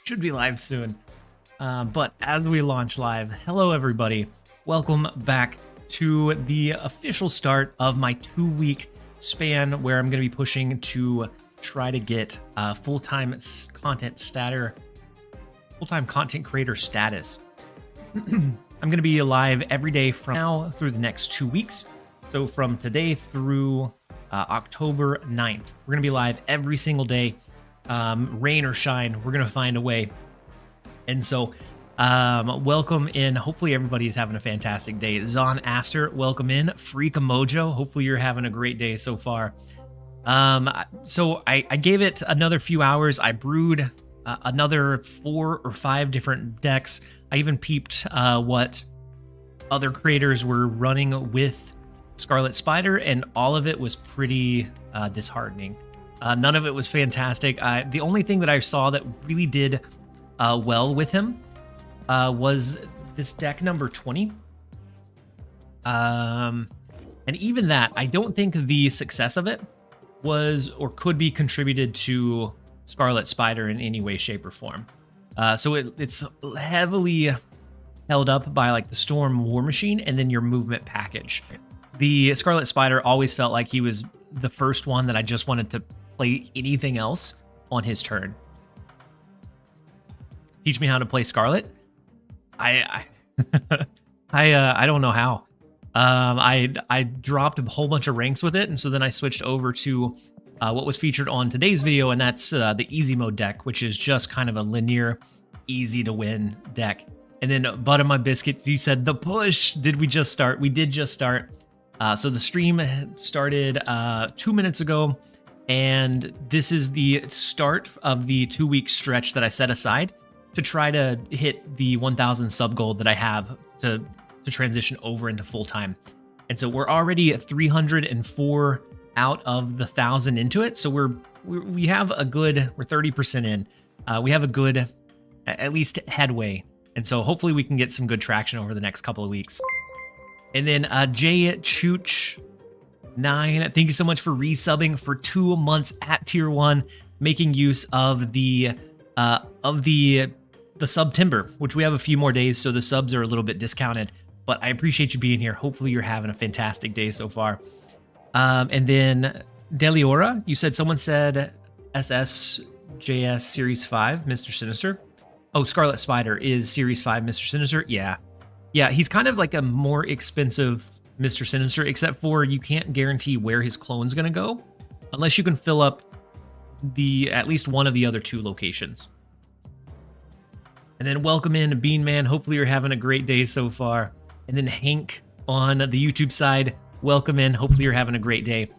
Should be live soon. But as we launch live, hello everybody. Welcome back to the official start of my 2-week span where I'm going to be pushing to try to get full-time content creator status. I'm going to be live every day from now through the next 2 weeks. So from today through October 9th, we're going to be live every single day. Rain or shine, we're going to find a way. And so welcome in. Hopefully everybody is having a fantastic day. Zon Aster, welcome in. Freaka Mojo, hopefully you're having a great day so far. So I gave it another few hours. I brewed another 4 or 5 different decks. I even peeped what other creators were running with Scarlet Spider, and all of it was pretty disheartening. None of it was fantastic. The only thing that I saw that really did well with him was this deck number 20. And even that, I don't think the success of it was or could be contributed to Scarlet Spider in any way, shape, or form. So it's heavily held up by like the Storm War Machine and then your movement package. The Scarlet Spider always felt like he was the first one that I just wanted to play anything else on his turn. Teach me how to play Scarlet? I don't know how. I dropped a whole bunch of ranks with it, and so then I switched over to what was featured on today's video, and that's the easy mode deck, which is just kind of a linear, easy to win deck. And then Butter My Biscuits, you said the push. Did we just start? We did just start. So the stream started 2 minutes ago, and this is the start of the 2-week stretch that I set aside to try to hit the 1,000 sub goal that I have to transition over into full time. And so we're already at 304 out of the 1,000 into it. So we have a good, we're 30% in. We have a good, at least headway. And so hopefully we can get some good traction over the next couple of weeks. And then Jay Chooch 9, thank you so much for resubbing for 2 months at tier 1, making use of the sub timber, which we have a few more days, so the subs are a little bit discounted. But I appreciate you being here. Hopefully you're having a fantastic day so far. And then Deliora, you said someone said SSJS Series 5, Mr. Sinister. Oh, Scarlet Spider is Series 5, Mr. Sinister. Yeah, he's kind of like a more expensive Mr. Sinister, except for you can't guarantee where his clone's going to go unless you can fill up at least one of the other 2 locations. And then welcome in Bean Man. Hopefully you're having a great day so far. And then Hank on the YouTube side, welcome in. Hopefully you're having a great day.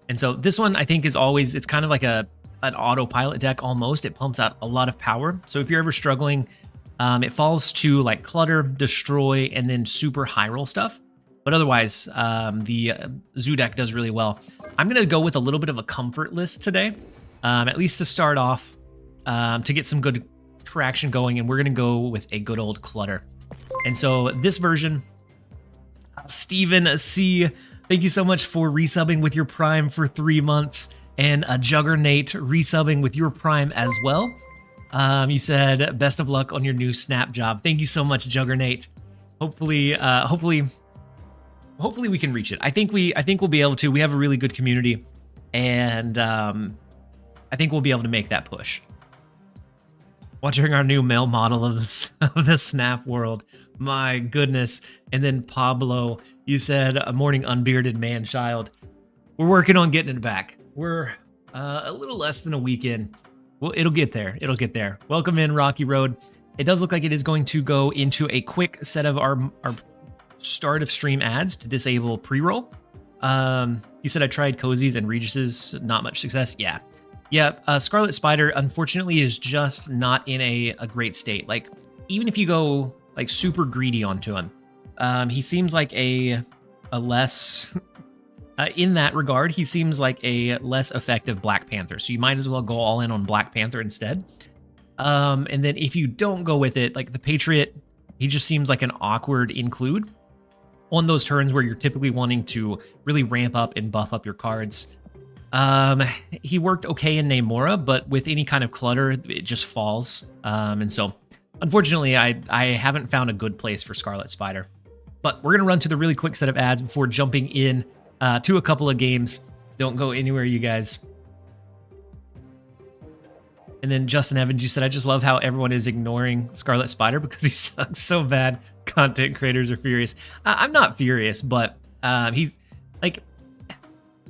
And so this one I think is always, it's kind of like an autopilot deck almost. It pumps out a lot of power. So if you're ever struggling, it falls to like Clutter, Destroy, and then super high roll stuff. But otherwise, the Zoo deck does really well. I'm going to go with a little bit of a comfort list today, at least to start off, to get some good traction going, and we're going to go with a good old Clutter. And so this version, Steven C, thank you so much for resubbing with your Prime for 3 months, and a Juggernaut resubbing with your Prime as well. You said best of luck on your new snap job. Thank you so much, Juggernaut. Hopefully we can reach it. I think we'll be able to. We have a really good community, and I think we'll be able to make that push. Watching our new male model of the Snap world. My goodness. And then Pablo, you said a morning unbearded man child. We're working on getting it back. We're a little less than a week in. Well, it'll get there. It'll get there. Welcome in, Rocky Road. It does look like it is going to go into a quick set of our start of stream ads to disable pre-roll. You said I tried Cozy's and Regis's, not much success. Yeah, Scarlet Spider, unfortunately, is just not in a great state. Like, even if you go, like, super greedy onto him, he seems like a less... in that regard, he seems like a less effective Black Panther. So you might as well go all in on Black Panther instead. And then if you don't go with it, like the Patriot, he just seems like an awkward include on those turns where you're typically wanting to really ramp up and buff up your cards. Um, he worked okay in Namora, but with any kind of clutter, it just falls. And so, unfortunately, I haven't found a good place for Scarlet Spider. But we're gonna run to the really quick set of ads before jumping in to a couple of games. Don't go anywhere, you guys. And then Justin Evans, you said, I just love how everyone is ignoring Scarlet Spider because he sucks so bad. Content creators are furious. I'm not furious, but he's like,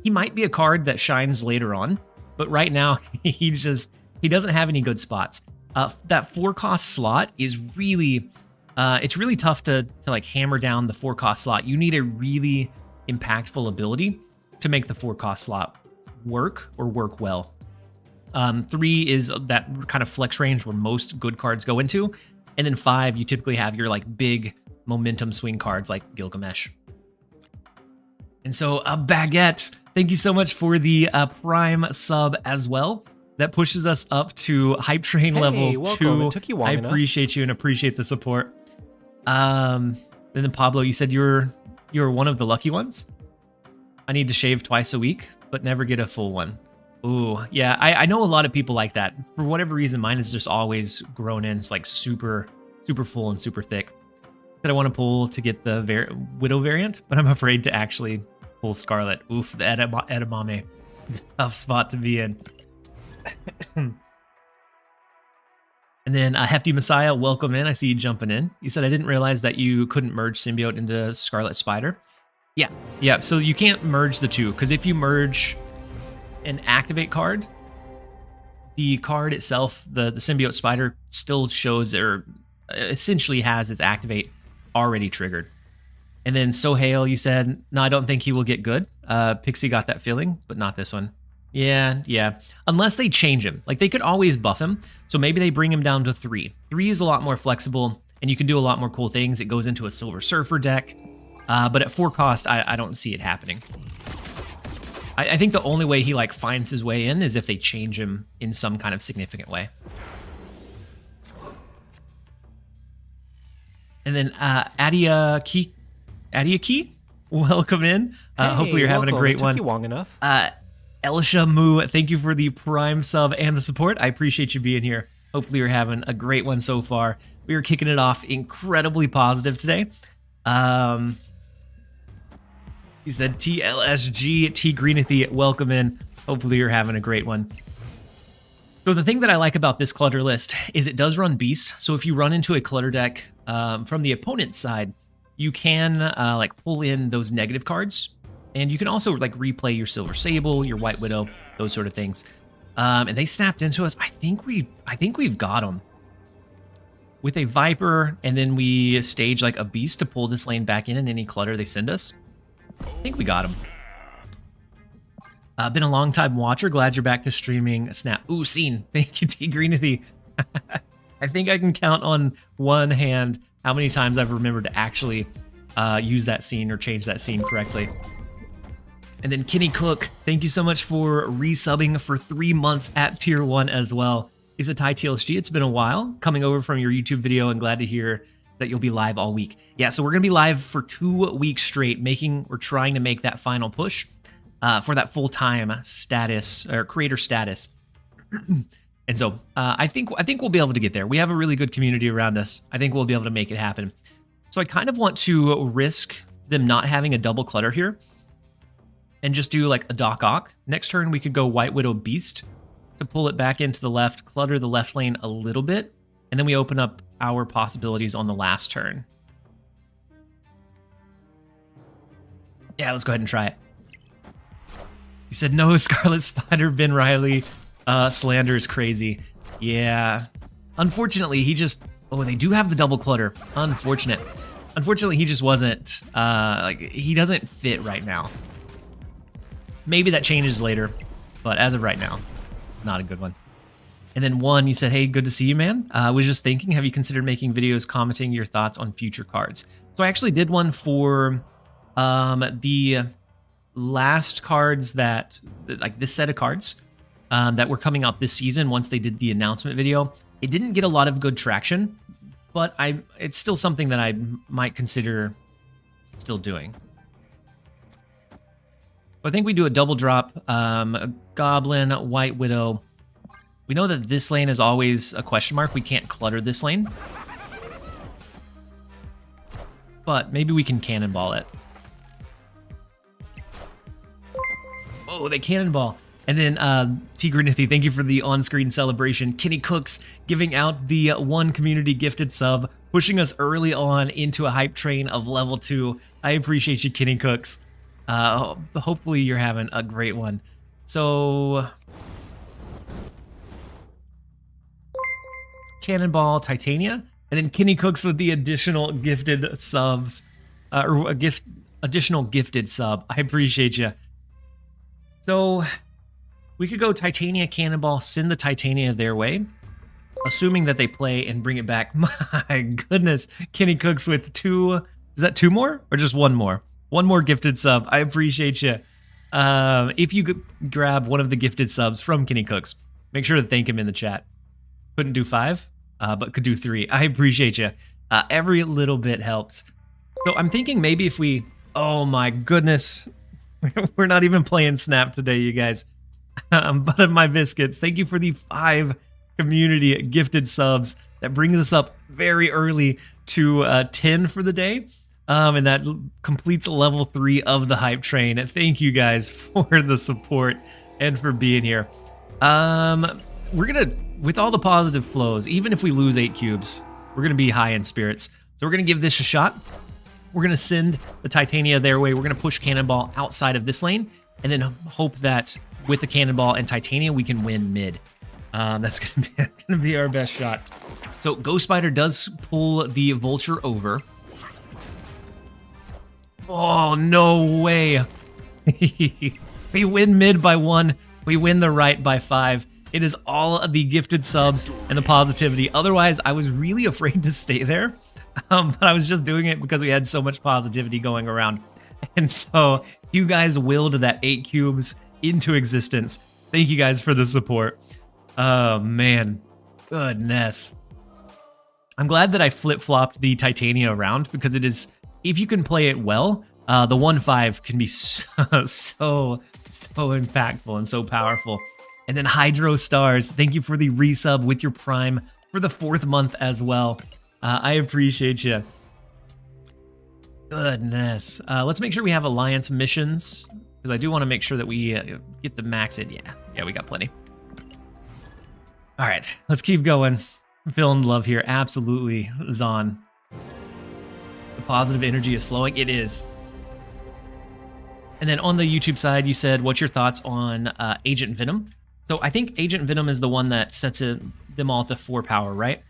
he might be a card that shines later on, but right now he doesn't have any good spots. That 4-cost slot is really, it's really tough to like hammer down the 4-cost slot. You need a really impactful ability to make the 4-cost slot work or work well. 3 is that kind of flex range where most good cards go into. And then 5, you typically have your like big momentum swing cards like Gilgamesh. And so Baguette, thank you so much for the Prime sub as well. That pushes us up to Hype Train level 2. It took you long enough. Appreciate you and appreciate the support. And then Pablo, you said you're one of the lucky ones. I need to shave twice a week, but never get a full one. Ooh, yeah, I know a lot of people like that. For whatever reason, mine is just always grown in. It's like super full and super thick. That I want to pull to get the Widow variant, but I'm afraid to actually pull Scarlet. Oof, the edamame. It's a tough spot to be in. And then Hefty Messiah, welcome in. I see you jumping in. You said, I didn't realize that you couldn't merge Symbiote into Scarlet Spider. Yeah, so you can't merge the two, because if you merge an activate card, the card itself, the Symbiote Spider, still shows or essentially has its activate already triggered. And then Sohail, you said, no, I don't think he will get good. Pixie got that feeling, but not this one. Yeah. Unless they change him. Like, they could always buff him, so maybe they bring him down to 3. 3 is a lot more flexible, and you can do a lot more cool things. It goes into a Silver Surfer deck, but at 4 cost, I don't see it happening. I think the only way he like finds his way in is if they change him in some kind of significant way. And then Adia Key, welcome in. Hopefully you're having a great one. Took you long enough. Elisha Moo, thank you for the Prime sub and the support. I appreciate you being here. Hopefully you're having a great one so far. We are kicking it off incredibly positive today. He said TLSG, T Greenathy, welcome in. Hopefully you're having a great one. So the thing that I like about this Clutter list is it does run Beast. So if you run into a Clutter deck from the opponent's side, you can like pull in those negative cards. And you can also like replay your Silver Sable, your White Widow, those sort of things. And they snapped into us. I think we've got them. With a Viper, and then we stage like a Beast to pull this lane back in any Clutter they send us. I think we got him. Been a long time watcher. Glad you're back to streaming. Snap. Ooh, scene. Thank you, T Greenathy. I think I can count on one hand how many times I've remembered to actually use that scene or change that scene correctly. And then Kenny Cook, thank you so much for resubbing for 3 months at tier 1 as well. He's a Thai TLSG. It's been a while coming over from your YouTube video, and glad to hear that you'll be live all week. Yeah, so we're gonna be live for 2 weeks straight, we're trying to make that final push for that full-time status or creator status. And so I think we'll be able to get there. We have a really good community around us. I think we'll be able to make it happen. So I kind of want to risk them not having a double Clutter here and just do like a Doc Ock. Next turn we could go White Widow Beast to pull it back into the left, clutter the left lane a little bit, and then we open up our possibilities on the last turn. Yeah, let's go ahead and try it. He said, no, Scarlet Spider, Ben Riley. Slander is crazy. Yeah. Unfortunately, he just... Oh, they do have the double Clutter. Unfortunate. Unfortunately, he just wasn't... like, he doesn't fit right now. Maybe that changes later, but as of right now, not a good one. And then one, you said, hey, good to see you, man. I was just thinking, have you considered making videos commenting your thoughts on future cards? So I actually did one for the last cards that, like this set of cards that were coming out this season once they did the announcement video. It didn't get a lot of good traction, but it's still something that I might consider still doing. Go I think we do a double drop, a Goblin, White Widow. We know that this lane is always a question mark. We can't clutter this lane. But maybe we can cannonball it. Oh, they cannonball. And then T. Grinithy, thank you for the on-screen celebration. Kenny Cooks giving out the one community gifted sub, pushing us early on into a hype train of level 2. I appreciate you, Kenny Cooks. Hopefully you're having a great one. So... Cannonball, Titania, and then Kenny Cooks with the additional gifted subs, or additional gifted sub. I appreciate you. So we could go Titania, Cannonball, send the Titania their way, assuming that they play and bring it back. My goodness, Kenny Cooks with 2. Is that 2 more or just 1 more? 1 more gifted sub. I appreciate you. If you could grab one of the gifted subs from Kenny Cooks, make sure to thank him in the chat. Couldn't do 5. But could do 3. I appreciate you. Every little bit helps. So I'm thinking maybe if we... Oh my goodness. We're not even playing Snap today, you guys. Butter my biscuits. Thank you for the 5 community gifted subs. That brings us up very early to 10 for the day. And that completes level 3 of the hype train. Thank you guys for the support and for being here. We're going to... With all the positive flows, even if we lose 8 cubes, we're going to be high in spirits. So we're going to give this a shot. We're going to send the Titania their way. We're going to push Cannonball outside of this lane, and then hope that with the Cannonball and Titania, we can win mid. That's going to be our best shot. So Ghost Spider does pull the Vulture over. Oh, no way. We win mid by 1. We win the right by 5. It is all of the gifted subs and the positivity. Otherwise, I was really afraid to stay there. But I was just doing it because we had so much positivity going around. And so you guys willed that 8 cubes into existence. Thank you guys for the support. Oh, man. Goodness. I'm glad that I flip-flopped the Titania around because it is, if you can play it well, the 1-5 can be so impactful and so powerful. And then Hydro Stars, thank you for the resub with your Prime for the 4th month as well. I appreciate you. Goodness. Let's make sure we have Alliance missions, because I do want to make sure that we get the max in. Yeah, we got plenty. All right, let's keep going. I'm feeling love here. Absolutely, Zon. The positive energy is flowing. It is. And then on the YouTube side, you said, what's your thoughts on Agent Venom? So I think Agent Venom is the one that sets them all to 4 power, right?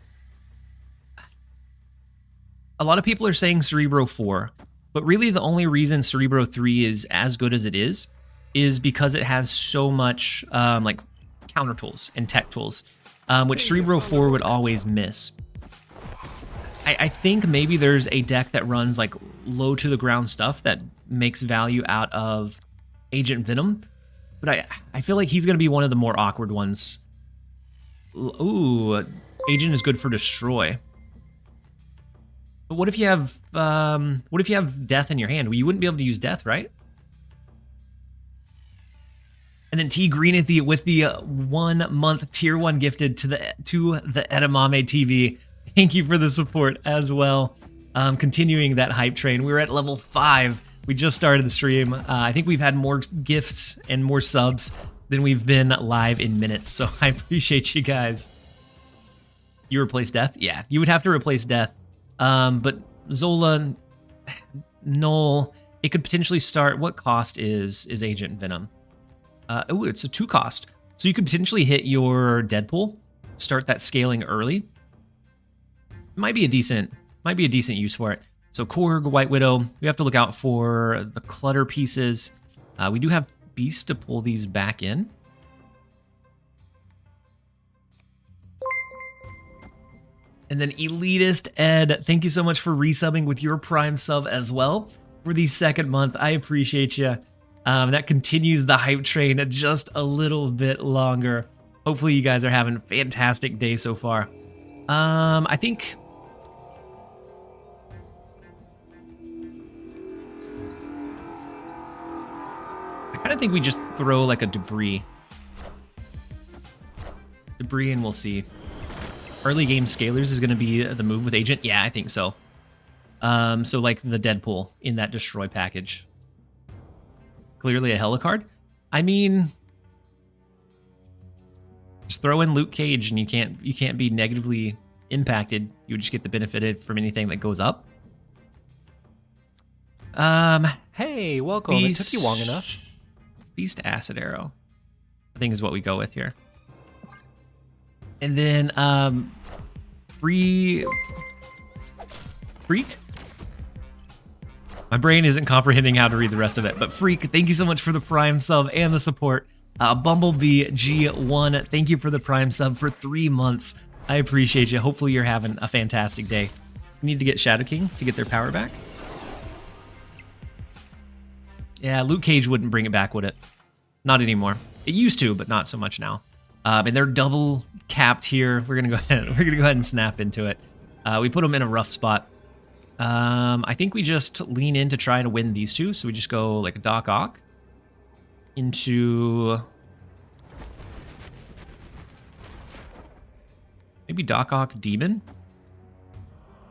A lot of people are saying Cerebro 4, but really the only reason Cerebro 3 is as good as it is because it has so much like counter tools and tech tools, which Cerebro 4 would always miss. I think maybe there's a deck that runs like low to the ground stuff that makes value out of Agent Venom. But I feel like he's going to be one of the more awkward ones. Ooh, Agent is good for Destroy. But what if you have Death in your hand? Well, you wouldn't be able to use Death, right? And then T Greenethy with the 1 month tier 1 gifted to the Edamame TV. Thank you for the support as well. Continuing that hype train. We're at level 5. We just started the stream. I think we've had more gifts and more subs than we've been live in minutes. So I appreciate you guys. You replace Death? Yeah, you would have to replace Death. But Zola, Null, it could potentially start. What cost is Agent Venom? Oh, it's a 2 cost. So you could potentially hit your Deadpool, start that scaling early. Might be a decent use for it. So Korg, White Widow, we have to look out for the Clutter pieces. We do have Beast to pull these back in. And then Elitist Ed, thank you so much for resubbing with your Prime sub as well for the 2nd month. I appreciate you. That continues the hype train just a little bit longer. Hopefully you guys are having a fantastic day so far. I think... I kind of think we just throw like a debris. Debris and we'll see. Early game scalers is going to be the move with Agent. Yeah, I think so. So like the Deadpool in that destroy package. Clearly a Helicard. I mean, just throw in Luke Cage and you can't be negatively impacted. You would just get the benefit from anything that goes up. Hey, welcome. It took you long enough. Beast Acid Arrow, I think is what we go with here. And then Freak. My brain isn't comprehending how to read the rest of it, but Freak, thank you so much for the Prime sub and the support. Bumblebee G1, thank you for the Prime sub for 3 months. I appreciate you. Hopefully you're having a fantastic day. We need to get Shadow King to get their power back. Yeah, Luke Cage wouldn't bring it back, would it? Not anymore. It used to, but not so much now. And they're double capped here. We're gonna go ahead. We're gonna go ahead and snap into it. We put them in a rough spot. I think we just lean in to try to win these two. So we just go like a Doc Ock into maybe Doc Ock Demon.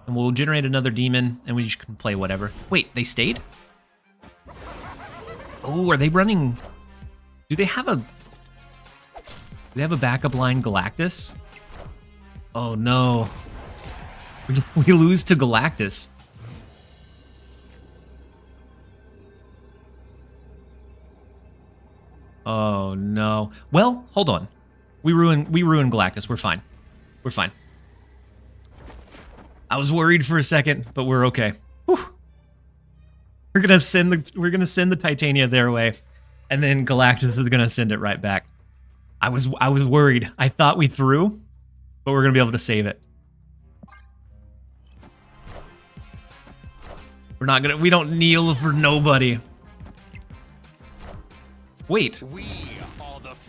And we'll generate another Demon and we just can play whatever. Wait, they stayed? Oh, are they running? Do they have a backup line Galactus? Oh no. We lose to Galactus. Oh no. Well, hold on. We ruined Galactus. We're fine. We're fine. I was worried for a second, but we're okay. Whew. We're gonna send the Titania their way, and then Galactus is gonna send it right back. I was worried. I thought we threw, but we're gonna be able to save it. We don't kneel for nobody. Wait.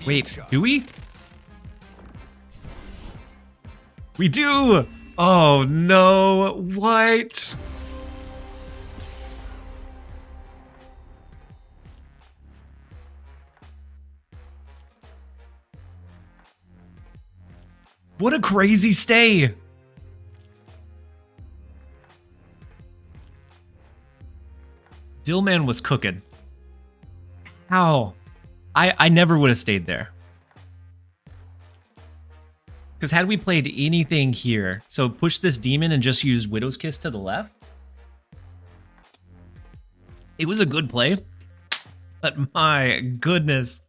Wait, do we? We do! Oh no, what? What a crazy stay! Dillman was cooking. How? I never would have stayed there. Because had we played anything here, so push this demon and just use Widow's Kiss to the left, it was a good play. But my goodness,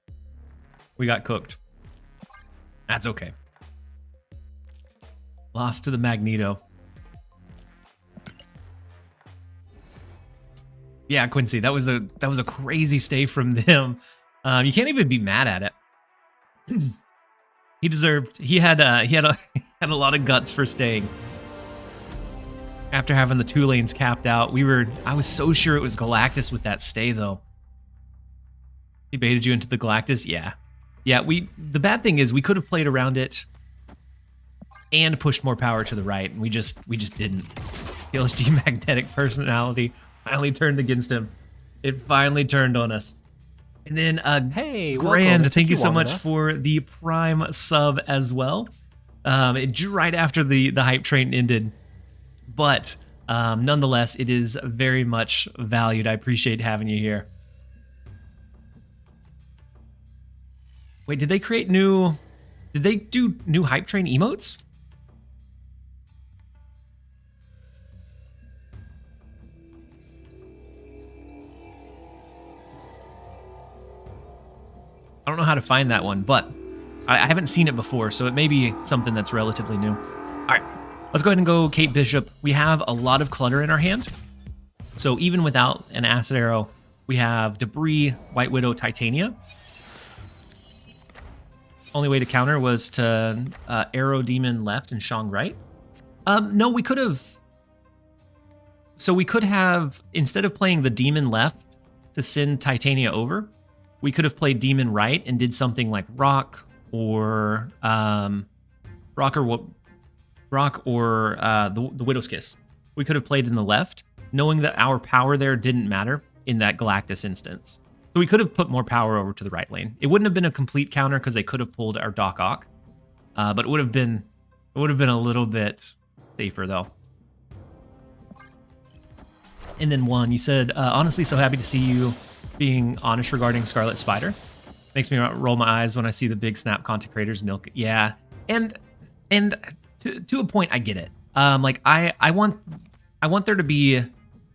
we got cooked. That's okay. Lost to the Magneto. Yeah, Quincy, that was a crazy stay from them. You can't even be mad at it. He had a lot of guts for staying. After having the 2 lanes capped out, I was so sure it was Galactus with that stay though. He baited you into the Galactus? Yeah. Yeah, the bad thing is we could have played around it and pushed more power to the right, and we just didn't. TLSG magnetic personality finally turned against him. It finally turned on us. And then hey, Grand, thank you so much for the Prime sub as well. Right after the hype train ended. But nonetheless, it is very much valued. I appreciate having you here. Wait, did they do new hype train emotes? I don't know how to find that one, but I haven't seen it before, so it may be something that's relatively new. All right, let's go ahead and go Kate Bishop. We have a lot of clutter in our hand, so even without an Acid Arrow, we have Debris, White Widow, Titania. Only way to counter was to Arrow Demon left and Shang right. No, we could have... So we could have, instead of playing the Demon left to send Titania over, we could have played Demon right and did something like Rock or the Widow's Kiss. We could have played in the left, knowing that our power there didn't matter in that Galactus instance. So we could have put more power over to the right lane. It wouldn't have been a complete counter because they could have pulled our Doc Ock. But it would have been a little bit safer though. And then one, you said, honestly, so happy to see you being honest regarding Scarlet Spider. Makes me roll my eyes when I see the big Snap content creators milk. Yeah, and to a point, I get it. Like I want there to be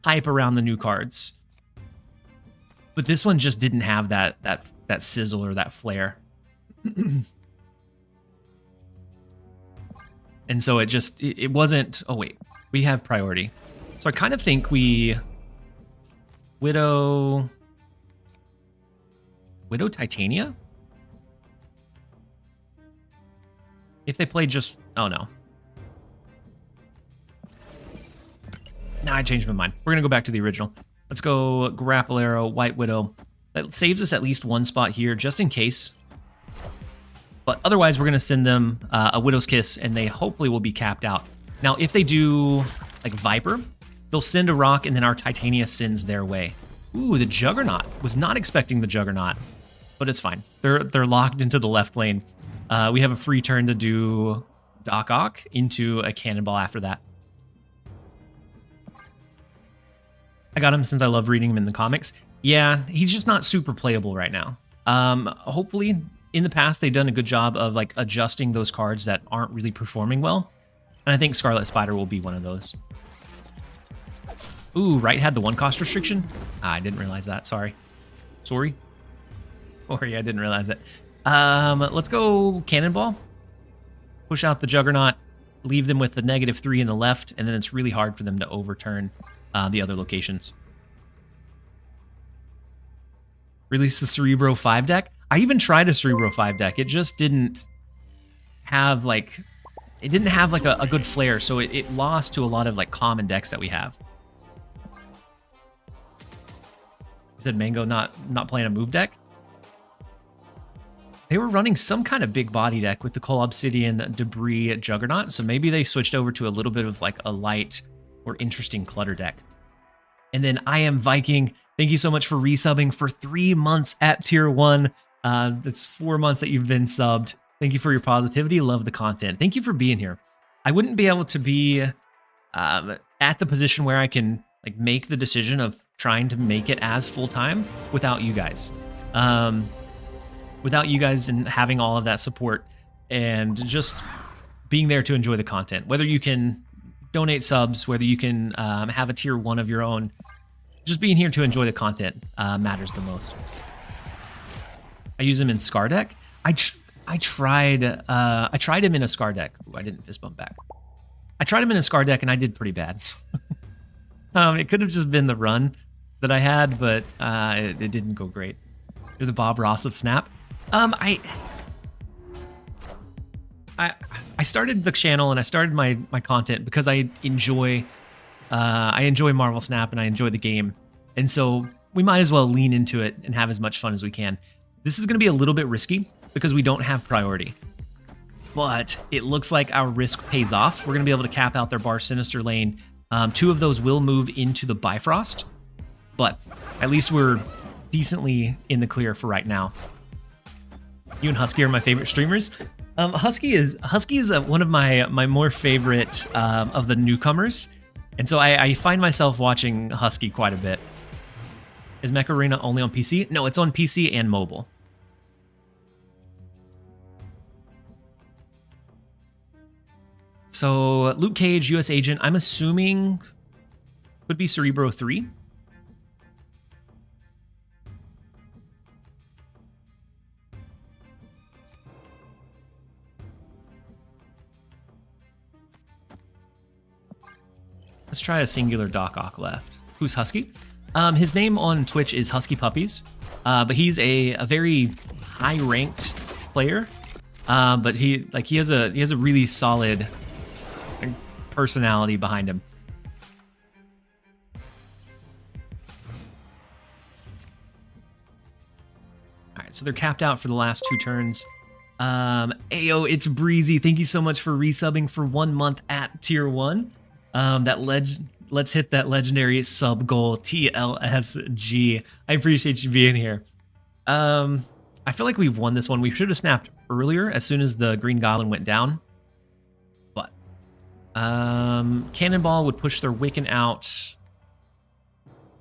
hype around the new cards, but this one just didn't have that sizzle or that flair. And so it wasn't. Oh wait, we have priority. So I kind of think we Widow Titania? If they played just... Oh, no. Nah, I changed my mind. We're going to go back to the original. Let's go Grapple Arrow, White Widow. That saves us at least one spot here, just in case. But otherwise, we're going to send them a Widow's Kiss, and they hopefully will be capped out. Now, if they do, like, Viper, they'll send a rock, and then our Titania sends their way. Ooh, the Juggernaut. Was not expecting the Juggernaut, but it's fine. They're locked into the left lane. We have a free turn to do Doc Ock into a Cannonball after that. I got him since I love reading him in the comics. Yeah, he's just not super playable right now. Hopefully, in the past, they've done a good job of like adjusting those cards that aren't really performing well. And I think Scarlet Spider will be one of those. Ooh, right had the 1-cost restriction? I didn't realize that. Sorry. Sorry, I didn't realize it. Let's go Cannonball. Push out the Juggernaut. Leave them with the -3 in the left, and then it's really hard for them to overturn the other locations. Release the Cerebro 5 deck. I even tried a Cerebro 5 deck. It just didn't have like... It didn't have like a good flair, so it lost to a lot of like common decks that we have. Said Mango not playing a move deck. They were running some kind of big body deck with the Coal Obsidian Debris Juggernaut, so maybe they switched over to a little bit of like a light or interesting Clutter deck. And then I Am Viking, thank you so much for resubbing for 3 months at tier 1. That's 4 months that you've been subbed. Thank you for your positivity. Love the content. Thank you for being here. I wouldn't be able to be at the position where I can like make the decision of trying to make it as full-time without you guys. Without you guys and having all of that support and just being there to enjoy the content. Whether you can donate subs, whether you can have a tier 1 of your own, just being here to enjoy the content matters the most. I use him in Scar deck. I tried him in a Scar deck. Ooh, I didn't fist bump back. I tried him in a Scar deck and I did pretty bad. It could have just been the run that I had, but it didn't go great. You're the Bob Ross of Snap. I started the channel and I started my content because I enjoy Marvel Snap and I enjoy the game, and so we might as well lean into it and have as much fun as we can. This is going to be a little bit risky because we don't have priority, but it looks like our risk pays off. We're going to be able to cap out their Bar Sinister lane. 2 of those will move into the Bifrost, but at least we're decently in the clear for right now. You and Husky are my favorite streamers. Husky is one of my more favorite of the newcomers, and so I find myself watching Husky quite a bit. Is Mech Arena only on PC? No, it's on PC and mobile. So Luke Cage, US Agent, I'm assuming could be Cerebro 3. Let's try a singular Doc Ock left. Who's Husky? His name on Twitch is Husky Puppies, but he's a very high-ranked player. But he has a really solid personality behind him. All right, so they're capped out for the last 2 turns. Ayo, it's Breezy. Thank you so much for resubbing for 1 month at tier 1. That let's hit that legendary sub goal, TLSG. I appreciate you being here. I feel like we've won this one. We should have snapped earlier as soon as the Green Goblin went down. But Cannonball would push their Wiccan out.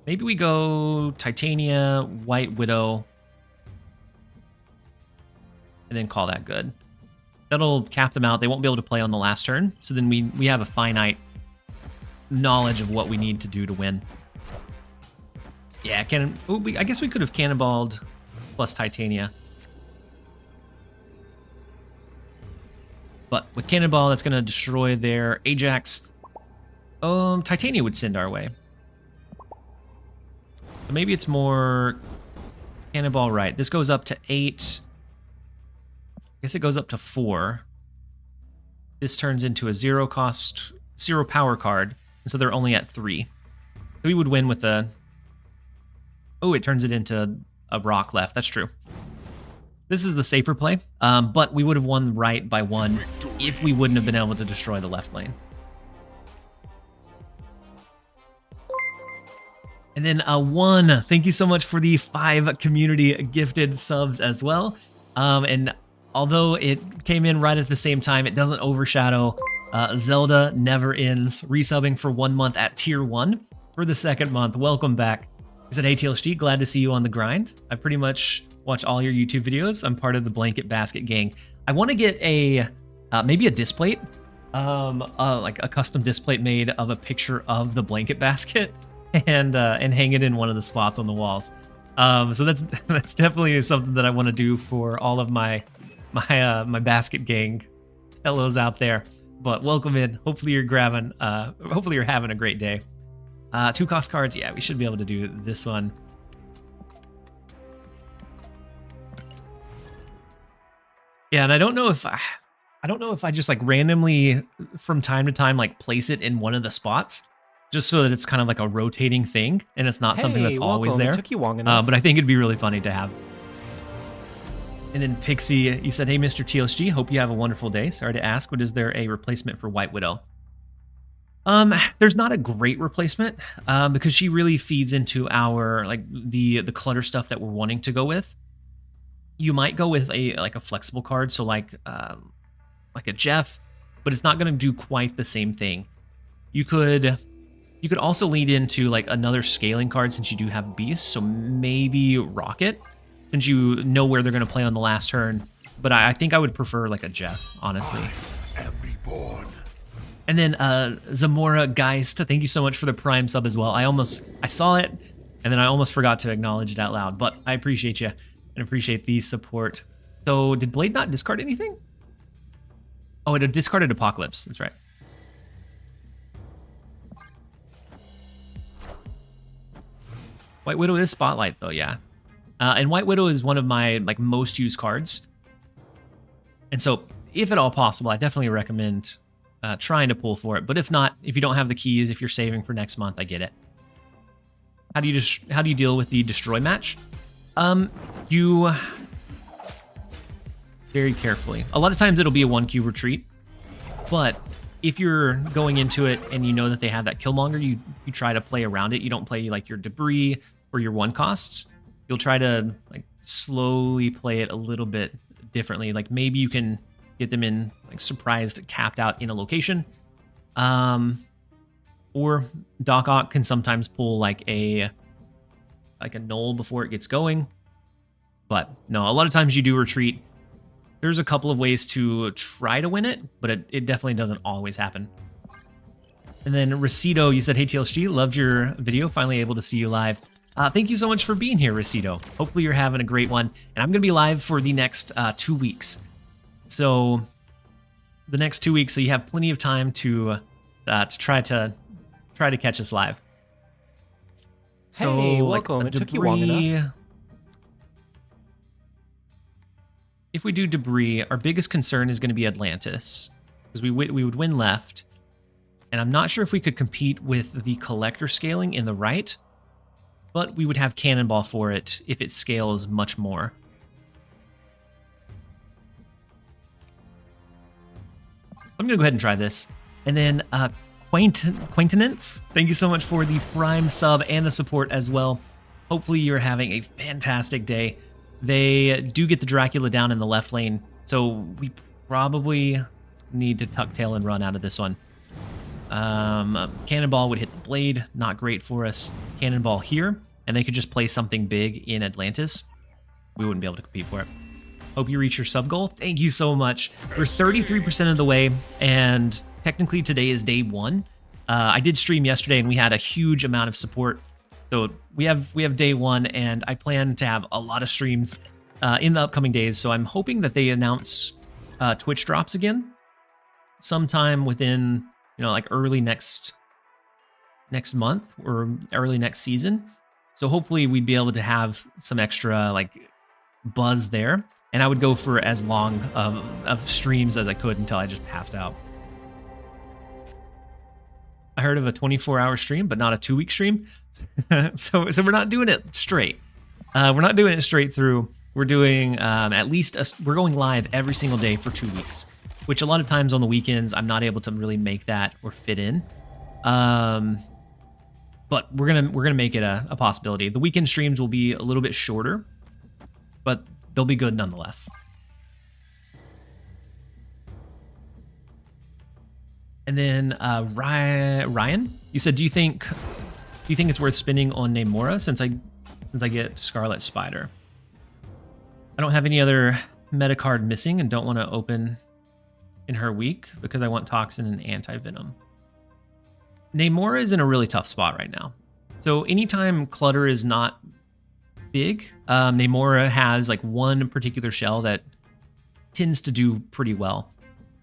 Maybe we go Titania, White Widow, and then call that good. That'll cap them out. They won't be able to play on the last turn. So then we have a finite knowledge of what we need to do to win. Yeah, I guess we could have cannonballed plus Titania. But with Cannonball, that's going to destroy their Ajax. Titania would send our way. So maybe it's more Cannonball, right? This goes up to 8. I guess it goes up to 4. This turns into a 0 power card. And so they're only at 3. So we would win with a... Oh, it turns it into a rock left. That's true. This is the safer play, but we would have won right by 1 if we wouldn't have been able to destroy the left lane. And then 1, thank you so much for the 5 community gifted subs as well. And although it came in right at the same time, it doesn't overshadow Zelda Never Ends, resubbing for 1 month at tier 1 for the 2nd month. Welcome back. He said, hey TLSG, glad to see you on the grind. I pretty much watch all your YouTube videos. I'm part of the Blanket Basket gang. I want to get a maybe a displate, like a custom displate made of a picture of the Blanket Basket and hang it in one of the spots on the walls. So that's definitely something that I want to do for all of my basket gang fellows out there. But welcome in. Hopefully you're hopefully you're having a great day. 2 cost cards. Yeah, we should be able to do this one. Yeah, and I don't know if I just like randomly from time to time like place it in one of the spots, just so that it's kind of like a rotating thing and it's not something that's always there. It took you long enough. But I think it'd be really funny to have. And then Pixie, you said, hey, Mr. TLSG, hope you have a wonderful day. Sorry to ask, but is there a replacement for White Widow? There's not a great replacement because she really feeds into our like the clutter stuff that we're wanting to go with. You might go with a flexible card, so like a Jeff, but it's not going to do quite the same thing. You could also lead into like another scaling card since you do have Beast, so maybe Rocket, since you know where they're going to play on the last turn. But I think I would prefer like a Jeff, honestly. I am reborn. And then Zamora Geist, thank you so much for the Prime sub as well. I saw it, and then I almost forgot to acknowledge it out loud, but I appreciate you and appreciate the support. So did Blade not discard anything? Oh, it had discarded Apocalypse. That's right. White Widow is Spotlight, though, yeah. And White Widow is one of my like most used cards. And so, if at all possible, I definitely recommend trying to pull for it. But if not, if you don't have the keys, if you're saving for next month, I get it. How do you deal with the destroy match? You very carefully. A lot of times it'll be a 1Q retreat, but if you're going into it and you know that they have that Killmonger, you try to play around it. You don't play like your debris or your 1 costs. You'll try to like slowly play it a little bit differently. Like maybe you can get them in like surprised, capped out in a location. Or Doc Ock can sometimes pull like a null before it gets going. But no, a lot of times you do retreat. There's a couple of ways to try to win it, but it definitely doesn't always happen. And then Recido, you said, hey TLSG, loved your video, finally able to see you live. Thank you so much for being here, Recido. Hopefully you're having a great one. And I'm going to be live for the next 2 weeks. So the next 2 weeks, so you have plenty of time to try to catch us live. So, hey, welcome. Like, it took you long enough. If we do debris, our biggest concern is going to be Atlantis, because we would win left, and I'm not sure if we could compete with the collector scaling in the right, but we would have Cannonball for it if it scales much more. I'm going to go ahead and try this. And then Quaintenance, thank you so much for the Prime sub and the support as well. Hopefully you're having a fantastic day. They do get the Dracula down in the left lane, so we probably need to tuck tail and run out of this one. Cannonball would hit the blade, not great for us. Cannonball here, and they could just play something big in Atlantis. We wouldn't be able to compete for it. Hope you reach your sub goal. Thank you so much. We're 33% of the way, and technically today is day 1. I did stream yesterday, and we had a huge amount of support. So we have day 1, and I plan to have a lot of streams in the upcoming days. So I'm hoping that they announce Twitch drops again sometime within, like early next month or early next season. So hopefully we'd be able to have some extra like buzz there. And I would go for as long of streams as I could until I just passed out. I heard of a 24-hour stream, but not a 2-week stream. so we're not doing it straight. We're not doing it straight through. We're doing we're going live every single day for 2 weeks, which a lot of times on the weekends I'm not able to really make that or fit in. But we're gonna make it a possibility. The weekend streams will be a little bit shorter, but they'll be good nonetheless. And then Ryan, you said, do you think it's worth spending on Namora since I get Scarlet Spider? I don't have any other meta card missing and don't want to open in her week because I want Toxin and Anti-Venom. Namora is in a really tough spot right now. So anytime Clutter is not big, Namora has like one particular shell that tends to do pretty well.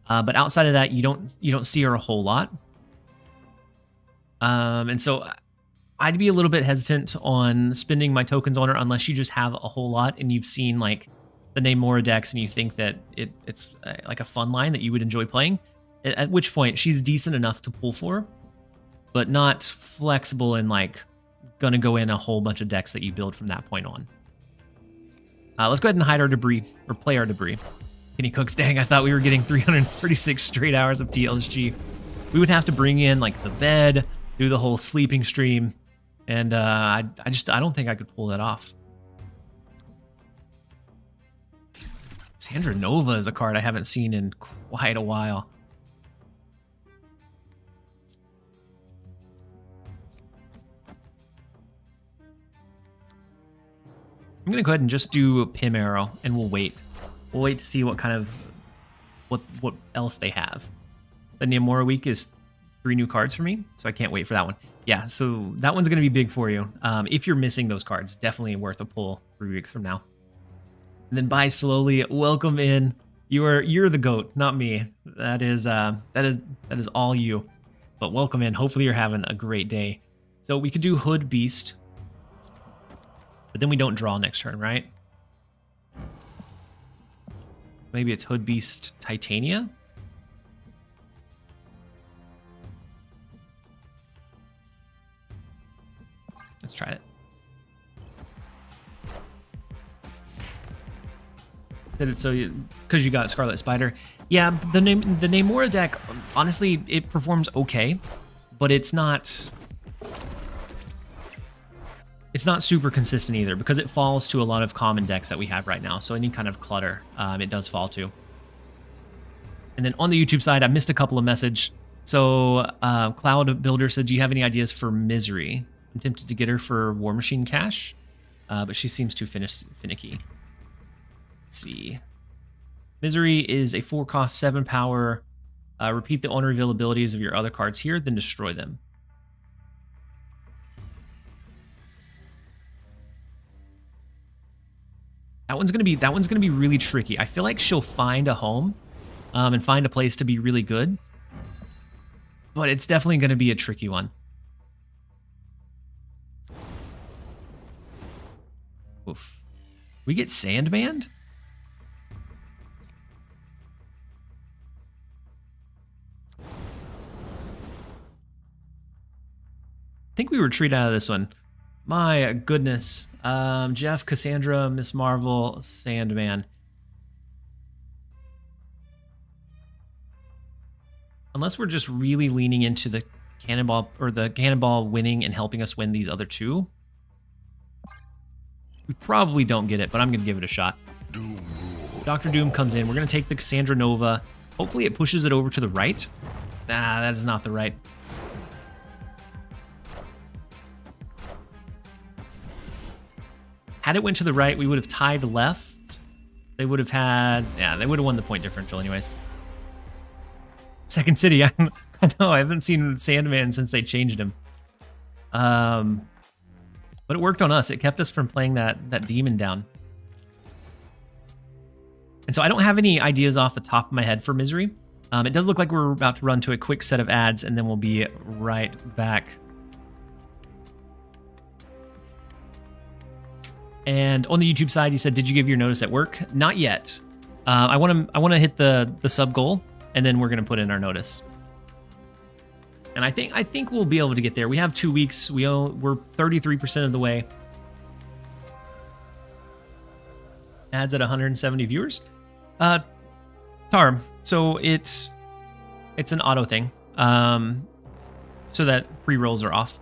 But outside of that, you don't see her a whole lot. And so I'd be a little bit hesitant on spending my tokens on her unless you just have a whole lot and you've seen like the Namora decks and you think that it's like a fun line that you would enjoy playing. At which point she's decent enough to pull for, but not flexible and like gonna go in a whole bunch of decks that you build from that point on. Let's go ahead and hide our debris or play our debris. Kenny Cooks, dang, I thought we were getting 336 straight hours of TLSG. We would have to bring in like the bed, do the whole sleeping stream, and I don't think I could pull that off. Sandra Nova is a card I haven't seen in quite a while. I'm gonna go ahead and just do a Pim Arrow, and we'll wait. We'll wait to see what kind of what else they have. The Namora week is 3 new cards for me, so I can't wait for that one. Yeah, so that one's gonna be big for you. If you're missing those cards, definitely worth a pull 3 weeks from now. And then Buy Slowly, welcome in. You're the GOAT, not me. That is all you. But welcome in. Hopefully you're having a great day. So we could do Hood Beast, but then we don't draw next turn, right? Maybe it's Hood Beast Titania? Let's try it. Did it so because you got Scarlet Spider. Yeah, the Namora deck, honestly, it performs okay, but it's not super consistent either because it falls to a lot of common decks that we have right now. So any kind of clutter, it does fall to. And then on the YouTube side, I missed a couple of messages. So Cloud Builder said, do you have any ideas for Misery? I'm tempted to get her for War Machine Cash, but she seems too finicky. Let's see. Misery is a 4-cost, 7 power. Repeat the on reveal abilities of your other cards here, then destroy them. That one's gonna be really tricky. I feel like she'll find a home, and find a place to be really good, but it's definitely gonna be a tricky one. Oof. We get Sandman? I think we retreat out of this one. My goodness. Jeff, Cassandra, Miss Marvel, Sandman. Unless we're just really leaning into the cannonball, or the cannonball winning and helping us win these other two. We probably don't get it, but I'm going to give it a shot. Doom rules. Dr. Doom comes in. We're going to take the Cassandra Nova. Hopefully it pushes it over to the right. Nah, that is not the right. Had it went to the right, we would have tied left. They would have had... Yeah, they would have won the point differential anyways. Second City. I know, I haven't seen Sandman since they changed him. But it worked on us. It kept us from playing that demon down. And so I don't have any ideas off the top of my head for Misery. It does look like we're about to run to a quick set of ads, and then we'll be right back. And on the YouTube side, you said, "Did you give your notice at work?" Not yet. I want to hit the sub goal, and then we're gonna put in our notice. And I think we'll be able to get there. We have 2 weeks. We're 33% of the way. Ads at 170 viewers. Tar. So it's an auto thing. So that pre-rolls are off.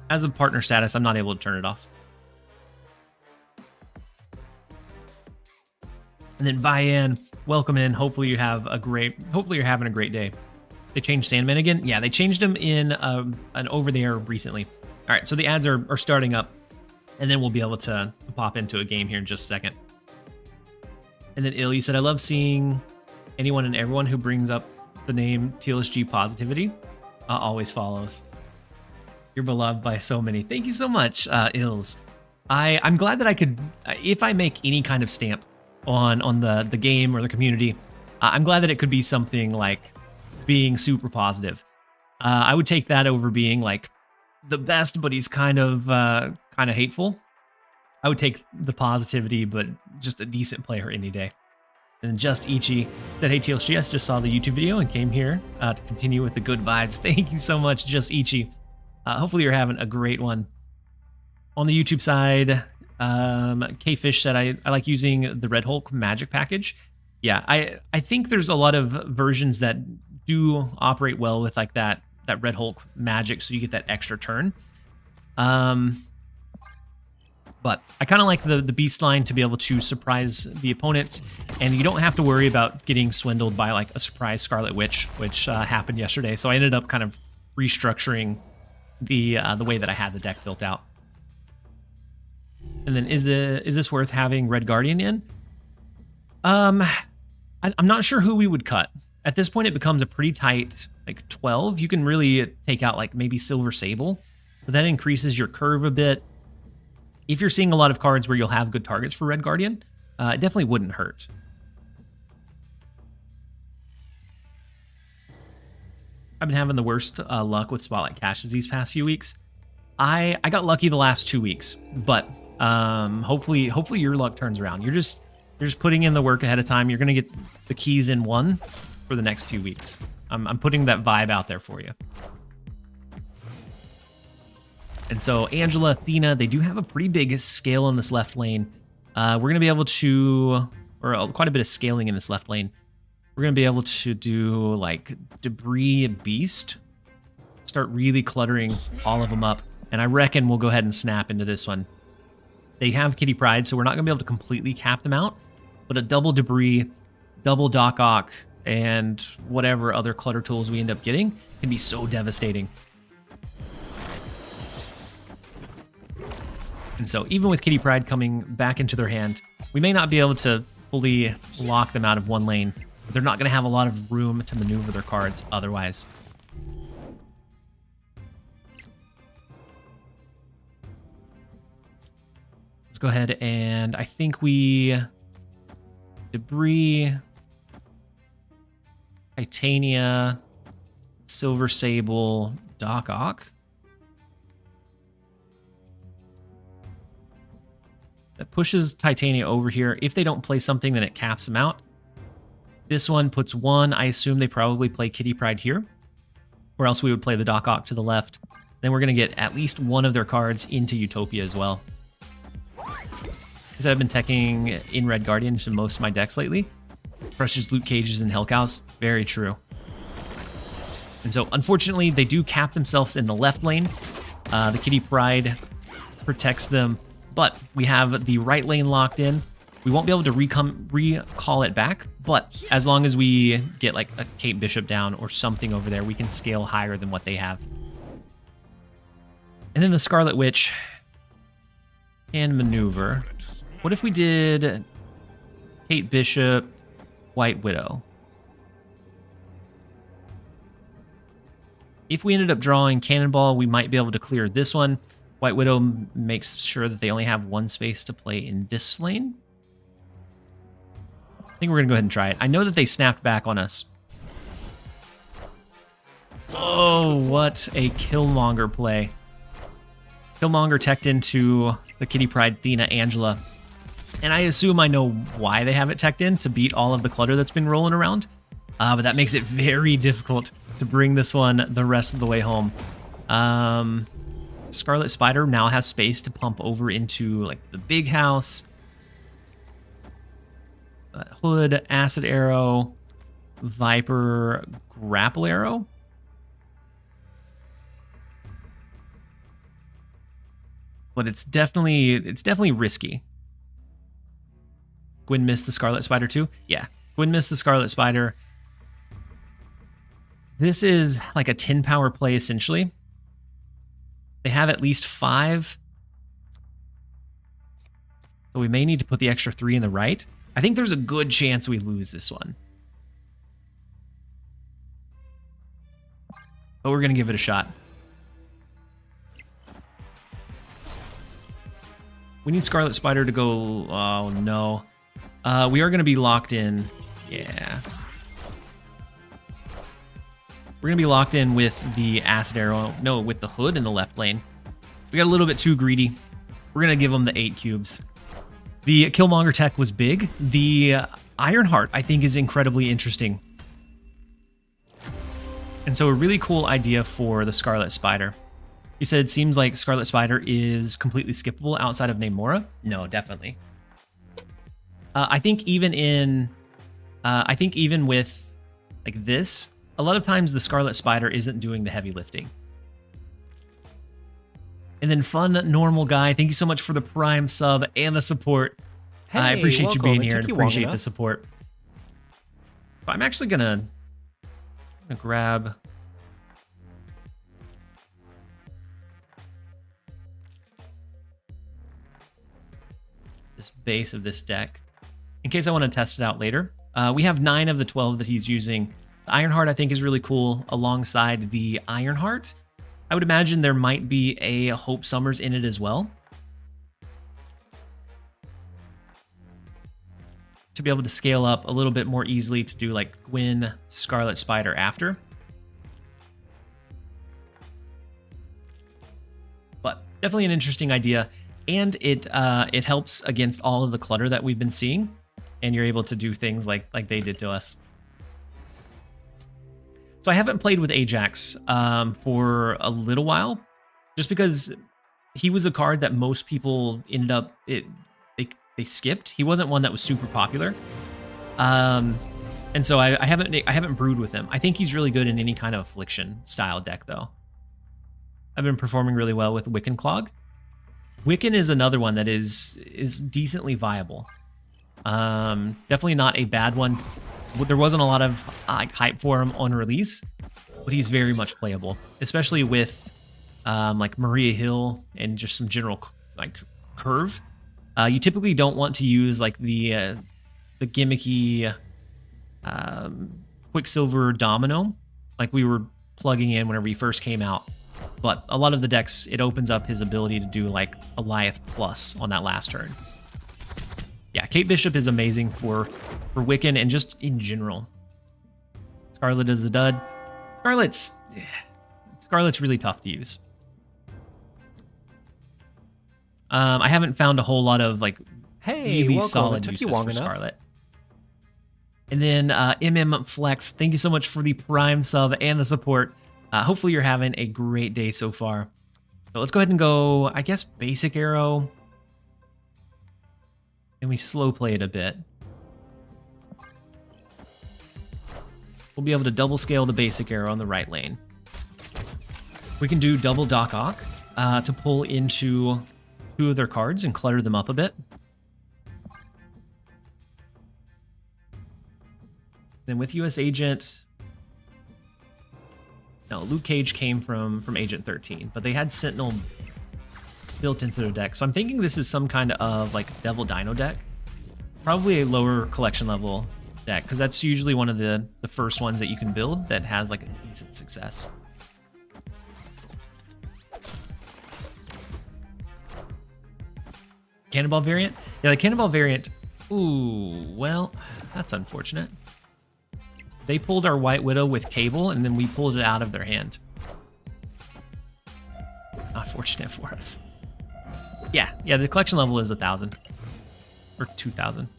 As a partner status, I'm not able to turn it off. And then Vian, welcome in. Hopefully you're having a great day. They changed Sandman again? Yeah, they changed him in an over the air recently. All right, so the ads are starting up, and then we'll be able to pop into a game here in just a second. And then Il, you said, "I love seeing anyone and everyone who brings up the name TLSG Positivity always follows. You're beloved by so many." Thank you so much, Ills. I'm glad that I could, if I make any kind of stamp on the game or the community, I'm glad that it could be something like being super positive. I would take that over being like the best, but he's kind of hateful. I would take the positivity, but just a decent player any day. And then Just Ichi said, "Hey TLSGS, just saw the YouTube video and came here to continue with the good vibes." Thank you so much, Just Ichi. Hopefully you're having a great one. On the YouTube side, K-Fish said, I like using the Red Hulk magic package. Yeah, I think there's a lot of versions that do operate well with like that Red Hulk magic, so you get that extra turn. But I kind of like the Beast line to be able to surprise the opponents, and you don't have to worry about getting swindled by like a surprise Scarlet Witch, which happened yesterday. So I ended up kind of restructuring the way that I had the deck built out. And then is this worth having Red Guardian in? I'm not sure who we would cut. At this point, it becomes a pretty tight like 12. You can really take out like maybe Silver Sable, but that increases your curve a bit. If you're seeing a lot of cards where you'll have good targets for Red Guardian, it definitely wouldn't hurt. I've been having the worst luck with Spotlight Caches these past few weeks. I got lucky the last 2 weeks, but hopefully your luck turns around. You're just putting in the work ahead of time. You're gonna get the keys in one for the next few weeks. I'm putting that vibe out there for you. And so Angela, Athena, they do have a pretty big scale in this left lane. We're going to be able to, or quite a bit of scaling in this left lane. We're going to be able to do like Debris Beast. Start really cluttering all of them up. And I reckon we'll go ahead and snap into this one. They have Kitty Pryde, so we're not going to be able to completely cap them out. But a double Debris, double Doc Ock, and whatever other clutter tools we end up getting can be so devastating. And so even with Kitty Pryde coming back into their hand, we may not be able to fully lock them out of one lane. But they're not going to have a lot of room to maneuver their cards otherwise. Let's go ahead and I think we Debris, Titania, Silver Sable, Doc Ock. That pushes Titania over here. If they don't play something, then it caps them out. This one puts one. I assume they probably play Kitty Pryde here, or else we would play the Doc Ock to the left. Then we're going to get at least one of their cards into Utopia as well. Because I've been teching in Red Guardian to most of my decks lately. Precious Loot Cages and Hellcows. Very true. And so, unfortunately, they do cap themselves in the left lane. The Kitty Pride protects them, but we have the right lane locked in. We won't be able to recall it back, but as long as we get like a Kate Bishop down or something over there, we can scale higher than what they have. And then the Scarlet Witch can maneuver. What if we did Kate Bishop, White Widow? If we ended up drawing Cannonball, we might be able to clear this one. White Widow makes sure that they only have one space to play in this lane. I think we're going to go ahead and try it. I know that they snapped back on us. Oh, what a Killmonger play. Killmonger teched into the Kitty Pride, Thena, Angela. And I assume I know why they have it teched in, to beat all of the clutter that's been rolling around. But that makes it very difficult to bring this one the rest of the way home. Scarlet Spider now has space to pump over into like the big house. Hood, Acid Arrow, Viper, Grapple Arrow. But it's definitely risky. Gwen missed the Scarlet Spider too? Yeah, Gwen missed the Scarlet Spider. This is like a 10 power play essentially. They have at least 5. So we may need to put the extra 3 in the right. I think there's a good chance we lose this one. But we're going to give it a shot. We need Scarlet Spider to go... Oh, no. We are going to be locked in. Yeah. We're going to be locked in with the Acid Arrow. No, with the Hood in the left lane. We got a little bit too greedy. We're going to give them the 8 cubes. The Killmonger tech was big. The Ironheart, I think, is incredibly interesting. And so a really cool idea for the Scarlet Spider. He said, it seems like Scarlet Spider is completely skippable outside of Namora. No, definitely. I think even with like this, a lot of times the Scarlet Spider isn't doing the heavy lifting. And then Fun Normal Guy, thank you so much for the Prime sub and the support. Hey, I appreciate you being here and appreciate the the support. But I'm actually gonna grab this base of this deck in case I want to test it out later. We have 9 of the 12 that he's using. The Ironheart I think is really cool alongside the Ironheart. I would imagine there might be a Hope Summers in it as well, to be able to scale up a little bit more easily to do like Gwen, Scarlet Spider after. But definitely an interesting idea, and it helps against all of the clutter that we've been seeing, and you're able to do things like they did to us. So I haven't played with Ajax for a little while, just because he was a card that most people ended up they skipped. He wasn't one that was super popular, and so I haven't brewed with him. I think he's really good in any kind of Affliction style deck, though. I've been performing really well with Wiccan Clog. Wiccan is another one that is decently viable. Definitely not a bad one. There wasn't a lot of hype for him on release, but he's very much playable, especially with like Maria Hill and just some general like curve. You typically don't want to use like the gimmicky Quicksilver Domino like we were plugging in whenever he first came out. But a lot of the decks, it opens up his ability to do like Goliath Plus on that last turn. Yeah, Kate Bishop is amazing for Wiccan and just in general. Scarlet is a dud. Scarlet's really tough to use. I haven't found a whole lot of like really solid uses for Scarlet. And then MM Flex, thank you so much for the Prime sub and the support. Hopefully you're having a great day so far. So let's go ahead and go, I guess, Basic Arrow. And we slow play it a bit. we'll be able to double scale the basic arrow on the right lane. We can do double Doc Ock to pull into 2 of their cards and clutter them up a bit. Then with US Agent, no, Luke Cage came from Agent 13, but they had Sentinel built into their deck. So I'm thinking this is some kind of like Devil Dino deck. Probably a lower collection level deck, because that's usually one of the first ones that you can build that has like a decent success. Cannonball variant? Yeah, the Cannonball variant. Ooh, well, that's unfortunate. They pulled our White Widow with Cable, and then we pulled it out of their hand. Not fortunate for us. Yeah, the collection level is 1,000. Or 2,000.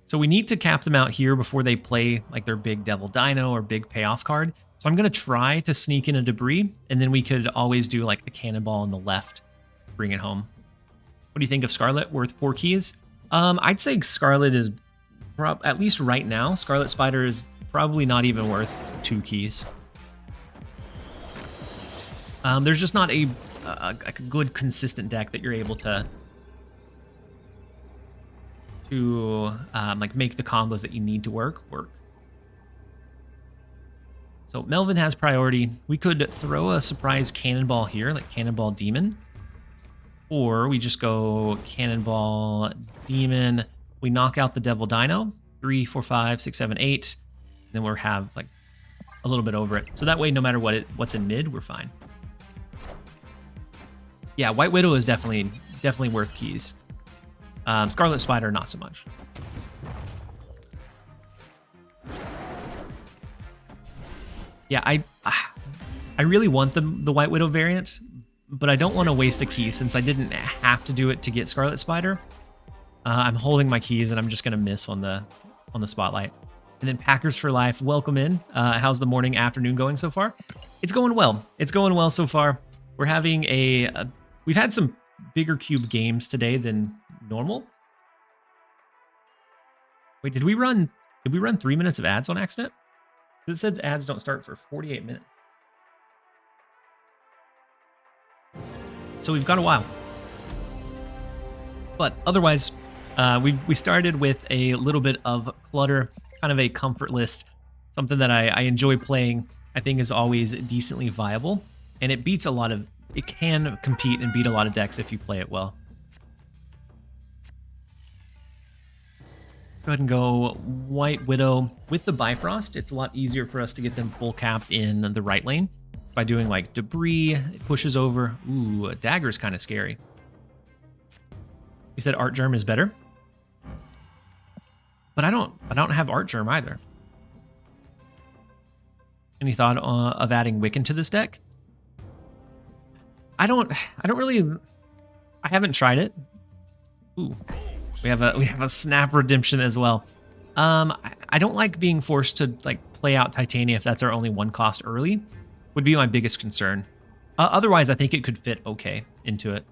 So we need to cap them out here before they play like their big Devil Dino or big payoff card. So I'm going to try to sneak in a Debris, and then we could always do like a Cannonball on the left. Bring it home. What do you think of Scarlet? Worth 4 keys? I'd say Scarlet is, at least right now, Scarlet Spider is probably not even worth 2 keys. There's just not a good consistent deck that you're able to like make the combos that you need to work. So Melvin has priority. We could throw a surprise Cannonball here, like Cannonball Demon. Or we just go Cannonball Demon. We knock out the Devil Dino. 3, 4, 5, 6, 7, 8. Then we'll have like a little bit over it. So that way, no matter what's in mid, we're fine. Yeah, White Widow is definitely worth keys. Scarlet Spider, not so much. Yeah, I really want the White Widow variant, but I don't want to waste a key since I didn't have to do it to get Scarlet Spider. I'm holding my keys and I'm just gonna miss on the spotlight. And then Packers for Life, welcome in. How's the morning, afternoon going so far? It's going well. It's going well so far. We're having we've had some bigger cube games today than normal. Wait, did we run 3 minutes of ads on accident? It says ads don't start for 48 minutes. So we've got a while. But otherwise, we started with a little bit of Clutter, kind of a comfort list, something that I enjoy playing. I think is always decently viable, and it beats it can compete and beat a lot of decks if you play it well. Let's go ahead and go White Widow. With the Bifrost, it's a lot easier for us to get them full capped in the right lane by doing like Debris, it pushes over. Ooh, a Dagger's kind of scary. You said Art Germ is better? But I don't have Art Germ either. Any thought of adding Wiccan to this deck? I haven't tried it. Ooh, we have a Snap Redemption as well. I don't like being forced to like play out Titania if that's our only 1 cost early. Would be my biggest concern. Otherwise, I think it could fit okay into it.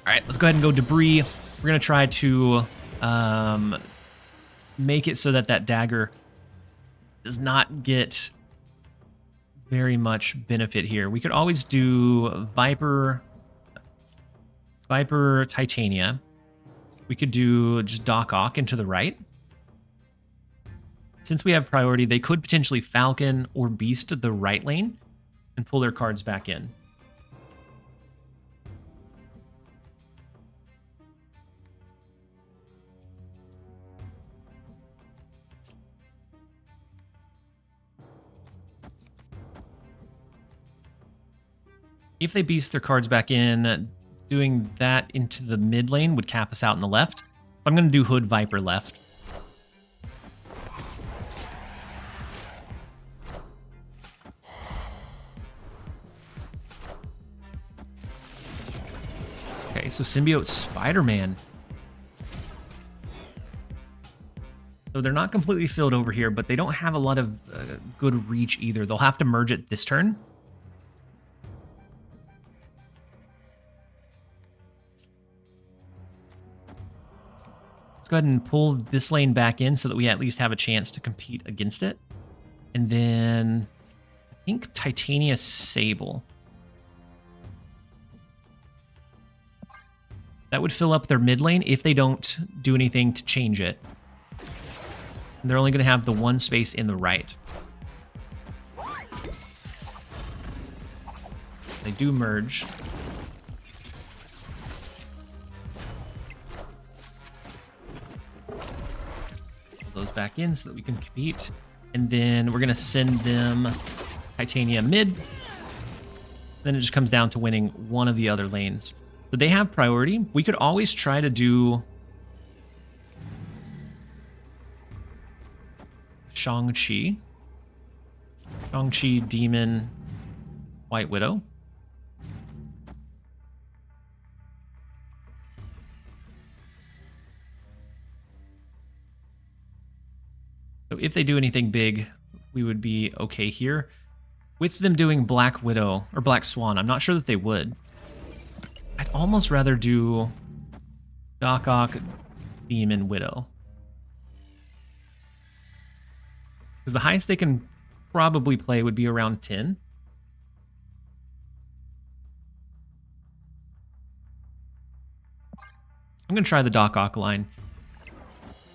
All right, let's go ahead and go Debris. We're gonna try to make it so that Dagger does not get very much benefit here. We could always do Viper Titania. We could do just Doc Ock into the right. Since we have priority, they could potentially Falcon or Beast the right lane and pull their cards back in. If they Beast their cards back in, doing that into the mid lane would cap us out in the left. I'm going to do Hood Viper left. Okay, so Symbiote Spider-Man. So So they're not completely filled over here, but they don't have a lot of good reach either. They'll have to merge it this turn. Let's go ahead and pull this lane back in so that we at least have a chance to compete against it. And then I think Titania Sable. That would fill up their mid lane if they don't do anything to change it. And they're only going to have the one space in the right. They do merge. Pull those back in so that we can compete. And then we're going to send them Titania mid. Then it just comes down to winning one of the other lanes. So they have priority. We could always try to do Shang-Chi, Demon, White Widow. So if they do anything big, we would be okay here. With them doing Black Widow or Black Swan, I'm not sure that they would. I'd almost rather do Doc Ock, Demon, Widow. Because the highest they can probably play would be around 10. I'm going to try the Doc Ock line.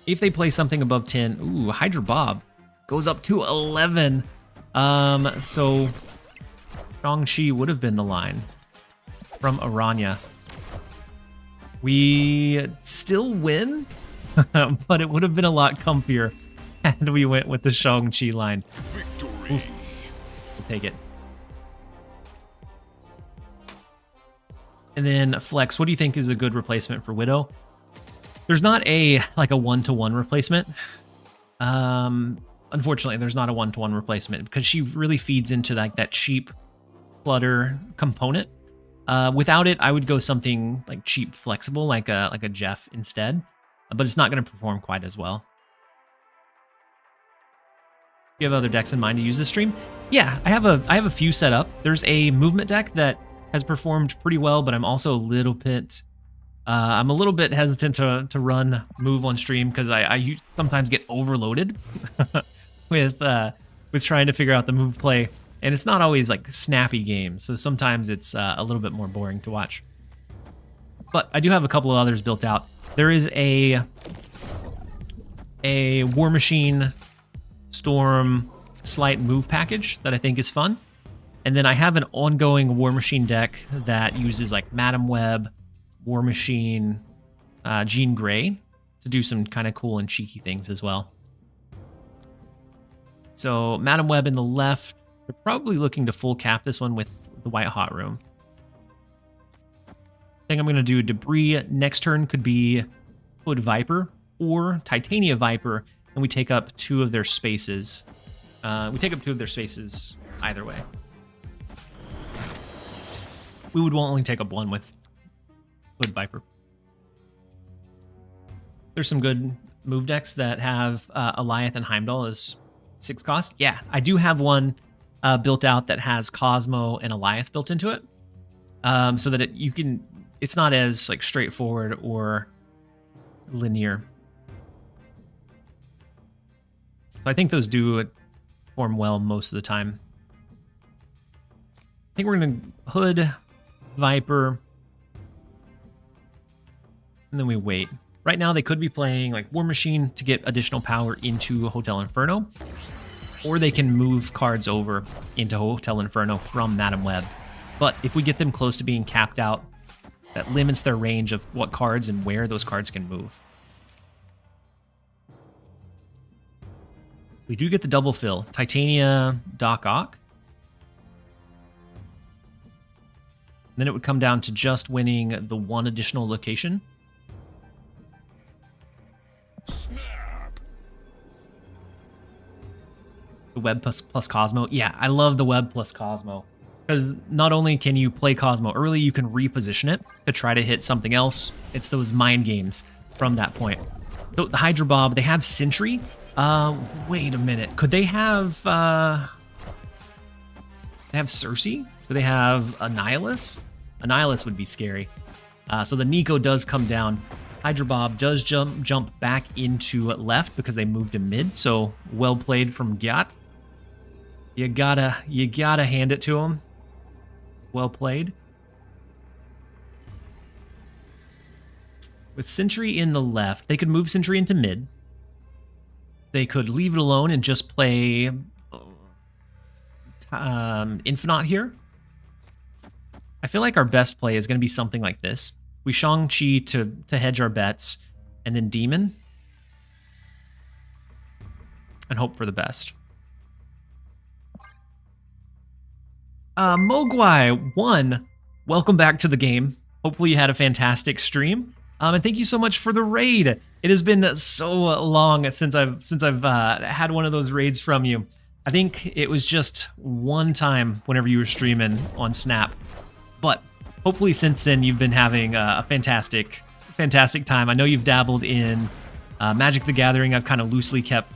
If they play something above 10, ooh, Hydra Bob goes up to 11. So Shang-Chi would have been the line from Aranya. We still win, but it would have been a lot comfier had we went with the Shang-Chi line. Victory. Oof. We'll take it. And then Flex, what do you think is a good replacement for Widow? There's not a one-to-one replacement. Unfortunately, there's not a one-to-one replacement because she really feeds into like that cheap Clutter component. Without it, I would go something like cheap, flexible, like a Jeff instead, but it's not going to perform quite as well. Do you have other decks in mind to use this stream? Yeah, I have a few set up. There's a movement deck that has performed pretty well, but I'm also a little bit hesitant to run move on stream because I sometimes get overloaded with trying to figure out the move play, and it's not always like snappy games. So sometimes it's a little bit more boring to watch. But I do have a couple of others built out. There is a War Machine Storm slight move package that I think is fun. And then I have an ongoing War Machine deck that uses like Madam Web, War Machine, Jean Grey to do some kind of cool and cheeky things as well. So Madam Web in the left, we're probably looking to full cap this one with the White Hot Room. I think I'm going to do Debris. Next turn could be Hood Viper or Titania Viper, and we take up two of their spaces. Either way. We would only take up one with Hood Viper. There's some good move decks that have Alioth and Heimdall as 6 cost. Yeah, I do have one built out that has Cosmo and Alioth built into it, so that it's not as like straightforward or linear. So I think those do perform well most of the time. I think we're gonna Hood, Viper, and then we wait. Right now they could be playing like War Machine to get additional power into Hotel Inferno, or they can move cards over into Hotel Inferno from Madam Web. But if we get them close to being capped out, that limits their range of what cards and where those cards can move. We do get the double fill. Titania, Doc Ock. Then it would come down to just winning the one additional location. Snap. The Web plus Cosmo. Yeah, I love the Web plus Cosmo. Because not only can you play Cosmo early, you can reposition it to try to hit something else. It's those mind games from that point. So the Hydra Bob, they have Sentry. Wait a minute. Could they have Cersei? Do they have Annihilus? Annihilus would be scary. So the Nico does come down. Hydra Bob does jump back into left because they moved him mid. So well played from Gyat. You gotta hand it to him. Well played. With Sentry in the left, they could move Sentry into mid. They could leave it alone and just play Infinite here. I feel like our best play is going to be something like this. We Shang-Chi to hedge our bets, and then Demon. And hope for the best. Mogwai 1, welcome back to the game. Hopefully you had a fantastic stream. And thank you so much for the raid. It has been so long since I've had one of those raids from you. I think it was just one time whenever you were streaming on Snap. But hopefully since then you've been having a fantastic time. I know you've dabbled in Magic the Gathering. I've kind of loosely kept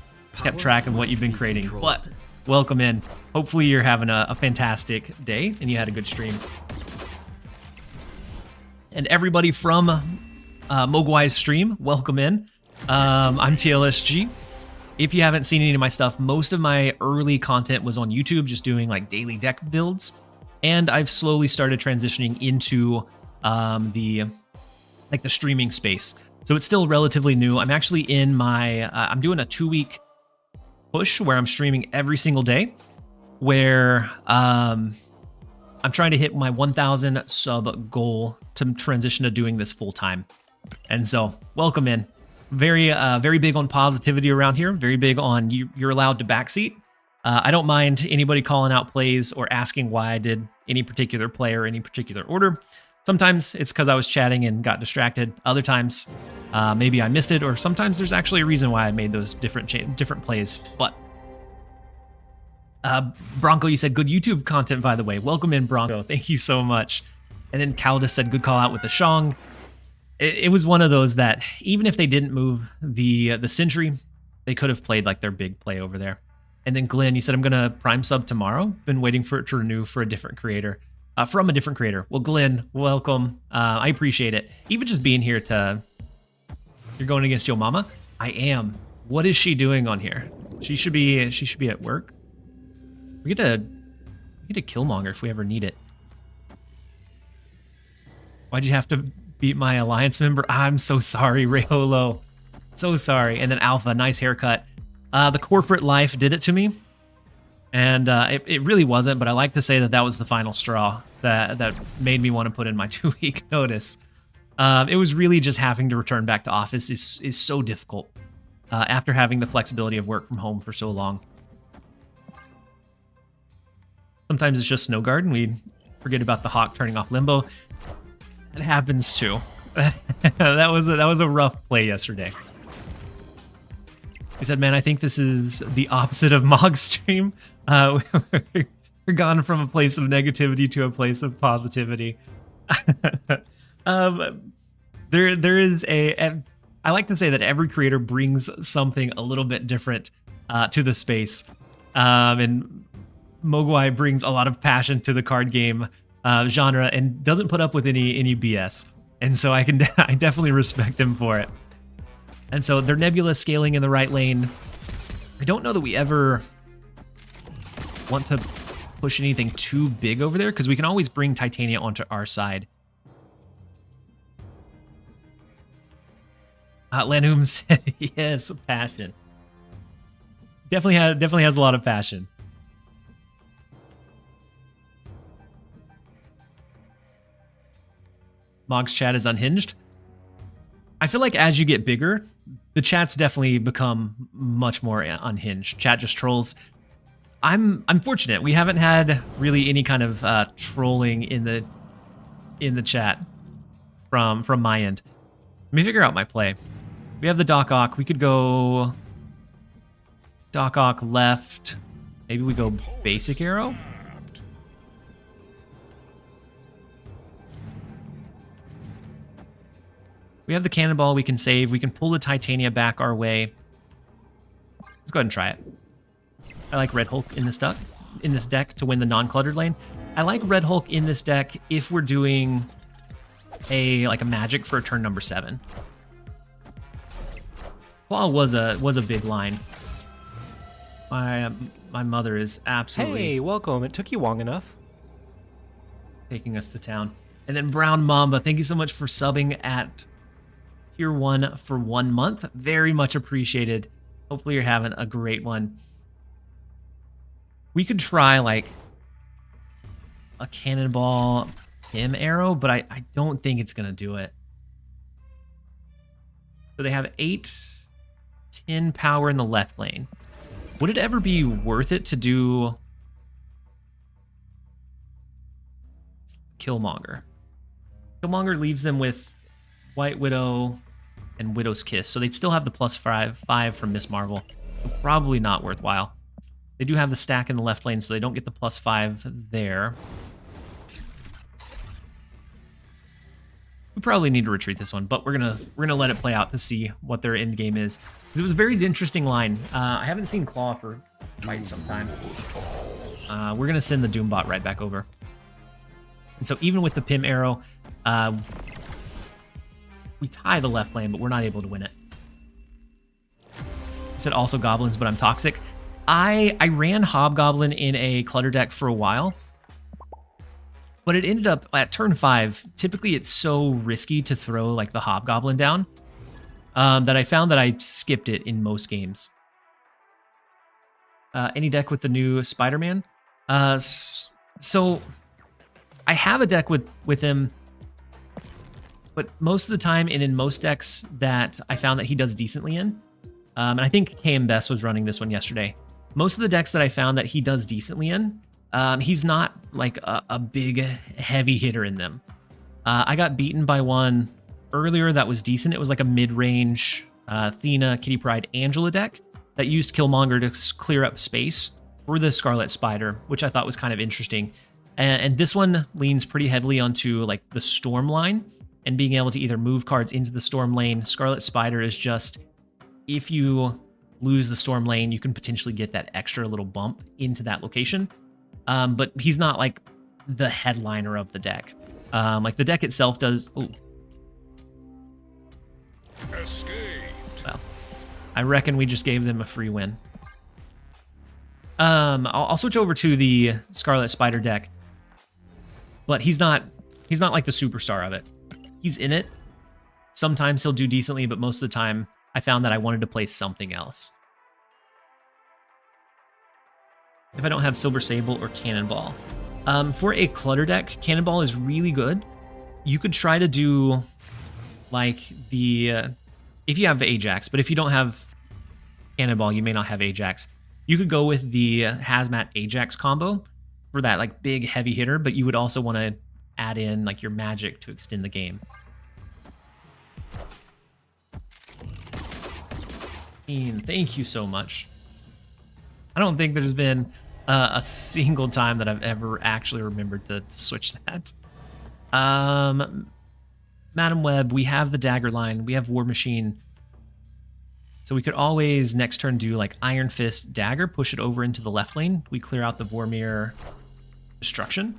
track of what you've been creating. But welcome in. Hopefully you're having a fantastic day and you had a good stream. And everybody from Mogwai's stream, welcome in. I'm TLSG. If you haven't seen any of my stuff, most of my early content was on YouTube, just doing like daily deck builds. And I've slowly started transitioning into the streaming space. So it's still relatively new. I'm actually in my, I'm doing a 2-week push where I'm streaming every single day, where I'm trying to hit my 1,000 sub goal to transition to doing this full time. And so welcome in. Very big on positivity around here. Very big on you're allowed to backseat. I don't mind anybody calling out plays or asking why I did any particular play or any particular order. Sometimes it's because I was chatting and got distracted. Other times, maybe I missed it, or sometimes there's actually a reason why I made those different plays. But Bronco, you said good YouTube content, by the way. Welcome in, Bronco. Thank you so much. And then Caldus said good call out with the Shang. It was one of those that even if they didn't move the Sentry, they could have played like their big play over there. And then Glenn, you said I'm gonna prime sub tomorrow. Been waiting for it to renew for a different creator, from a different creator. Well, Glenn, welcome. I appreciate it. Even just being here to. You're going against your mama. I am. What is she doing on here? She should be at work. We get a Killmonger if we ever need it. Why'd you have to beat my alliance member? I'm so sorry, Rayholo. So sorry. And then Alpha, nice haircut. The corporate life did it to me. And it really wasn't, but I like to say that was the final straw that made me want to put in my 2-week notice. It was really just having to return back to office is so difficult after having the flexibility of work from home for so long. Sometimes it's just Snow Guard and we forget about the Hawk turning off Limbo. It happens too. that was a rough play yesterday. He said, man, I think this is the opposite of Mog's stream. We're gone from a place of negativity to a place of positivity. There is I like to say that every creator brings something a little bit different to the space. And Mogwai brings a lot of passion to the card game genre and doesn't put up with any BS. And so I definitely respect him for it. And so they're Nebula scaling in the right lane. I don't know that we ever want to push anything too big over there because we can always bring Titania onto our side. Lanum said, yes, passion. Definitely has a lot of passion. Mog's chat is unhinged. I feel like as you get bigger, the chats definitely become much more unhinged. Chat just trolls. I'm fortunate. We haven't had really any kind of trolling in the chat from my end. Let me figure out my play. We have the Doc Ock. We could go Doc Ock left. Maybe we go basic arrow. We We have the cannonball we can save. We can pull the Titania back our way. Let's go ahead and try it. I like Red Hulk in this deck to win the non-cluttered lane. I like Red Hulk in this deck if we're doing a magic for a turn number 7. Claw was a big line. My mother is absolutely Hey, welcome. It took you long enough. taking us to town. And then Brown Mamba, thank you so much for subbing at Tier 1 for 1 month. Very much appreciated. Hopefully you're having a great one. We could try like a cannonball Pim arrow, but I don't think it's going to do it. So they have 8-10 power in the left lane. Would it ever be worth it to do Killmonger? Killmonger leaves them with White Widow and Widow's Kiss, so they'd still have the +5 from Miss Marvel. So probably not worthwhile. They do have the stack in the left lane, so they don't get the +5 there. We probably need to retreat this one, but we're gonna let it play out to see what their end game is. It was a very interesting line. I haven't seen Claw for quite some time. We're gonna send the Doombot right back over. And so even with the Pim arrow, we tie the left lane, but we're not able to win it. I said also goblins, but I'm toxic. I ran Hobgoblin in a Clutter deck for a while, but it ended up at turn 5. Typically, it's so risky to throw like the Hobgoblin down that I found that I skipped it in most games. Any deck with the new Spider-Man? So I have a deck with him, but most of the time and in most decks that I found that he does decently in, and I think KM Best was running this one yesterday. Most of the decks that I found that he does decently in, he's not like a big heavy hitter in them. I got beaten by one earlier that was decent. It was like a mid-range Athena, Kitty Pryde, Angela deck that used Killmonger to clear up space for the Scarlet Spider, which I thought was kind of interesting. And this one leans pretty heavily onto like the Storm line and being able to either move cards into the Storm lane. Scarlet Spider is just, if you lose the Storm lane, you can potentially get that extra little bump into that location. But he's not like the headliner of the deck. Like the deck itself does. Ooh. Escaped. Well, I reckon we just gave them a free win. I'll switch over to the Scarlet Spider deck, but he's not like the superstar of it. He's in it. Sometimes he'll do decently, but most of the time I found that I wanted to play something else. If I don't have Silver Sable or Cannonball. For a Clutter deck, Cannonball is really good. You could try to do like the, if you have Ajax, but if you don't have Cannonball, you may not have Ajax. You could go with the Hazmat Ajax combo for that like big heavy hitter, but you would also want to add in like your magic to extend the game. Ian, thank you so much. I don't think there's been a single time that I've ever actually remembered to switch that. Madam Web, we have the dagger line, we have War Machine. So we could always next turn do like Iron Fist Dagger, push it over into the left lane. We clear out the Vormir Destruction.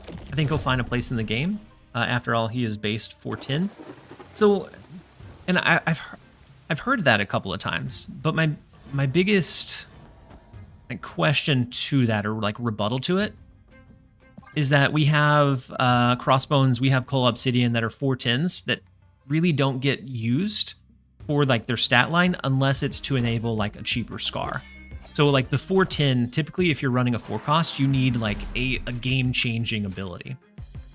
I think he'll find a place in the game. After all, he is based 410. So, and I've heard that a couple of times, but my biggest like question to that, or like rebuttal to it, is that we have Crossbones, we have Coal Obsidian that are 410s that really don't get used for like their stat line unless it's to enable like a cheaper Scar. So like the 410, typically if you're running a 4-cost, you need like a game-changing ability.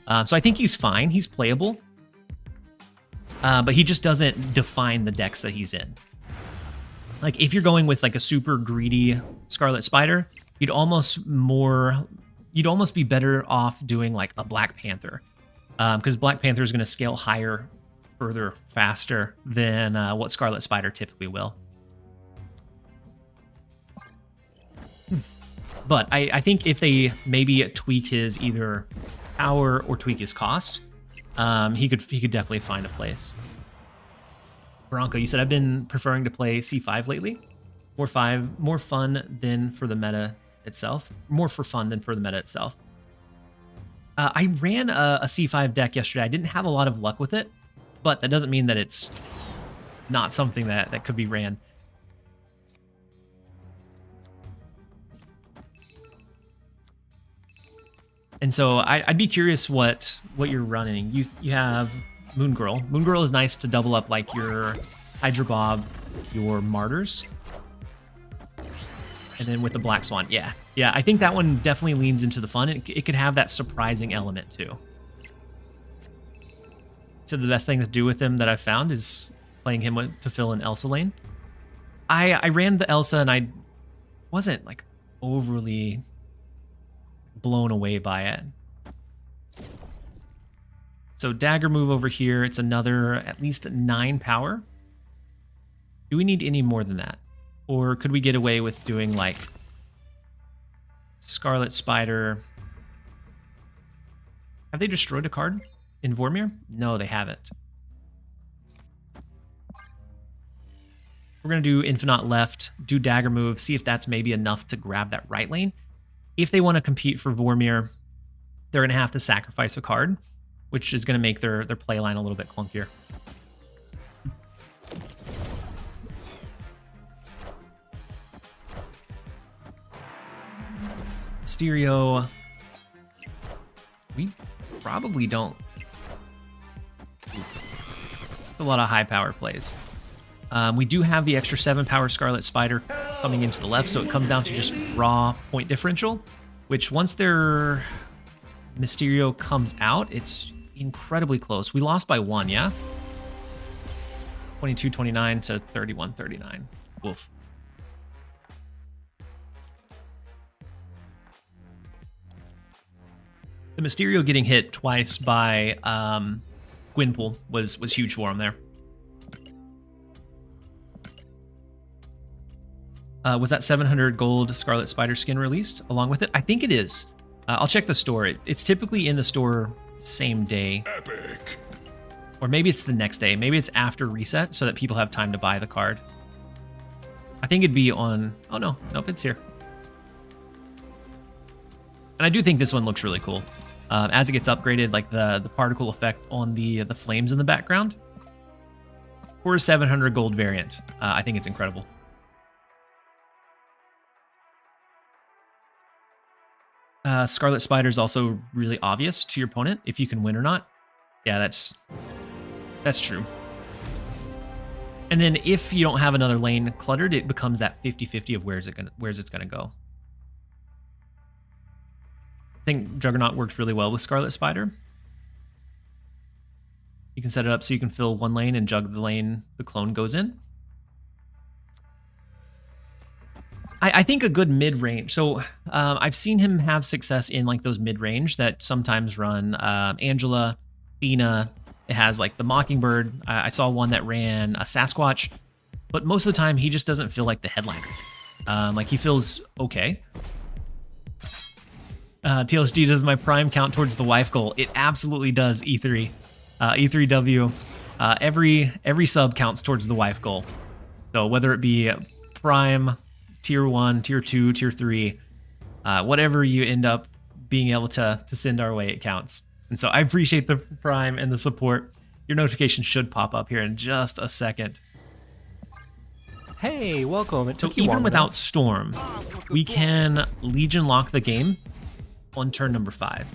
So I think he's fine, he's playable, but he just doesn't define the decks that he's in. Like if you're going with like a super greedy Scarlet Spider, you'd almost be better off doing like a Black Panther, because Black Panther is going to scale higher, further, faster than what Scarlet Spider typically will. But I think if they maybe tweak his either power or tweak his cost, he could definitely find a place. Bronco, you said I've been preferring to play C5 lately. More fun than for the meta itself. More for fun than for the meta itself. I ran a C5 deck yesterday. I didn't have a lot of luck with it, but that doesn't mean that it's not something that could be ran. And so I'd be curious what you're running. You have Moon Girl. Moon Girl is nice to double up like your Hydra Bob, your Martyrs. And then with the Black Swan, yeah. I think that one definitely leans into the fun. It could have that surprising element too. So the best thing to do with him that I've found is playing him to fill in Elsa lane. I ran the Elsa and I wasn't like overly blown away by it. So dagger move over here. It's another at least 9 power. Do we need any more than that? Or could we get away with doing like Scarlet Spider? Have they destroyed a card in Vormir? No, they haven't. We're going to do Infinite left, do dagger move, see if that's maybe enough to grab that right lane. If they want to compete for Vormir, they're going to have to sacrifice a card, which is going to make their play line a little bit clunkier. Stereo. We probably don't. It's a lot of high power plays. We do have the extra 7 power Scarlet Spider coming into the left, so it comes down to just raw point differential, which once their Mysterio comes out, it's incredibly close. We lost by 1, yeah? 22-29 to 31-39. Woof. The Mysterio getting hit twice by Gwynpool was huge for him there. Was that 700 gold Scarlet Spider skin released along with it? I think it is. I'll check the store. It's typically in the store same day. Epic. Or maybe it's the next day. Maybe it's after reset so that people have time to buy the card. I think it'd be on... Oh, no. Nope, it's here. And I do think this one looks really cool. As it gets upgraded, like the particle effect on the flames in the background. For a 700 gold variant, I think it's incredible. Scarlet Spider is also really obvious to your opponent if you can win or not. Yeah, that's true. And then if you don't have another lane cluttered, it becomes that 50-50 of where's it's gonna go. I think Juggernaut works really well with Scarlet Spider. You can set it up so you can fill one lane and jug the lane the clone goes in. I think a good mid-range. So I've seen him have success in like those mid-range that sometimes run Angela, Athena. It has like the Mockingbird. I saw one that ran a Sasquatch, but most of the time he just doesn't feel like the headliner. Like he feels okay. TLSG, does my prime count towards the wife goal? It absolutely does, E3. E3W. Every sub counts towards the wife goal. So whether it be prime, tier 1, tier 2, tier 3, whatever you end up being able to send our way, it counts. And so I appreciate the prime and the support. Your notification should pop up here in just a second. Hey, welcome. It took So you even long without enough. Storm, we can Legion lock the game on turn number 5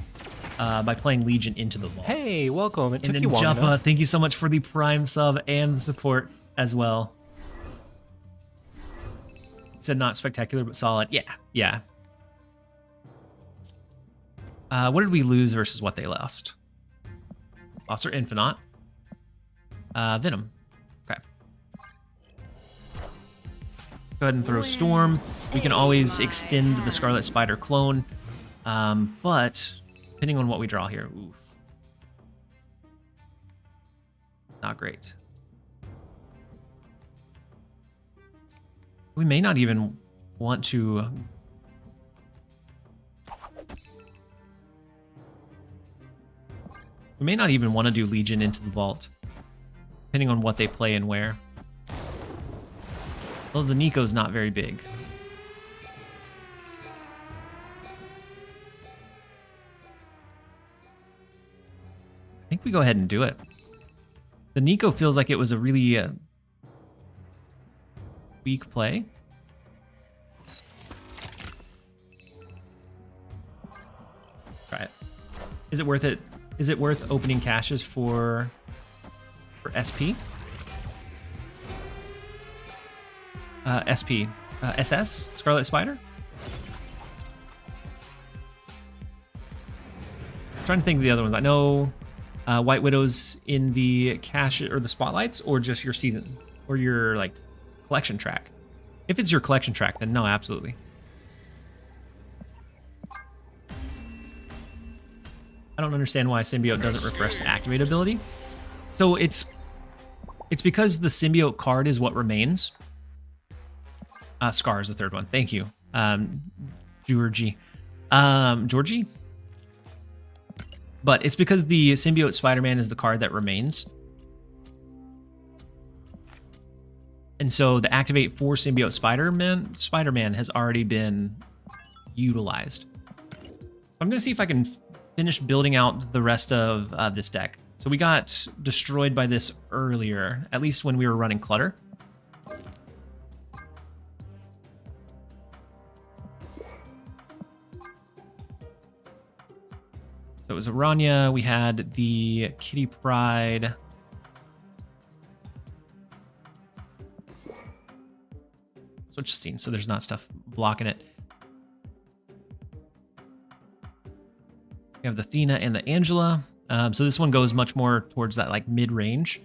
by playing Legion into the wall. Hey, welcome. It And took then you long Juppa, enough. thank you so much for the prime sub and the support as well. Said not spectacular, but solid. Yeah. What did we lose versus what they lost? Lost our Infinite. Venom. Okay. Go ahead and throw Storm. We can always extend the Scarlet Spider clone. But depending on what we draw here, oof. Not great. We may not even want to... We may not even want to do Legion into the vault, depending on what they play and where. Well, the Nico's not very big. I think we go ahead and do it. The Nico feels like it was a really weak play. Try it. Is it worth it? Is it worth opening caches for SP? SP. SS? Scarlet Spider? I'm trying to think of the other ones. I know White Widow's in the cache or the spotlights, or just your season or your like collection track. If it's your collection track, then no, absolutely. I don't understand why Symbiote doesn't refresh the activate ability. So it's because the Symbiote card is what remains. Scar is the third one. Thank you, Georgie. Georgie? But it's because the Symbiote Spider-Man is the card that remains. And so the activate for Symbiote Spider-Man has already been utilized. I'm going to see if I can finish building out the rest of this deck. So we got destroyed by this earlier, at least when we were running Clutter. So it was Aranya, we had the Kitty Pride. Switch scene, so there's not stuff blocking it. We have the Athena and the Angela. So this one goes much more towards that like mid-range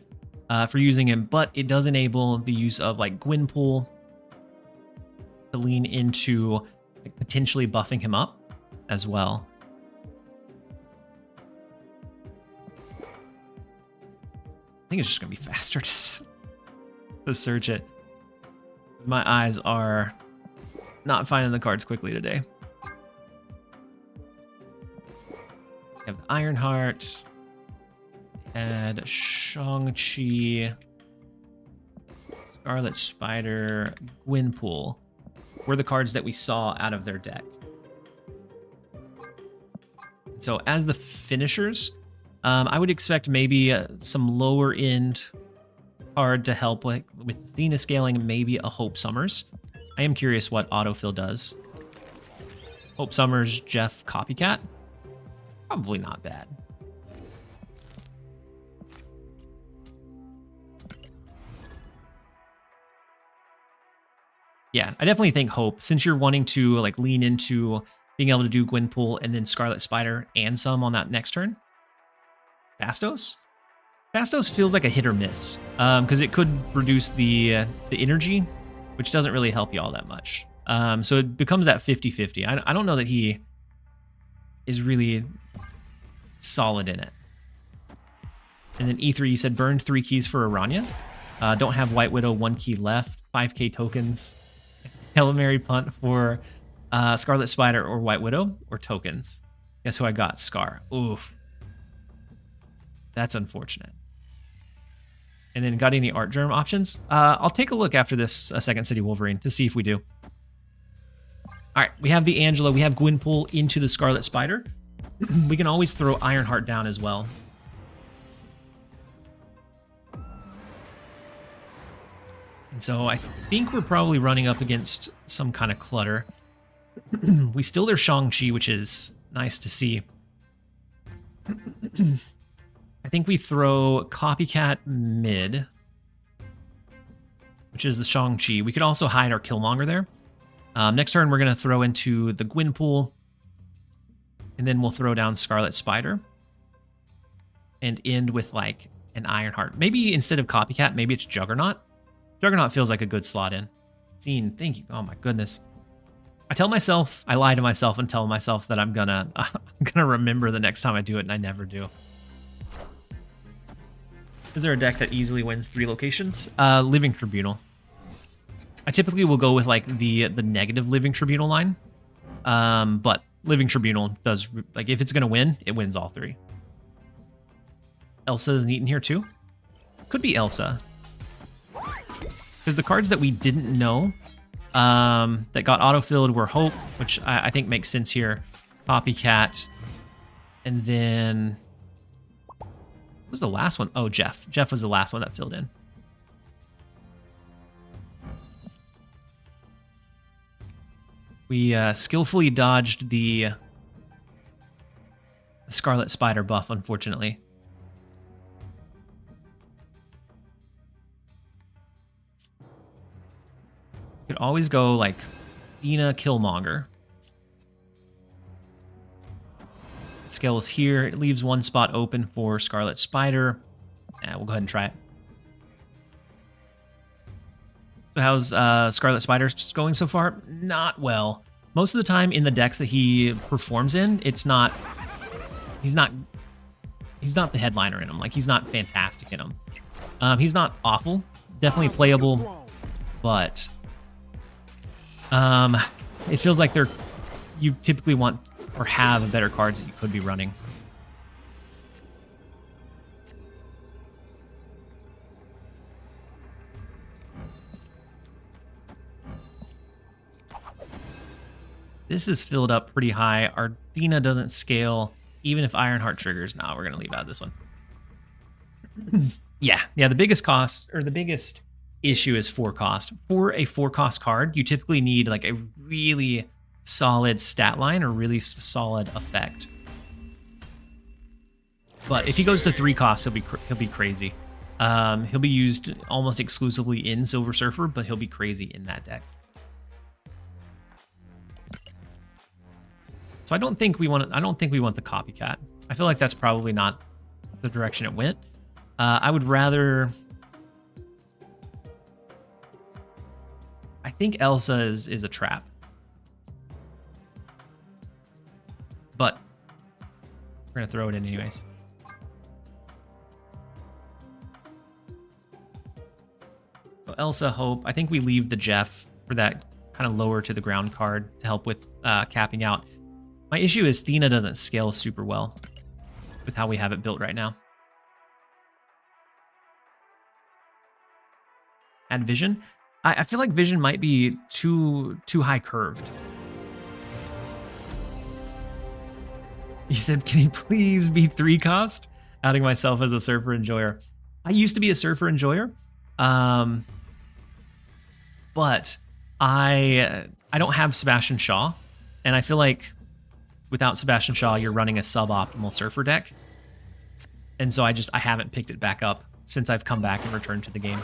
for using him, but it does enable the use of like Gwynpool to lean into like, potentially buffing him up as well. I think it's just gonna be faster to search it. My eyes are not finding the cards quickly today. We have the Ironheart, and Shang-Chi, Scarlet Spider, Gwynpool were the cards that we saw out of their deck. So as the finishers, I would expect maybe some lower end card to help with Athena scaling, maybe a Hope Summers. I am curious what autofill does. Hope Summers, Jeff Copycat. Probably not bad. Yeah, I definitely think Hope, since you're wanting to like lean into being able to do Gwynpool and then Scarlet Spider and some on that next turn. Fastos? Fastos feels like a hit or miss, because it could reduce the energy, which doesn't really help you all that much. So it becomes that 50-50. I don't know that he is really solid in it. And then E3, you said burned 3 keys for Aranya. Don't have White Widow, 1 key left, 5k tokens. Hail Mary punt for Scarlet Spider or White Widow, or tokens. Guess who I got? Scar. Oof. That's unfortunate. And then got any art germ options? I'll take a look after this Second City Wolverine to see if we do. All right, we have the Angela. We have Gwynpool into the Scarlet Spider. We can always throw Ironheart down as well. And so I think we're probably running up against some kind of Clutter. We steal their Shang-Chi, which is nice to see. I think we throw Copycat mid, which is the Shang-Chi. We could also hide our Killmonger there. Next turn, we're going to throw into the Gwynpool, and then we'll throw down Scarlet Spider and end with like an Ironheart. Maybe instead of Copycat, maybe it's Juggernaut. Juggernaut feels like a good slot in. Scene, thank you. Oh my goodness. I lie to myself and tell myself that I'm gonna remember the next time I do it, and I never do. Is there a deck that easily wins 3 locations? Living Tribunal. I typically will go with like the negative Living Tribunal line, but Living Tribunal does, like, if it's gonna win, it wins all 3. Elsa isn't eaten here too. Could be Elsa. Because the cards that we didn't know that got autofilled were Hope, which I think makes sense here. Copycat. And then... what was the last one? Oh, Jeff. Jeff was the last one that filled in. We skillfully dodged the Scarlet Spider buff, unfortunately. You could always go like Dina Killmonger. Scales here. It leaves one spot open for Scarlet Spider. We'll go ahead and try it. So how's Scarlet Spider going so far? Not well. Most of the time in the decks that he performs in, it's not... He's not the headliner in them. Like, he's not fantastic in them. He's not awful. Definitely playable. But... it feels like you typically want or have better cards that you could be running. This is filled up pretty high. Our Dina doesn't scale, even if Ironheart triggers. No, we're going to leave out this one. Yeah, the biggest cost, or the biggest issue is 4 cost. For a 4 cost card, you typically need like a really solid stat line or really solid effect. But if he goes to 3 cost, he'll be crazy. He'll be used almost exclusively in Silver Surfer, but he'll be crazy in that deck. So I don't think we want the copycat. I feel like that's probably not the direction it went. I would rather... I think Elsa is a trap. But we're going to throw it in anyways. So Elsa, Hope. I think we leave the Jeff for that kind of lower to the ground card to help with capping out. My issue is Thena doesn't scale super well with how we have it built right now. Add Vision. I feel like Vision might be too high curved. He said, can he please be 3 cost? Outing myself as a Surfer Enjoyer. I used to be a Surfer Enjoyer. But I don't have Sebastian Shaw. And I feel like without Sebastian Shaw, you're running a suboptimal Surfer deck. And so I haven't picked it back up since I've come back and returned to the game.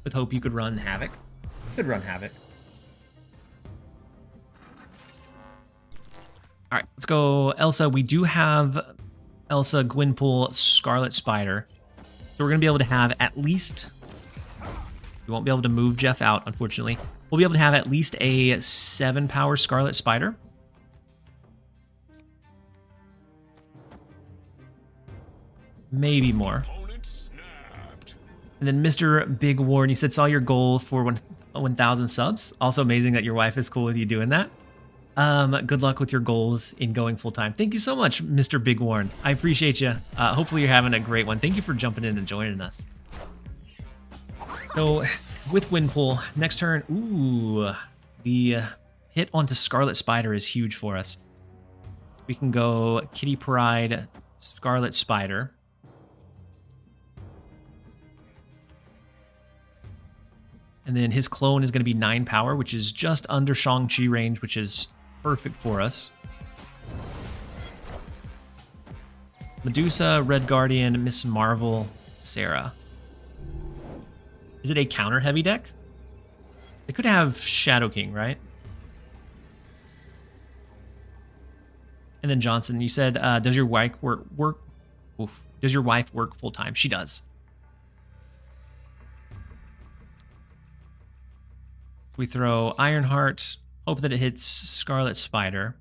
With Hope, you could run Havoc. Could run Havoc. All right, let's go Elsa. We do have Elsa, Gwynpool, Scarlet Spider. So we're going to be able to have at least... We won't be able to move Jeff out, unfortunately. We'll be able to have at least a 7-power Scarlet Spider. Maybe more. And then Mr. Big Warren, you said, saw your goal for 1,000 subs. Also amazing that your wife is cool with you doing that. Good luck with your goals in going full-time. Thank you so much, Mr. Big Warren. I appreciate you. Hopefully you're having a great one. Thank you for jumping in and joining us. So with Windpool, next turn, ooh, the hit onto Scarlet Spider is huge for us. We can go Kitty Pryde, Scarlet Spider. And then his clone is going to be 9 power, which is just under Shang-Chi range, which is perfect for us. Medusa, Red Guardian, Miss Marvel, Sarah. Is it a counter-heavy deck? They could have Shadow King, right? And then Johnson, you said, does your wife work? Oof. Does your wife work full-time? She does. We throw Ironheart, hope that it hits Scarlet Spider.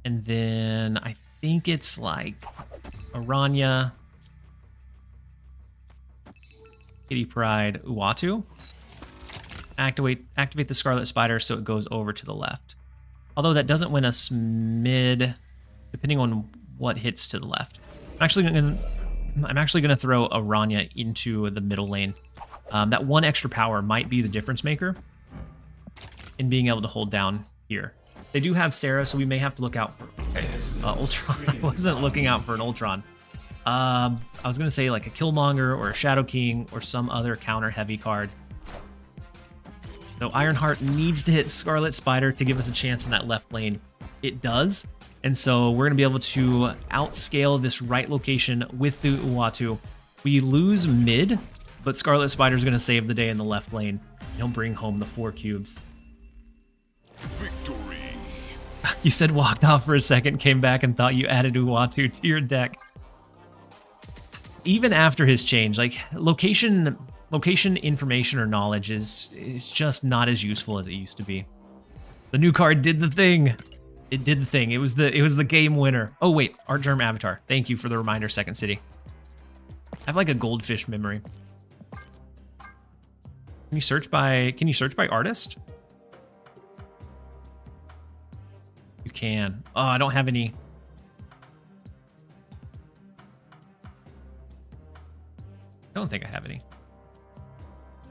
And then I think it's like Aranya, Kitty Pryde, Uatu. Activate the Scarlet Spider so it goes over to the left. Although that doesn't win us mid. depending on what hits to the left. I'm actually gonna throw a Rania into the middle lane. That one extra power might be the difference maker in being able to hold down here. They do have Sarah, so we may have to look out for Ultron. I wasn't looking out for an Ultron. I was gonna say like a Killmonger or a Shadow King or some other counter heavy card. So Ironheart needs to hit Scarlet Spider to give us a chance in that left lane. It does. And so we're going to be able to outscale this right location with the Uatu. We lose mid, but Scarlet Spider's going to save the day in the left lane. He'll bring home the 4 cubes. Victory. You said walked off for a second, came back and thought you added Uatu to your deck. Even after his change, like location information or knowledge is just not as useful as it used to be. The new card did the thing. It did the thing. It was the game winner. Oh wait, Art Germ Avatar. Thank you for the reminder, Second City. I have like a goldfish memory. Can you search by artist? You can. Oh, I don't have any. I don't think I have any.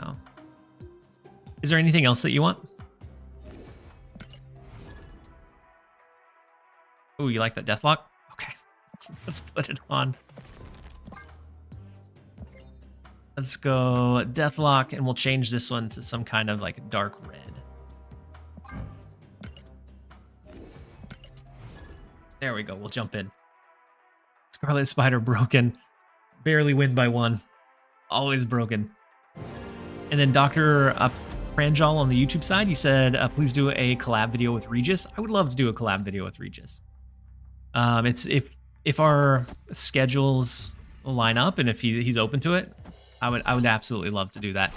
No. Is there anything else that you want? Oh, you like that Deathlock? Okay, let's put it on. Let's go Deathlock, and we'll change this one to some kind of like dark red. There we go, we'll jump in. Scarlet Spider broken. Barely win by 1. Always broken. And then Dr. Pranjal on the YouTube side, he said, please do a collab video with Regis. I would love to do a collab video with Regis. It's if our schedules line up and if he's open to it, I would absolutely love to do that.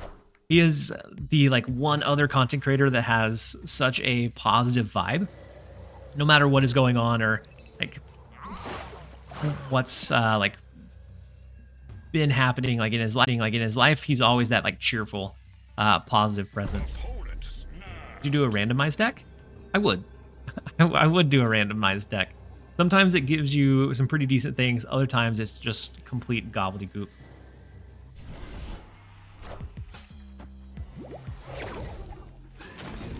He is the like one other content creator that has such a positive vibe, no matter what is going on or like what's like been happening like in his life. He's always that like cheerful, positive presence. Would you do a randomized deck? I would. I would do a randomized deck. Sometimes it gives you some pretty decent things. Other times it's just complete gobbledygook.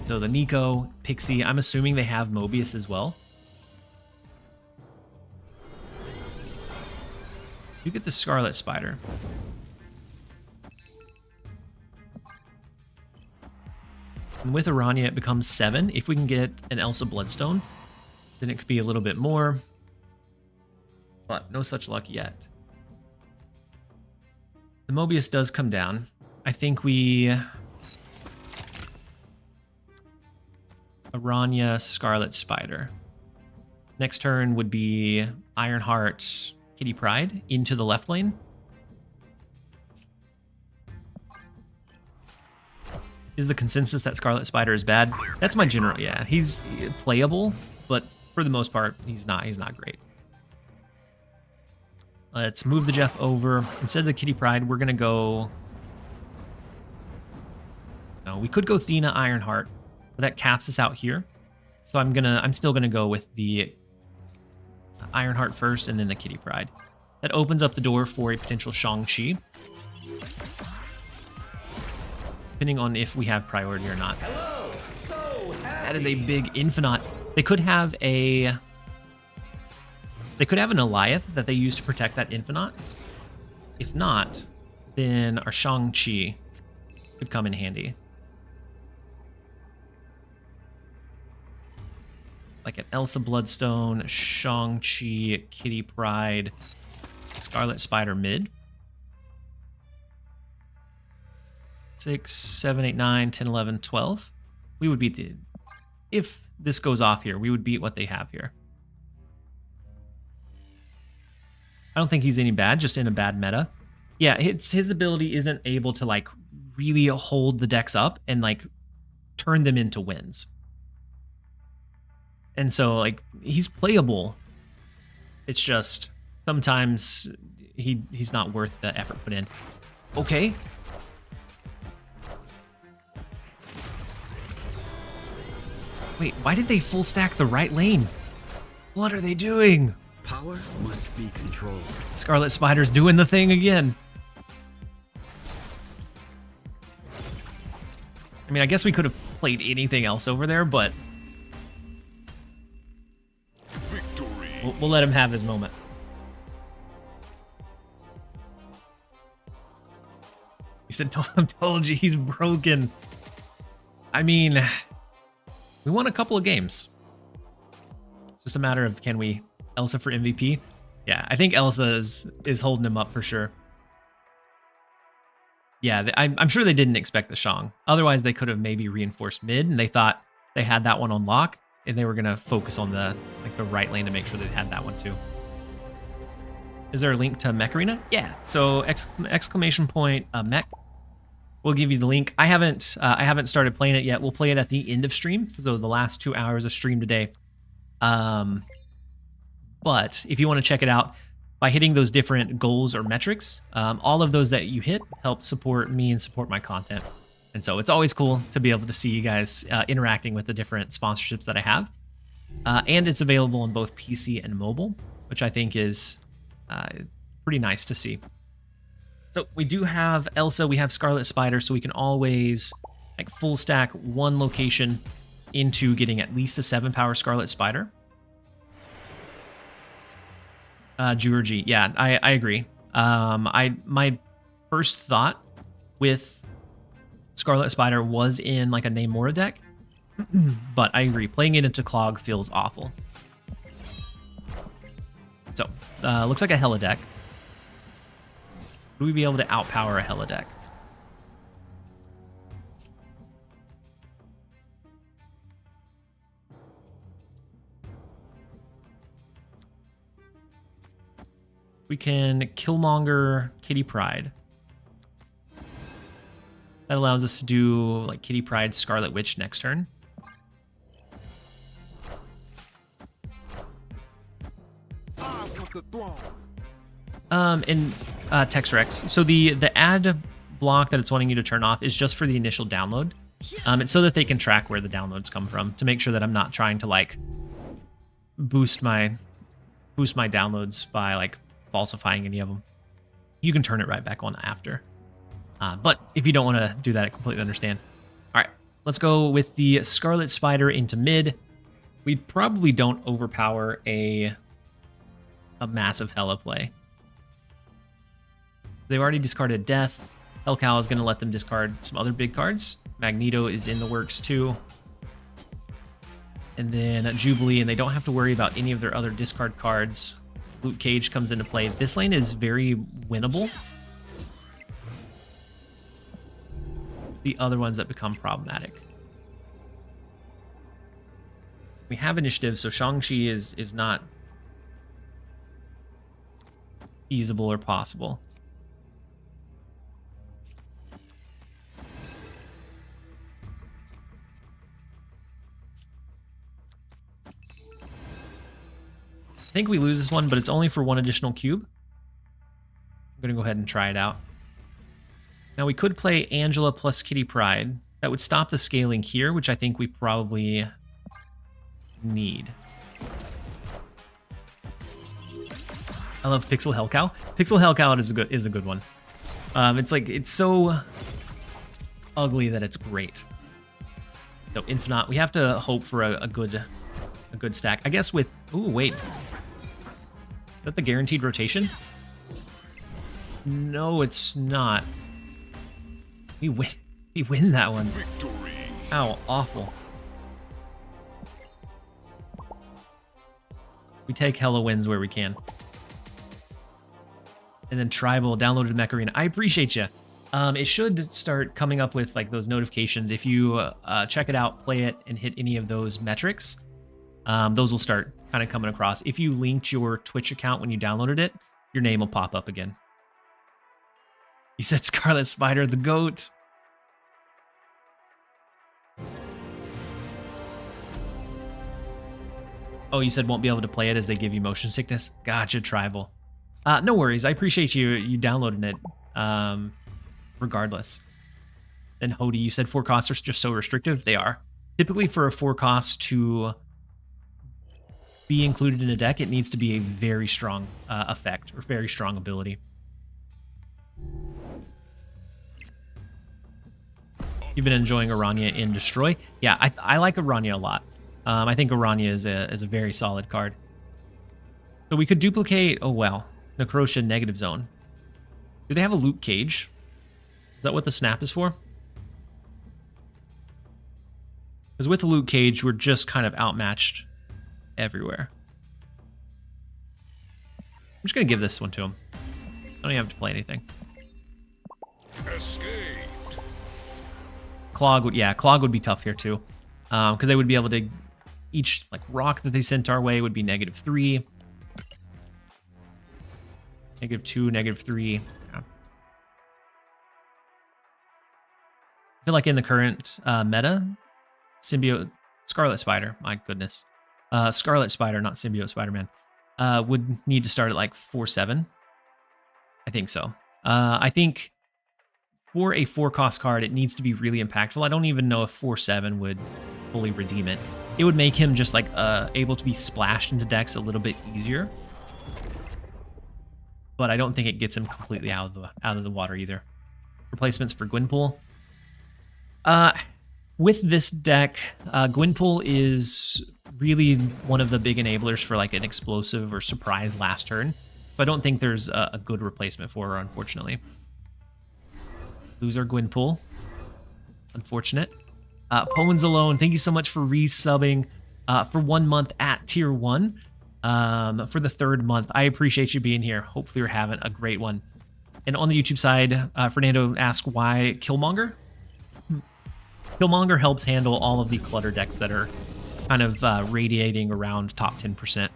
So the Nico, Pixie, I'm assuming they have Mobius as well. You get the Scarlet Spider. And with Aranya, it becomes 7. If we can get an Elsa Bloodstone, then it could be a little bit more. But no such luck yet. The Mobius does come down. I think we... Aranya, Scarlet Spider. Next turn would be Ironheart, Kitty Pryde into the left lane. Is the consensus that Scarlet Spider is bad? That's my general, yeah. He's playable, but for the most part, he's not great. Let's move the Jeff over. Instead of the Kitty Pryde, we're gonna go... No, we could go Thena Ironheart, but that caps us out here. So I'm still gonna go with the Ironheart first and then the Kitty Pryde. That opens up the door for a potential Shang-Chi. Depending on if we have priority or not. Hello, so happy. That is a big Infinite. They could have an Alioth that they use to protect that Infinite. If not, then our Shang-Chi could come in handy. Like an Elsa Bloodstone, Shang-Chi, Kitty Pryde, Scarlet Spider mid. 6, 7, 8, 9, 10, 11, 12. We would beat the... If this goes off here, we would beat what they have here. I don't think he's any bad, just in a bad meta. Yeah, his ability isn't able to like really hold the decks up and like turn them into wins. And so like he's playable. It's just sometimes he's not worth the effort put in. Okay. Wait, why did they full stack the right lane? What are they doing? Power must be controlled. Scarlet Spider's doing the thing again. I mean, I guess we could have played anything else over there, but Victory. we'll let him have his moment. He said, told you he's broken. I mean, we won a couple of games. It's just a matter of, can we Elsa for MVP? Yeah, I think Elsa is holding him up for sure. Yeah, I'm sure they didn't expect the Shang. Otherwise, they could have maybe reinforced mid, and they thought they had that one on lock, and they were going to focus on the right lane to make sure they had that one too. Is there a link to Mech Arena? Yeah. So exclamation point Mech. We'll give you the link. I haven't started playing it yet. We'll play it at the end of stream, so the last 2 hours of stream today. But if you want to check it out, by hitting those different goals or metrics, all of those that you hit help support me and support my content. And so it's always cool to be able to see you guys interacting with the different sponsorships that I have. And it's available on both PC and mobile, which I think is pretty nice to see. So we do have Elsa, we have Scarlet Spider, so we can always like full stack one location into getting at least a 7-power Scarlet Spider. Georgie, yeah, I agree. My first thought with Scarlet Spider was in like a Namora deck, but I agree, playing it into Clog feels awful. So, looks like a Hela deck. Would we be able to outpower a Hela deck? We can Killmonger Kitty Pryde. That allows us to do like Kitty Pryde Scarlet Witch next turn. I want the throne. And Texrex. So the ad block that it's wanting you to turn off is just for the initial download. It's so that they can track where the downloads come from to make sure that I'm not trying to like boost my downloads by like falsifying any of them. You can turn it right back on after. But if you don't want to do that, I completely understand. All right, let's go with the Scarlet Spider into mid. We probably don't overpower a massive Hela play. They've already discarded Death. Hellcow is going to let them discard some other big cards. Magneto is in the works too. And then Jubilee, and they don't have to worry about any of their other discard cards. Luke Cage comes into play. This lane is very winnable. The other ones that become problematic. We have initiative, so Shang-Chi is not feasible or possible. I think we lose this one, but it's only for one additional cube. I'm going to go ahead and try it out. Now we could play Angela plus Kitty Pryde. That would stop the scaling here, which I think we probably need. I love Pixel Hellcow. Pixel Hellcow is a good one. It's so ugly that it's great. So Infinite, we have to hope for a good stack. I guess with ooh wait. Is that the guaranteed rotation? No, it's not. We win that one. Victory. How awful. We take Hella wins where we can. And then Tribal downloaded Mech Arena. I appreciate you. It should start coming up with like those notifications. If you check it out, play it, and hit any of those metrics, those will start kind of coming across. If you linked your Twitch account when you downloaded it, your name will pop up again. You said Scarlet Spider, the GOAT. Oh, you said won't be able to play it as they give you motion sickness? Gotcha, Tribal. No worries. I appreciate you downloading it regardless. Then Hody, you said 4 costs are just so restrictive. They are. Typically for a 4 cost to be included in a deck, it needs to be a very strong effect or very strong ability. You've been enjoying Aranya in Destroy? Yeah, I like Aranya a lot. I think Aranya is a very solid card. So we could duplicate, oh wow, Necrotia Negative Zone. Do they have a Luke Cage? Is that what the snap is for? Because with the Luke Cage, we're just kind of outmatched everywhere. I'm just going to give this one to him. I don't even have to play anything. Escaped. Clog would, yeah, Clog would be tough here too. Because they would be able to, each like rock that they sent our way would be -3. -2, -3. Yeah. I feel like in the current meta, Symbiote, Scarlet Spider, my goodness. Scarlet Spider, not Symbiote Spider-Man, would need to start at like 4/7. I think so. I think for a 4-cost card, it needs to be really impactful. I don't even know if 4/7 would fully redeem it. It would make him just like able to be splashed into decks a little bit easier. But I don't think it gets him completely out of the water either. Replacements for Gwynpool. With this deck, Gwynpool is really one of the big enablers for like an explosive or surprise last turn. So I don't think there's a good replacement for her, unfortunately. Lose our Gwynpool. Unfortunate. Pones Alone, thank you so much for resubbing for 1 month at tier 1. For the 3rd month. I appreciate you being here. Hopefully you're having a great one. And on the YouTube side, Fernando asked why Killmonger? Killmonger helps handle all of the Clutter decks that are kind of radiating around top 10%.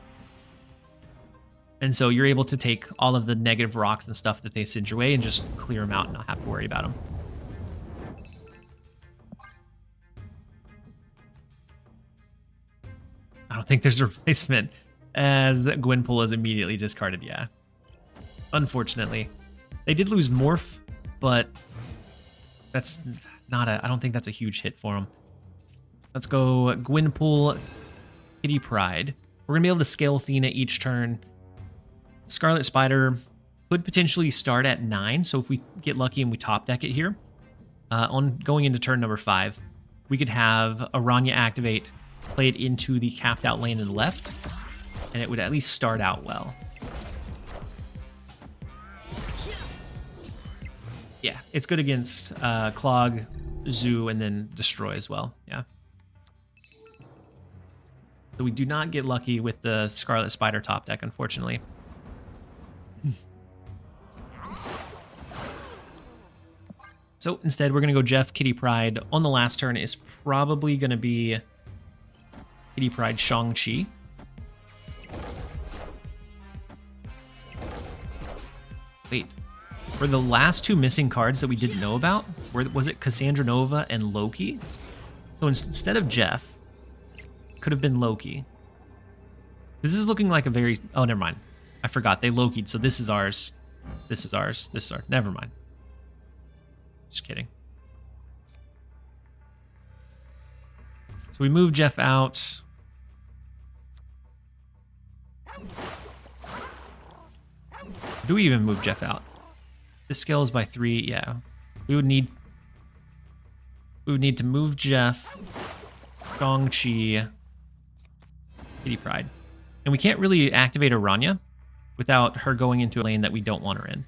And so you're able to take all of the negative rocks and stuff that they send your way and just clear them out and not have to worry about them. I don't think there's a replacement, as Gwynpool is immediately discarded, yeah. Unfortunately. They did lose Morph, but that's not I don't think that's a huge hit for them. Let's go Gwynpool, Kitty Pryde. We're going to be able to scale Athena each turn. Scarlet Spider could potentially start at 9, so if we get lucky and we top deck it here, on going into turn number 5, we could have Aranya activate, play it into the capped out lane in the left, and it would at least start out well. Yeah, it's good against Clog, Zoo, and then Destroy as well. Yeah. So we do not get lucky with the Scarlet Spider top deck, unfortunately. So instead, we're going to go Jeff, Kitty Pryde. On the last turn is probably going to be Kitty Pryde, Shang-Chi. Wait, were the last 2 missing cards that we didn't know about? Was it Cassandra Nova and Loki? So instead of Jeff, could have been Loki. This is looking like a very... Oh, never mind. I forgot. They Loki'd, so this is ours. This is ours. This is ours. Never mind. Just kidding. So we move Jeff out. Do we even move Jeff out? This scales by 3. Yeah. We would need to move Jeff, Shang-Chi, Kitty Pryde. And we can't really activate Aranya without her going into a lane that we don't want her in.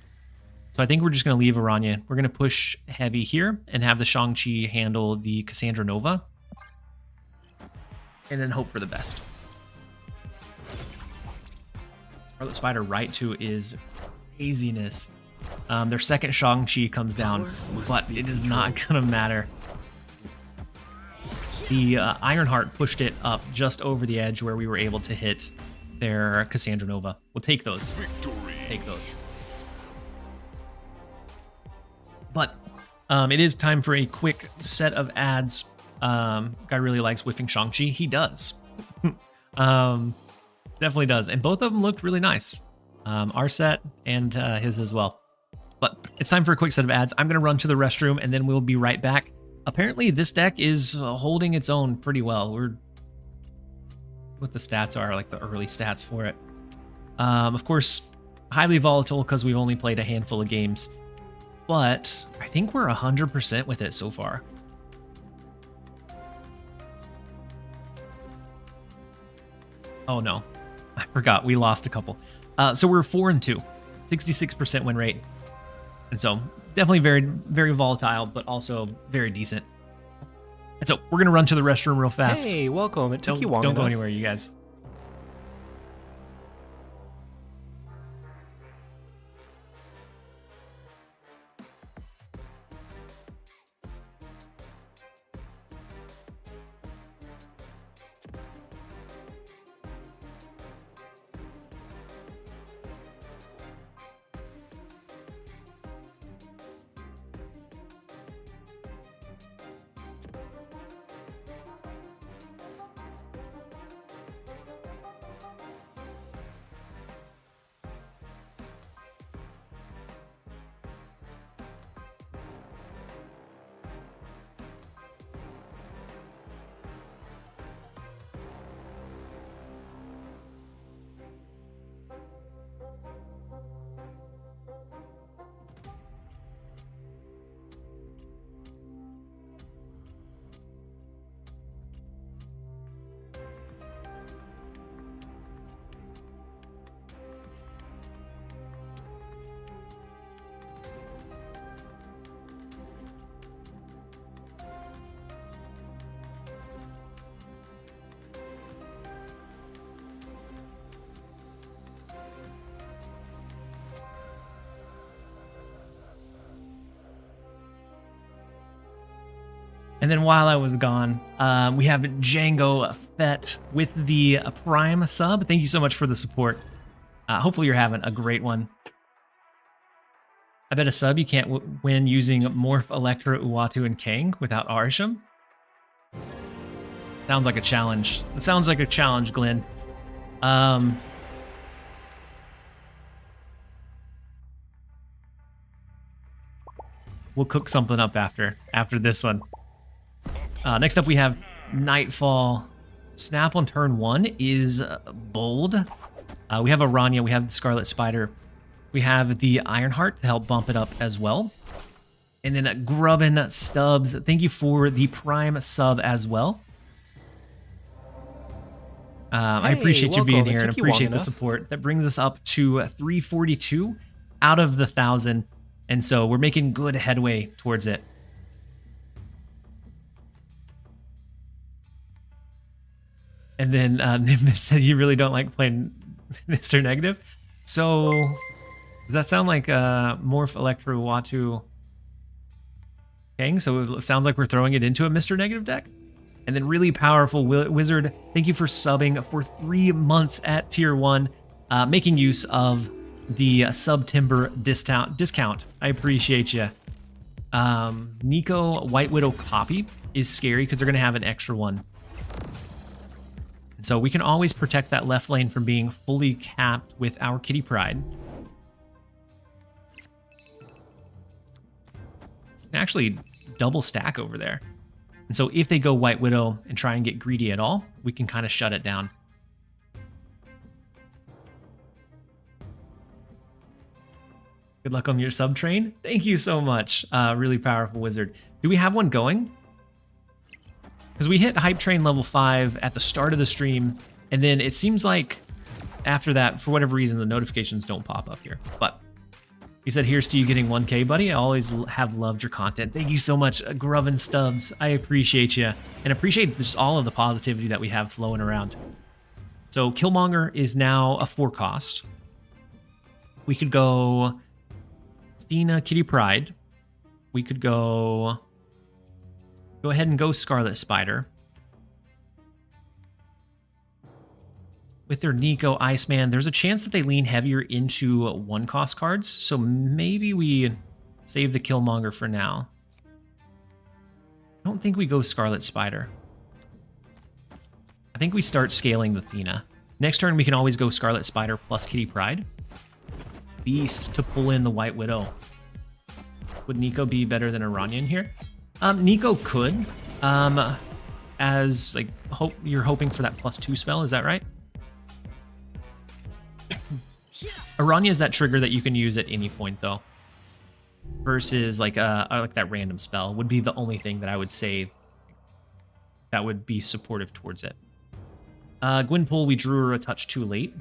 So I think we're just going to leave Aranya. We're going to push heavy here and have the Shang-Chi handle the Cassandra Nova. And then hope for the best. Scarlet Spider right to is craziness. Their second Shang-Chi comes down, but it is not going to matter. The Ironheart pushed it up just over the edge where we were able to hit their Cassandra Nova. We'll take those. Victory. Take those. But it is time for a quick set of ads. Guy really likes whiffing Shang-Chi. He does. Definitely does. And both of them looked really nice. Our set and his as well. But it's time for a quick set of ads. I'm going to run to the restroom and then we'll be right back. Apparently this deck is holding its own pretty well. We're what the stats are, like the early stats for it. Of course, highly volatile because we've only played a handful of games, but I think we're 100% with it so far. Oh no, I forgot we lost a couple. So we're 4-2, 66% win rate, and so definitely very, very volatile, but also very decent. And so we're gonna run to the restroom real fast. Hey, welcome. It took you long Don't enough. go anywhere, you guys. And then while I was gone, we have Django Fett with the Prime sub. Thank you so much for the support. Hopefully you're having a great one. I bet a sub you can't win using Morph, Electra, Uatu, and Kang without Arisham. Sounds like a challenge. It sounds like a challenge, Glenn. We'll cook something up after this one. Next up, we have Nightfall. Snap on turn 1 is bold. We have Aranya, we have the Scarlet Spider. We have the Ironheart to help bump it up as well. And then Grubbin Stubbs, thank you for the Prime sub as well. I appreciate you being here and appreciate the support. That brings us up to 342 out of the 1,000. And so we're making good headway towards it. And then Nimbus said you really don't like playing Mr. Negative. So does that sound like Morph, Electro, Uatu, Kang? So it sounds like we're throwing it into a Mr. Negative deck. And then really powerful Wizard, thank you for subbing for 3 months at tier 1, making use of the Sub-Timber discount. I appreciate you. Nico White Widow copy is scary because they're going to have an extra one. So we can always protect that left lane from being fully capped with our Kitty Pride. And actually double stack over there. And so if they go White Widow and try and get greedy at all, we can kind of shut it down. Good luck on your sub train. Thank you so much. Really powerful Wizard. Do we have one going? Because we hit Hype Train level 5 at the start of the stream, and then it seems like after that, for whatever reason, the notifications don't pop up here. But he said, here's to you getting 1K, buddy. I always have loved your content. Thank you so much, Grubbin Stubbs. I appreciate you, and appreciate just all of the positivity that we have flowing around. So Killmonger is now a 4 cost. We could go Athena, Kitty Pride. We could go ahead and go Scarlet Spider. With their Nico Iceman, there's a chance that they lean heavier into 1-cost cards, so maybe we save the Killmonger for now. I don't think we go Scarlet Spider. I think we start scaling the Athena. Next turn, we can always go Scarlet Spider plus Kitty Pride. Beast to pull in the White Widow. Would Nico be better than Aranya in here? Nico could. as like you're hoping for that +2 spell, is that right? Aranya is that trigger that you can use at any point though. Versus like that random spell would be the only thing that I would say that would be supportive towards it. Gwynpool, we drew her a touch too late.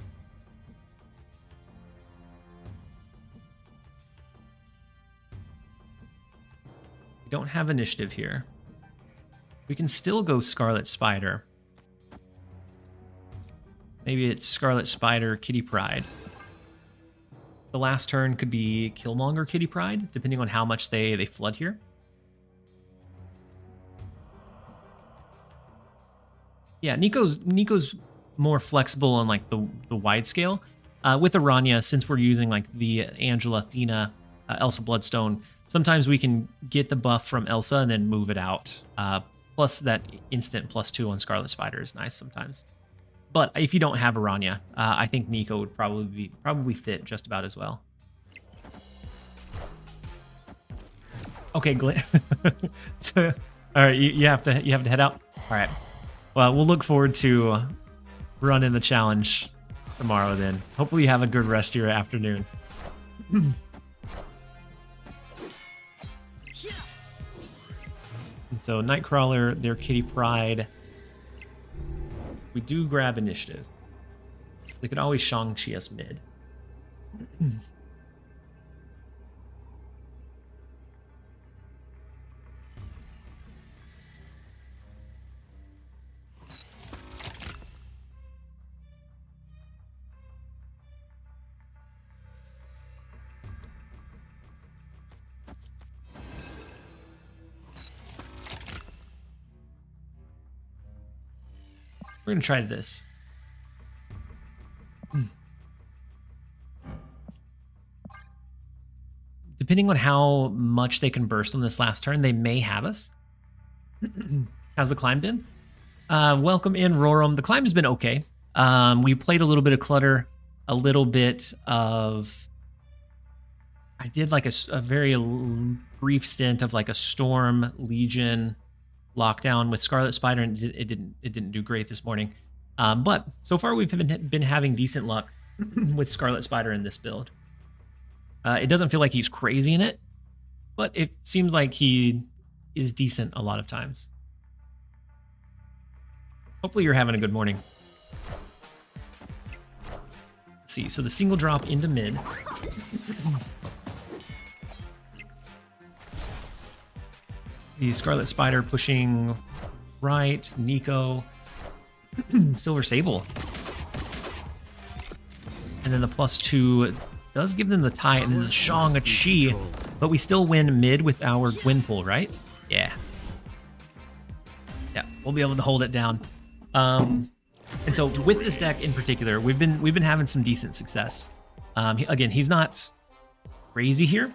We don't have initiative here. We can still go Scarlet Spider. Maybe it's Scarlet Spider, Kitty Pryde. The last turn could be Killmonger, Kitty Pryde, depending on how much they flood here. Yeah, Nico's more flexible on like the wide scale. With Aranya, since we're using like the Angela, Athena, Elsa Bloodstone, sometimes we can get the buff from Elsa and then move it out. Plus that instant +2 on Scarlet Spider is nice sometimes. But if you don't have Aranya, I think Nico would probably fit just about as well. Okay, Glenn. So, all right, you have to head out. All right. Well, we'll look forward to running the challenge tomorrow then. Hopefully you have a good rest of your afternoon. And so Nightcrawler, their Kitty Pryde. We do grab initiative. They could always Shang-Chi us mid. We're going to try this. Depending on how much they can burst on this last turn, they may have us. How's the climb been? Welcome in, Roram. The climb has been okay. We played a little bit of Clutter, a little bit of... I did like a very brief stint of like a Storm, Legion, lockdown with Scarlet Spider, and it didn't do great this morning. But so far we've been having decent luck with Scarlet Spider in this build. It doesn't feel like he's crazy in it, but it seems like he is decent a lot of times. Hopefully you're having a good morning. Let's see, so the single drop into mid. The Scarlet Spider pushing right, Nico, Silver Sable. And then the +2 does give them the tie, and then the Shang-Chi, but we still win mid with our Gwynpool, right? Yeah. Yeah, we'll be able to hold it down. And so with this deck in particular, we've been having some decent success. Again, he's not crazy here.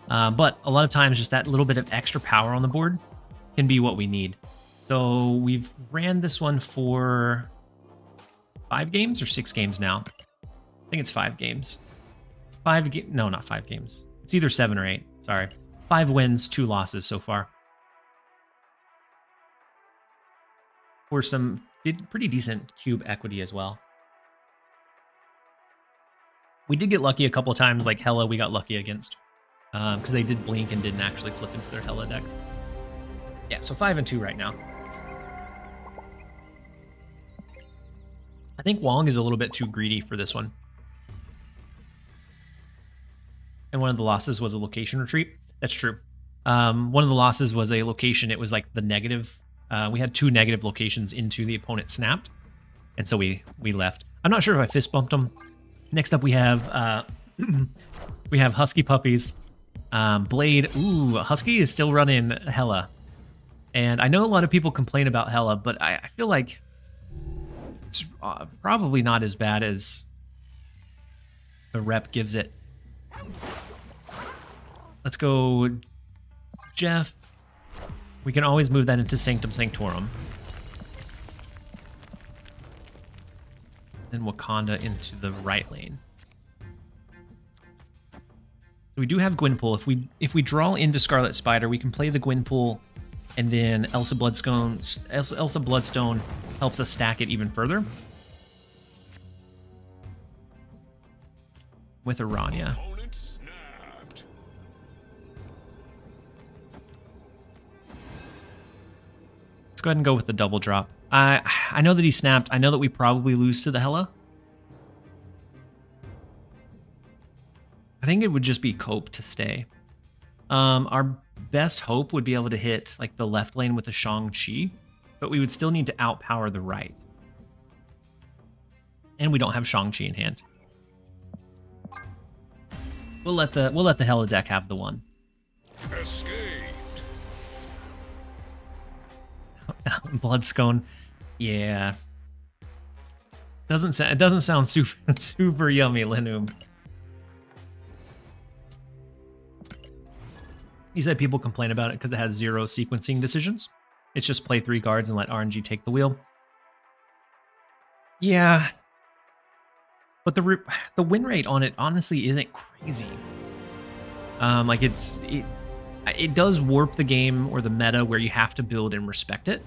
But a lot of times just that little bit of extra power on the board can be what we need. So we've ran this one for 5 games or 6 games now. I think it's 5 games. No, not 5 games. It's either 7 or 8. Sorry. 5 wins, 2 losses so far. For some pretty decent cube equity as well. We did get lucky a couple of times, like Hela we got lucky against. Because they did blink and didn't actually flip into their Hela deck. Yeah, so 5 and 2 right now. I think Wong is a little bit too greedy for this one. And one of the losses was a location retreat. That's true. One of the losses was a location. It was like the negative. We had 2 negative locations into the opponent snapped. And so we left. I'm not sure if I fist bumped them. Next up we have Husky Puppies. Blade. Ooh, Husky is still running Hela. And I know a lot of people complain about Hela, but I feel like it's probably not as bad as the rep gives it. Let's go Jeff. We can always move that into Sanctum Sanctorum. Then Wakanda into the right lane. We do have Gwynpool. If we draw into Scarlet Spider, we can play the Gwynpool And then Elsa Bloodstone helps us stack it even further. With Aranya. Opponent snapped. Let's go ahead and go with the double drop. I know that he snapped. I know that we probably lose to the Hela. I think it would just be Cope to stay. Our best hope would be able to hit like the left lane with a Shang-Chi, but we would still need to outpower the right. And we don't have Shang-Chi in hand. We'll let the Hela deck have the one. Escaped. Bloodscone. Yeah. It doesn't sound super yummy, Linum. You said people complain about it because it has 0 sequencing decisions. It's just play 3 cards and let RNG take the wheel. Yeah. But the win rate on it honestly isn't crazy. Like it does warp the game or the meta where you have to build and respect it.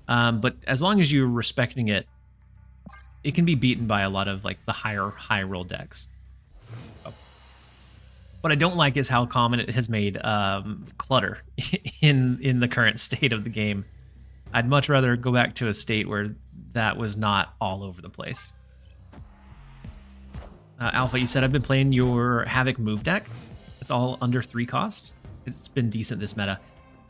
But as long as you're respecting it, it can be beaten by a lot of like the high roll decks. What I don't like is how common it has made Clutter in the current state of the game. I'd much rather go back to a state where that was not all over the place. Alpha, you said I've been playing your Havoc move deck. It's all under 3 cost. It's been decent this meta,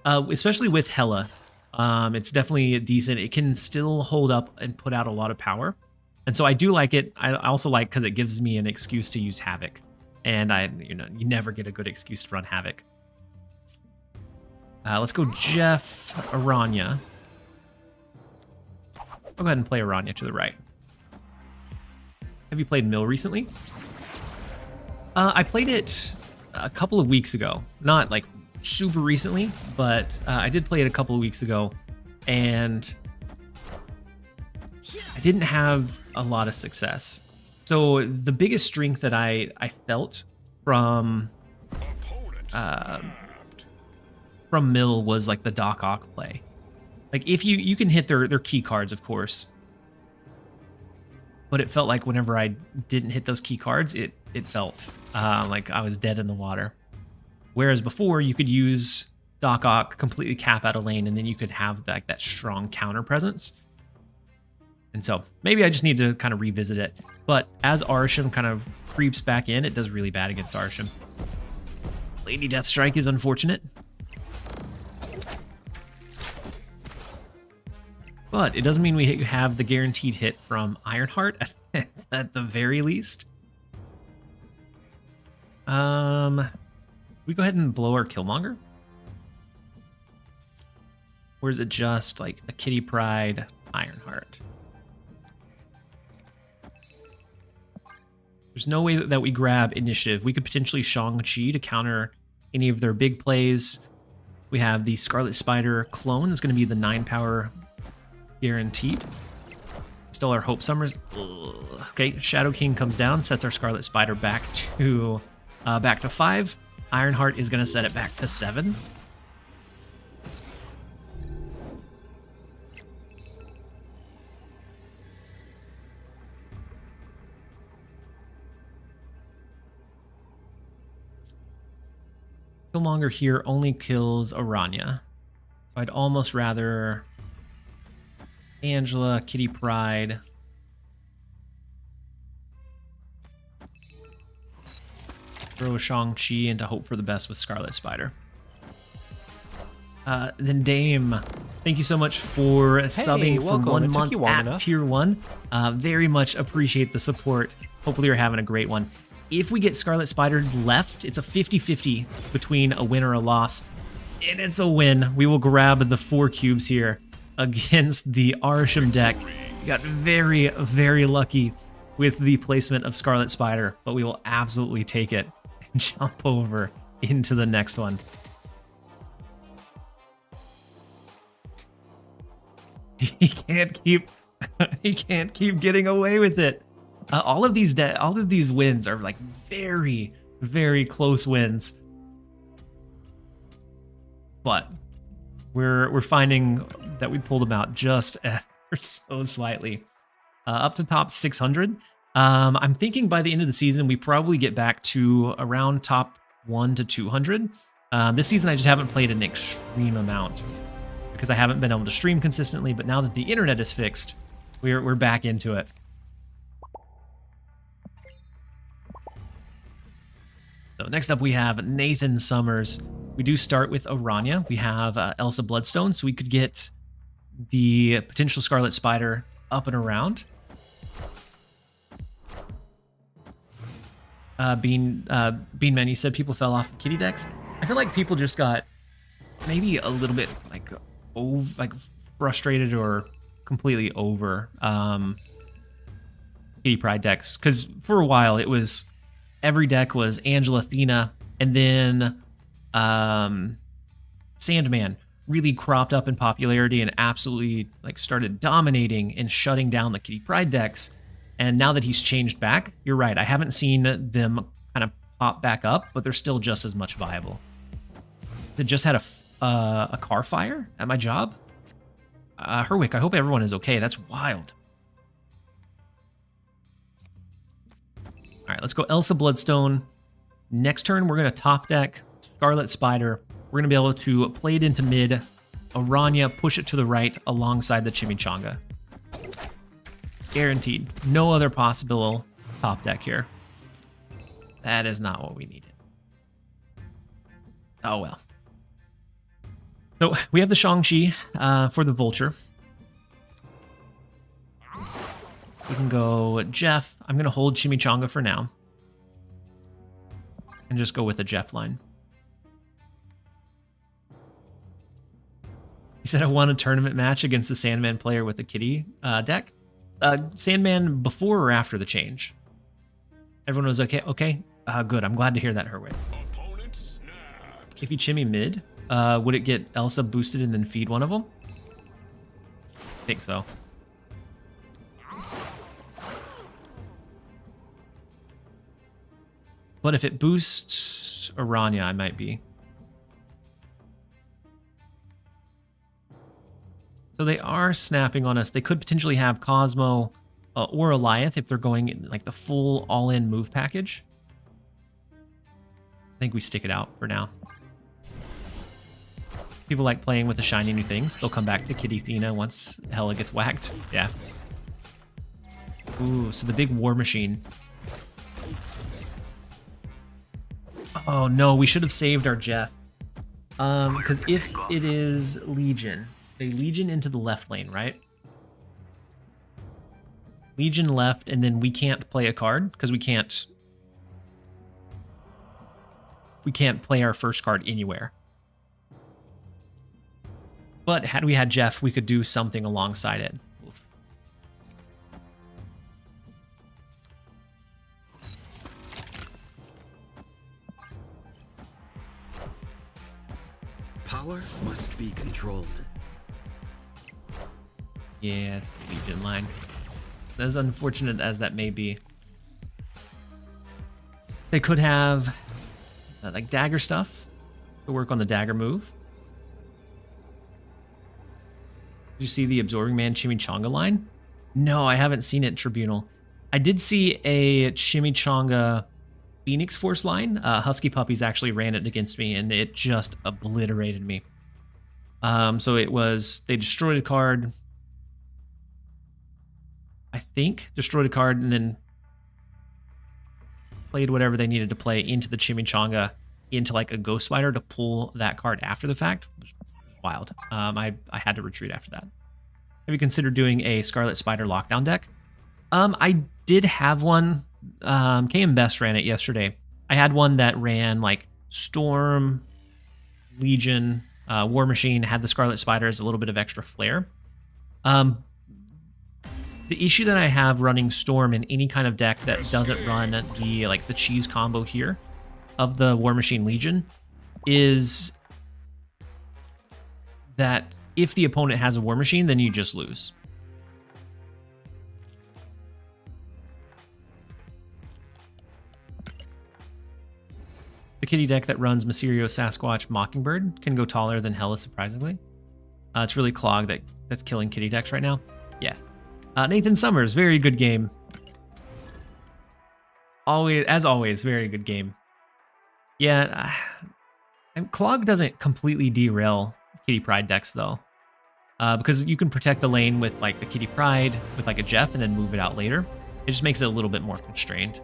especially with Hela. It's definitely decent. It can still hold up and put out a lot of power, and so I do like it. I also like because it gives me an excuse to use Havoc. And you never get a good excuse to run Havoc. Let's go Jeff Aranya. I'll go ahead and play Aranya to the right. Have you played Mill recently? I played it a couple of weeks ago. Not like super recently, but I did play it a couple of weeks ago. And I didn't have a lot of success. So the biggest strength that I felt from Mill was like the Doc Ock play. Like if you can hit their key cards, of course, but it felt like whenever I didn't hit those key cards, it felt like I was dead in the water. Whereas before you could use Doc Ock, completely cap out a lane, and then you could have like that strong counter presence. And so maybe I just need to kind of revisit it. But as Arsham kind of creeps back in, it does really bad against Arsham. Lady Deathstrike is unfortunate. But it doesn't mean we have the guaranteed hit from Ironheart at the very least. We go ahead and blow our Killmonger? Or is it just like a Kitty Pryde Ironheart? There's no way that we grab initiative. We could potentially Shang-Chi to counter any of their big plays. We have the Scarlet Spider clone. That's going to be the 9 power guaranteed. Still our Hope Summers. Ugh. Okay, Shadow King comes down, sets our Scarlet Spider back to 5. Ironheart is going to set it back to 7. Killmonger here only kills Aranya. So I'd almost rather Angela, Kitty Pryde. Throw a Shang-Chi and to hope for the best with Scarlet Spider. Then Dame, thank you so much for subbing for welcome. 1 It took month you long at enough. Tier 1. Very much appreciate the support. Hopefully you're having a great one. If we get Scarlet Spider left, it's a 50-50 between a win or a loss. And it's a win. We will grab the 4 cubes here against the Arsham deck. We got very, very lucky with the placement of Scarlet Spider, but we will absolutely take it and jump over into the next one. He can't keep getting away with it. All of these wins are like very, very close wins. But We're finding that we pulled them out just ever so slightly. Up to top 600. I'm thinking by the end of the season, we probably get back to around top 1 to 200. This season, I just haven't played an extreme amount because I haven't been able to stream consistently. But now that the internet is fixed, we're back into it. So next up, we have Nathan Summers. We do start with Aranya. We have Elsa Bloodstone, so we could get the potential Scarlet Spider up and around. Beanman, you said people fell off of kitty decks. I feel like people just got maybe a little bit like frustrated or completely over kitty pride decks, because for a while it was every deck was Angela Athena, and then Sandman really cropped up in popularity and absolutely like started dominating and shutting down the kitty pride decks. And now that he's changed back, you're right. I haven't seen them kind of pop back up, but they're still just as much viable. They just had a car fire at my job. Herwick, I hope everyone is okay. That's wild. All right, let's go Elsa Bloodstone. Next turn, we're going to top deck Scarlet Spider. We're going to be able to play it into mid. Aranya, push it to the right alongside the Chimichanga. Guaranteed. No other possible top deck here. That is not what we needed. Oh well. So we have the Shang-Chi for the Vulture. We can go Jeff. I'm going to hold Chimichanga for now. And just go with a Jeff line. He said I won a tournament match against the Sandman player with the Kitty deck. Sandman before or after the change? Everyone was okay? Okay. Good. I'm glad to hear that, Herway. Opponent snapped. If you Chimmy mid, would it get Elsa boosted and then feed one of them? I think so. But if it boosts Aranya, I might be. So they are snapping on us. They could potentially have Cosmo or Eliath if they're going in, like the full all-in move package. I think we stick it out for now. People like playing with the shiny new things. They'll come back to Kitty Athena once Hela gets whacked. Yeah. Ooh, so the big war machine. Oh no, we should have saved our Jeff. Because if it is Legion, they Legion into the left lane, right? Legion left, and then we can't play a card because we can't play our first card anywhere. But had we had Jeff, we could do something alongside it. Oof. Power must be controlled. Yeah, it's the Legion line. As unfortunate as that may be. They could have like dagger stuff to work on the dagger move. Did you see the Absorbing Man Chimichanga line? No, I haven't seen it, Tribunal. I did see a Chimichanga Phoenix Force line. Husky Puppies actually ran it against me, and it just obliterated me. So it was, they destroyed a card. I think destroyed a card and then played whatever they needed to play into the Chimichanga into like a Ghost Spider to pull that card after the fact. Wild. I had to retreat after that. Have you considered doing a Scarlet Spider lockdown deck? I did have one. KM Best ran it yesterday. I had one that ran like Storm, Legion, War Machine, had the Scarlet Spider as a little bit of extra flair. The issue that I have running Storm in any kind of deck that doesn't run the cheese combo here of the War Machine Legion is that if the opponent has a War Machine, then you just lose. The kitty deck that runs Mysterio, Sasquatch, Mockingbird can go taller than Hela, surprisingly. It's really Clog that's killing Kitty decks right now. Yeah. Nathan Summers, very good game. As always, very good game. Yeah, and Clog doesn't completely derail Kitty Pride decks though, because you can protect the lane with like the Kitty Pride with like a Jeff and then move it out later. It just makes it a little bit more constrained.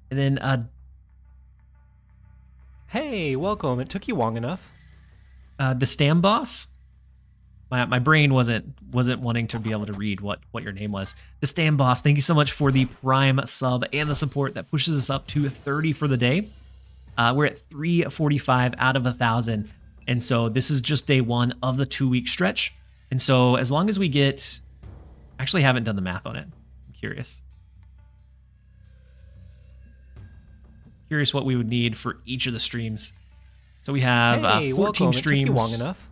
And then Hey, welcome. It took you long enough. the Stam Boss. My brain wasn't wanting to be able to read what your name was. The Stam Boss, thank you so much for the Prime sub and the support that pushes us up to 30 for the day. We're at 345 out of 1,000. And so this is just day one of the 2-week stretch. And so as long as we get, actually haven't done the math on it. I'm curious. Curious what we would need for each of the streams. So we have Hey, 14 welcome. streams. It took you long enough.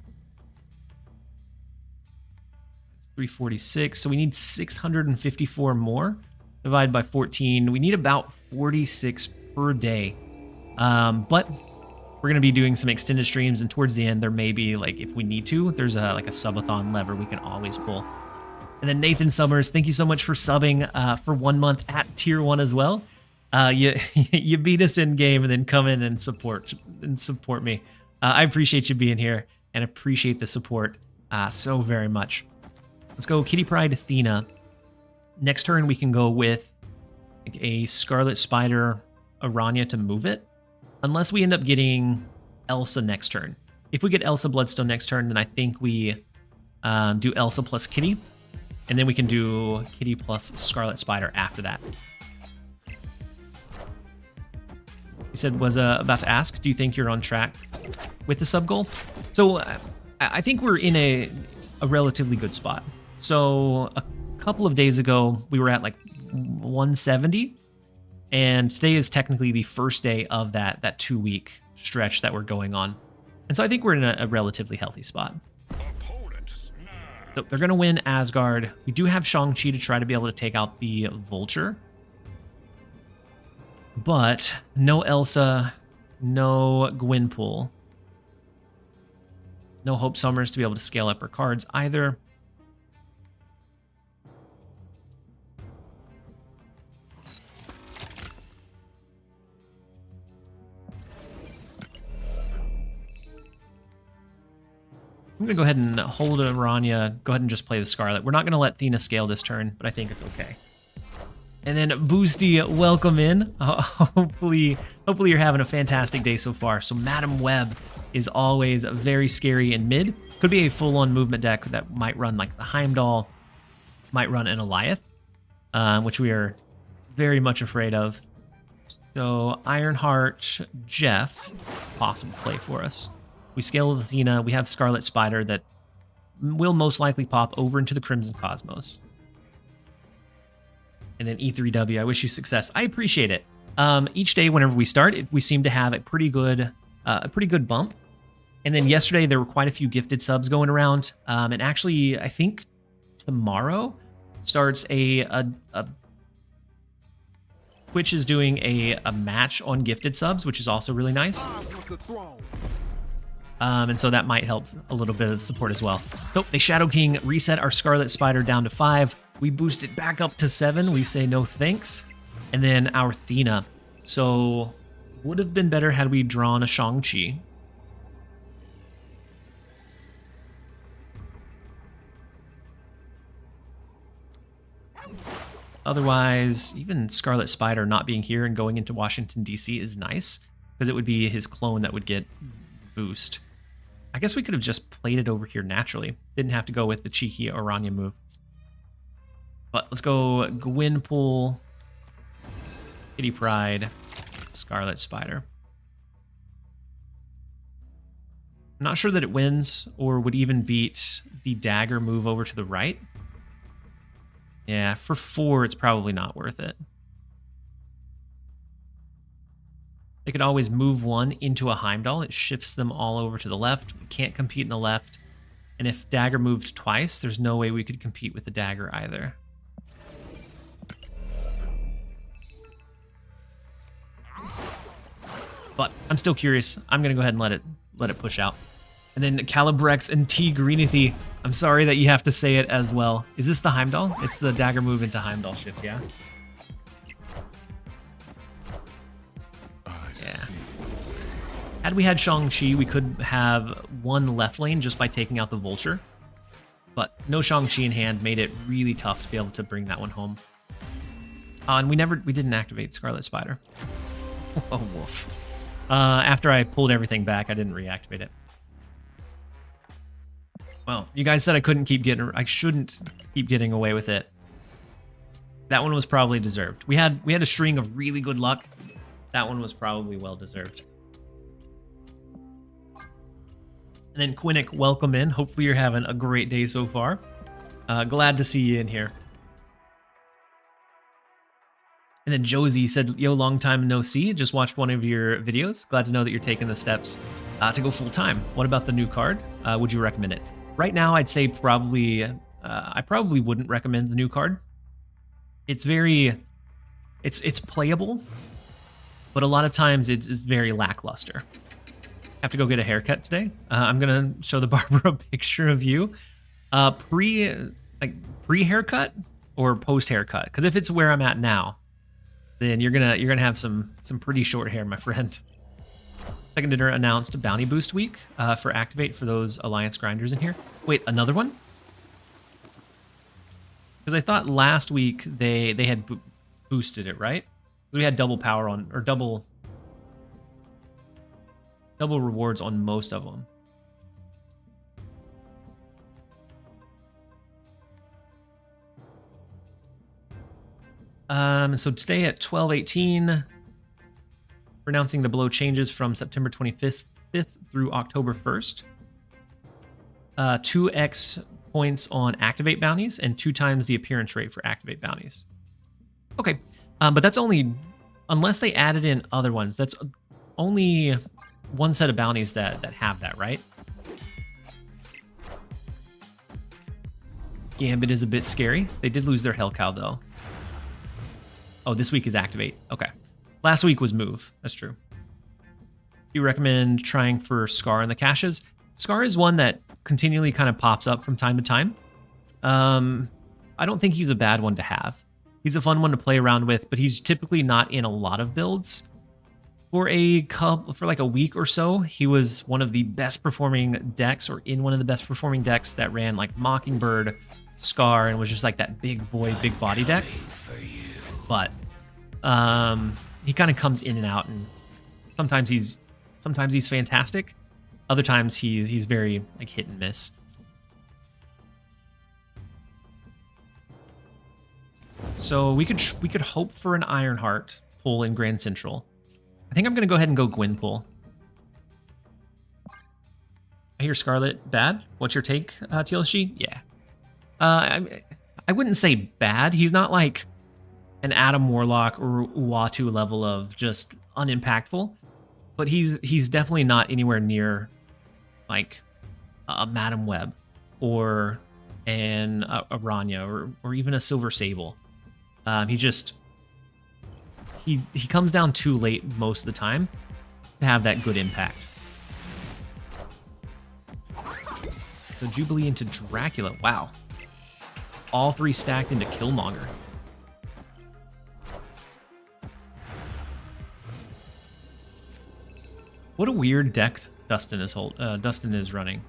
346. So we need 654 more. Divided by 14. We need about 46 per day. But we're going to be doing some extended streams, and towards the end, there may be, like, if we need to, there's like a subathon lever we can always pull. And then Nathan Summers, thank you so much for subbing for 1 month at tier 1 as well. You beat us in game and then come in and support me. I appreciate you being here and appreciate the support so very much. Let's go Kitty Pride Athena. Next turn we can go with like a Scarlet Spider Aranya to move it, unless we end up getting Elsa next turn. If we get Elsa Bloodstone next turn, then I think we do Elsa plus Kitty, and then we can do Kitty plus Scarlet Spider after that. You said was about to ask, do you think you're on track with the sub goal? So I think we're in a relatively good spot. So a couple of days ago, we were at like 170, and today is technically the first day of that 2-week stretch that we're going on. And so I think we're in a relatively healthy spot. So they're going to win Asgard. We do have Shang-Chi to try to be able to take out the Vulture. But no Elsa, no Gwynpool. No Hope Summers to be able to scale up her cards either. I'm going to go ahead and hold Aranya. Go ahead and just play the Scarlet. We're not going to let Athena scale this turn, but I think it's okay. And then Boosty, welcome in. Hopefully you're having a fantastic day so far. So Madam Web is always very scary in mid. Could be a full-on movement deck that might run like the Heimdall, might run an Eliath, which we are very much afraid of. So Ironheart, Jeff, possible play for us. We scale with Athena. We have Scarlet Spider that will most likely pop over into the Crimson Cosmos. And then E3W, I wish you success. I appreciate it. Each day, whenever we start, we seem to have a pretty good bump. And then yesterday, there were quite a few gifted subs going around. And actually, I think tomorrow starts Twitch is doing a match on gifted subs, which is also really nice. And so that might help a little bit of the support as well. So they Shadow King reset our Scarlet Spider down to 5. We boost it back up to 7. We say no thanks. And then our Athena. So would have been better had we drawn a Shang-Chi. Otherwise, even Scarlet Spider not being here and going into Washington, D.C. is nice, because it would be his clone that would get boost. I guess we could have just played it over here naturally. Didn't have to go with the cheeky Aranya move. But let's go Gwynpool, Kitty Pride, Scarlet Spider. I'm not sure that it wins or would even beat the dagger move over to the right. Yeah, for 4, it's probably not worth it. They could always move 1 into a Heimdall. It shifts them all over to the left. We can't compete in the left. And if dagger moved twice, there's no way we could compete with the dagger either. But I'm still curious. I'm going to go ahead and let it push out. And then Calibrex and T Greenithy. I'm sorry that you have to say it as well. Is this the Heimdall? It's the dagger move into Heimdall shift, yeah? Yeah. Had we had Shang-Chi, we could have one left lane just by taking out the Vulture. But no Shang-Chi in hand made it really tough to be able to bring that one home. And we didn't activate Scarlet Spider. Oh, woof. After I pulled everything back, I didn't reactivate it. Well, you guys said I shouldn't keep getting away with it. That one was probably deserved. We had a string of really good luck. That one was probably well deserved. And then Quinnick, welcome in. Hopefully you're having a great day so far. Glad to see you in here. And then Josie said, yo, long time no see. Just watched one of your videos. Glad to know that you're taking the steps to go full time. What about the new card? Would you recommend it? Right now, I'd say probably, I probably wouldn't recommend the new card. It's it's playable, but a lot of times it is very lackluster. Have to go get a haircut today. I'm gonna show the barber a picture of you, pre-haircut or post-haircut. Because if it's where I'm at now, then you're gonna have some pretty short hair, my friend. Second Dinner announced Bounty Boost Week for Activate for those Alliance grinders in here. Wait, another one? Because I thought last week they had boosted it, right? Because we had double power on, or double rewards on most of them. So today at 12:18, announcing the below changes from September 25th through October 1st. 2x points on activate bounties and 2 times the appearance rate for activate bounties. Okay, but that's only, unless they added in other ones, that's only one set of bounties that have that, right? Gambit is a bit scary. They did lose their Hell Cow though. Oh, this week is activate. Okay. Last week was move. That's true. You recommend trying for Scar in the caches? Scar is one that continually kind of pops up from time to time. I don't think he's a bad one to have. He's a fun one to play around with, but he's typically not in a lot of builds. For like a week or so, he was one of the best performing decks, or in one of the best performing decks that ran like Mockingbird, Scar, and was just like that big boy, big body deck. But he kind of comes in and out, and sometimes he's fantastic. Other times he's very like hit and miss. So we could hope for an Ironheart pull in Grand Central. I think I'm gonna go ahead and go Gwyn pull. I hear Scarlet bad. What's your take, TLSG? Yeah. I wouldn't say bad. He's not like an Adam Warlock or Uatu level of just unimpactful, but he's definitely not anywhere near like a Madam Web or an Aranya or even a Silver Sable. He comes down too late most of the time to have that good impact. So Jubilee into Dracula. Wow. All 3 stacked into Killmonger. What a weird deck Dustin is running.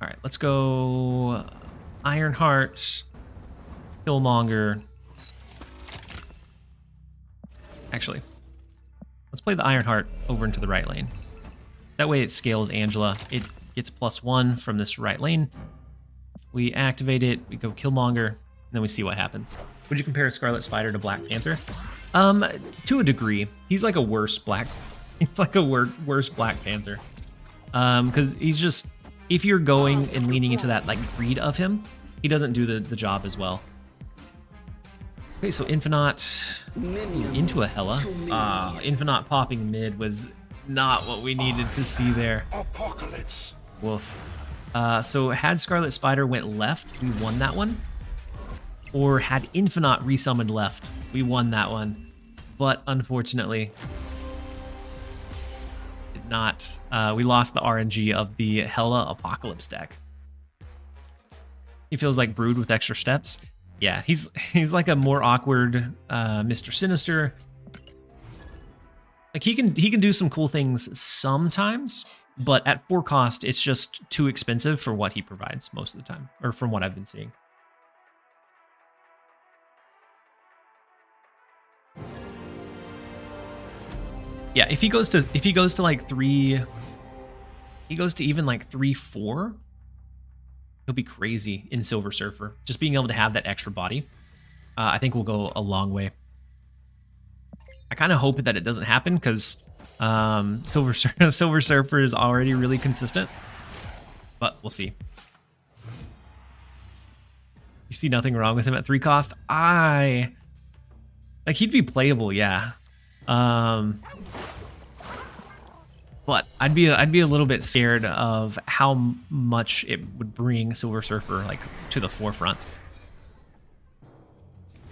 All right, let's go Ironheart, Killmonger. Actually, let's play the Ironheart over into the right lane. That way it scales Angela. It gets +1 from this right lane. We activate it, we go Killmonger, and then we see what happens. Would you compare Scarlet Spider to Black Panther? To a degree. He's like a worse Black Panther. Because he's just, if you're going and leaning into that like greed of him, he doesn't do the job as well. Okay, so Infinite into a Hela. Infinite popping mid was not what we needed to see there. Apocalypse. Woof. So had Scarlet Spider went left, we won that one. or had Infinite resummoned left, we won that one. But unfortunately, did not. We lost the RNG of the Hella Apocalypse deck. He feels like Brood with extra steps. Yeah, he's like a more awkward Mr. Sinister. Like he can do some cool things sometimes, but at 4 cost, it's just too expensive for what he provides most of the time, or from what I've been seeing. Yeah, if he goes to like 3, he goes to even like 3-4, he'll be crazy in Silver Surfer. Just being able to have that extra body, I think will go a long way. I kind of hope that it doesn't happen because Silver Surfer is already really consistent, but we'll see. You see nothing wrong with him at 3 cost? Like he'd be playable, yeah. But I'd be a little bit scared of how much it would bring Silver Surfer like to the forefront.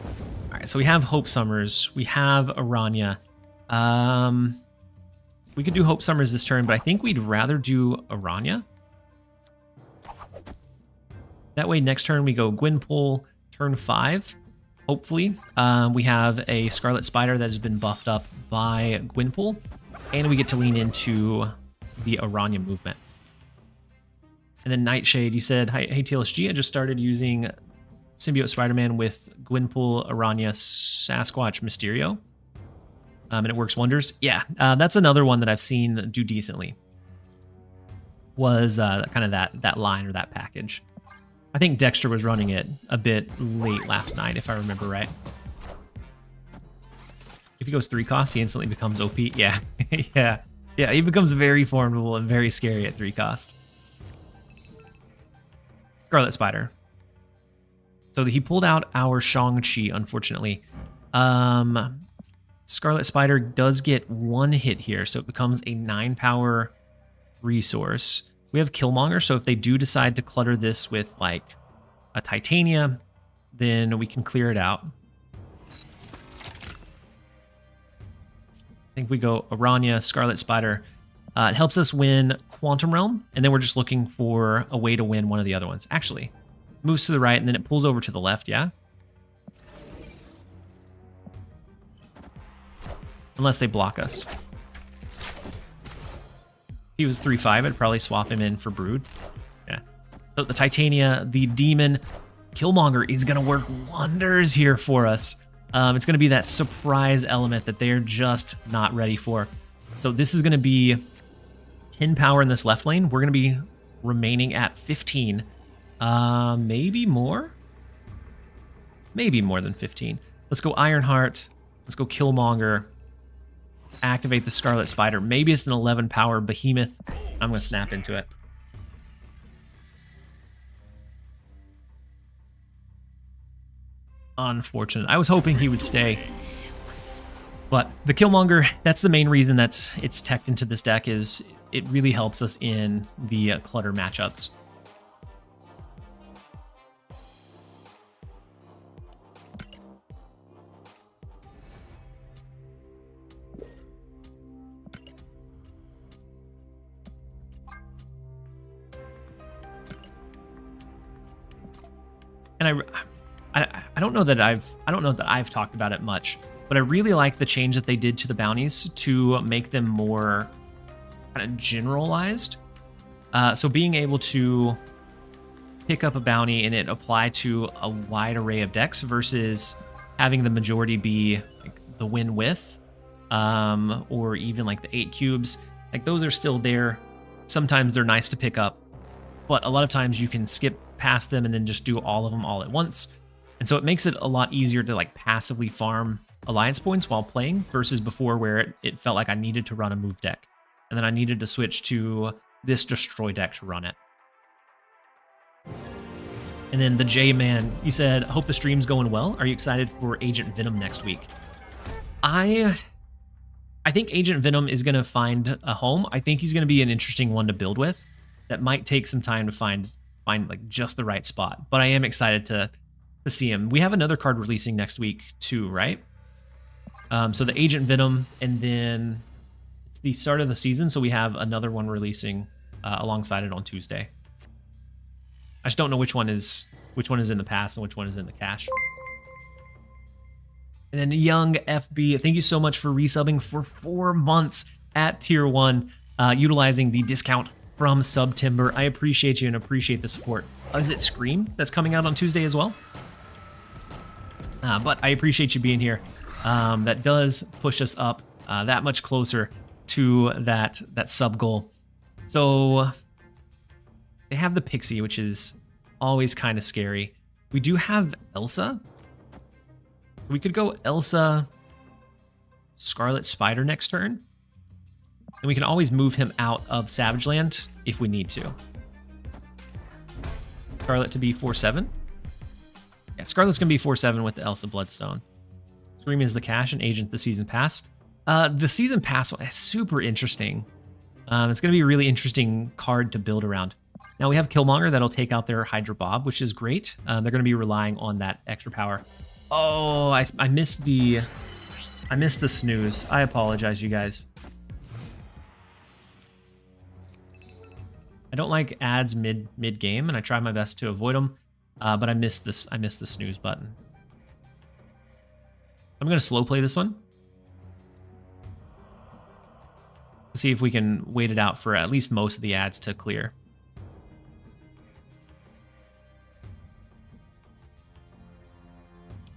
All right, so we have Hope Summers, we have Aranya. We could do Hope Summers this turn, but I think we'd rather do Aranya. That way, next turn we go Gwynpool. Turn 5, hopefully, we have a Scarlet Spider that has been buffed up by Gwynpool, and we get to lean into the Aranya movement. And then Nightshade, you said, hey TLSG, I just started using Symbiote Spider-Man with Gwynpool, Aranya, Sasquatch, Mysterio. And it works wonders. Yeah, that's another one that I've seen do decently. Was kind of that line or that package. I think Dexter was running it a bit late last night, if I remember right. If he goes 3 cost, he instantly becomes OP. Yeah, yeah, he becomes very formidable and very scary at 3 cost. Scarlet Spider. So he pulled out our Shang-Chi, unfortunately. Scarlet Spider does get 1 hit here, so it becomes a 9-power resource. We have Killmonger, so if they do decide to clutter this with like a Titania, then we can clear it out. I think we go Aranya, Scarlet Spider. It helps us win Quantum Realm, and then we're just looking for a way to win one of the other ones. Actually, moves to the right, and then it pulls over to the left, yeah? Unless they block us. If he was 3-5, I'd probably swap him in for Brood. Yeah. So the Titania, the Demon, Killmonger is going to work wonders here for us. It's going to be that surprise element that they're just not ready for. So this is going to be 10 power in this left lane. We're going to be remaining at 15. Maybe more? Maybe more than 15. Let's go Ironheart. Let's go Killmonger. Let's activate the Scarlet Spider. Maybe it's an 11 power Behemoth. I'm going to snap into it. Unfortunate. I was hoping he would stay. But the Killmonger, that's the main reason it's teched into this deck, is it really helps us in the Clutter matchups. And I don't know that I've talked about it much, but I really like the change that they did to the bounties to make them more kind of generalized. So being able to pick up a bounty and it apply to a wide array of decks versus having the majority be like the win with, or even like the 8 cubes. Like those are still there. Sometimes they're nice to pick up, but a lot of times you can skip past them and then just do all of them all at once. And so it makes it a lot easier to like passively farm alliance points while playing versus before where it felt like I needed to run a move deck. And then I needed to switch to this destroy deck to run it. And then the J-Man, you said, I hope the stream's going well. Are you excited for Agent Venom next week? I think Agent Venom is going to find a home. I think he's going to be an interesting one to build with. That might take some time to find like just the right spot. But I am excited to to see him. We have another card releasing next week too, right? So the Agent Venom, and then it's the start of the season, so we have another one releasing alongside it on Tuesday. I just don't know which one is in the past and which one is in the cache. And then Young FB, thank you so much for resubbing for 4 months at Tier 1, utilizing the discount from Subtimber. I appreciate you and appreciate the support. Is it Scream that's coming out on Tuesday as well? But I appreciate you being here. That does push us up that much closer to that sub goal. So they have the Pixie, which is always kind of scary. We do have Elsa. So we could go Elsa, Scarlet Spider next turn. And we can always move him out of Savage Land if we need to. Scarlet to be 4/7. Yeah, Scarlet's going to be 4/7 with the Elsa Bloodstone. Scream is the cash and Agent the Season Pass. The Season Pass is super interesting. It's going to be a really interesting card to build around. Now we have Killmonger that'll take out their Hydra Bob, which is great. They're going to be relying on that extra power. Oh, I missed the snooze. I apologize, you guys. I don't like ads mid game, and I try my best to avoid them. But I missed the snooze button. I'm going to slow play this one. See if we can wait it out for at least most of the ads to clear.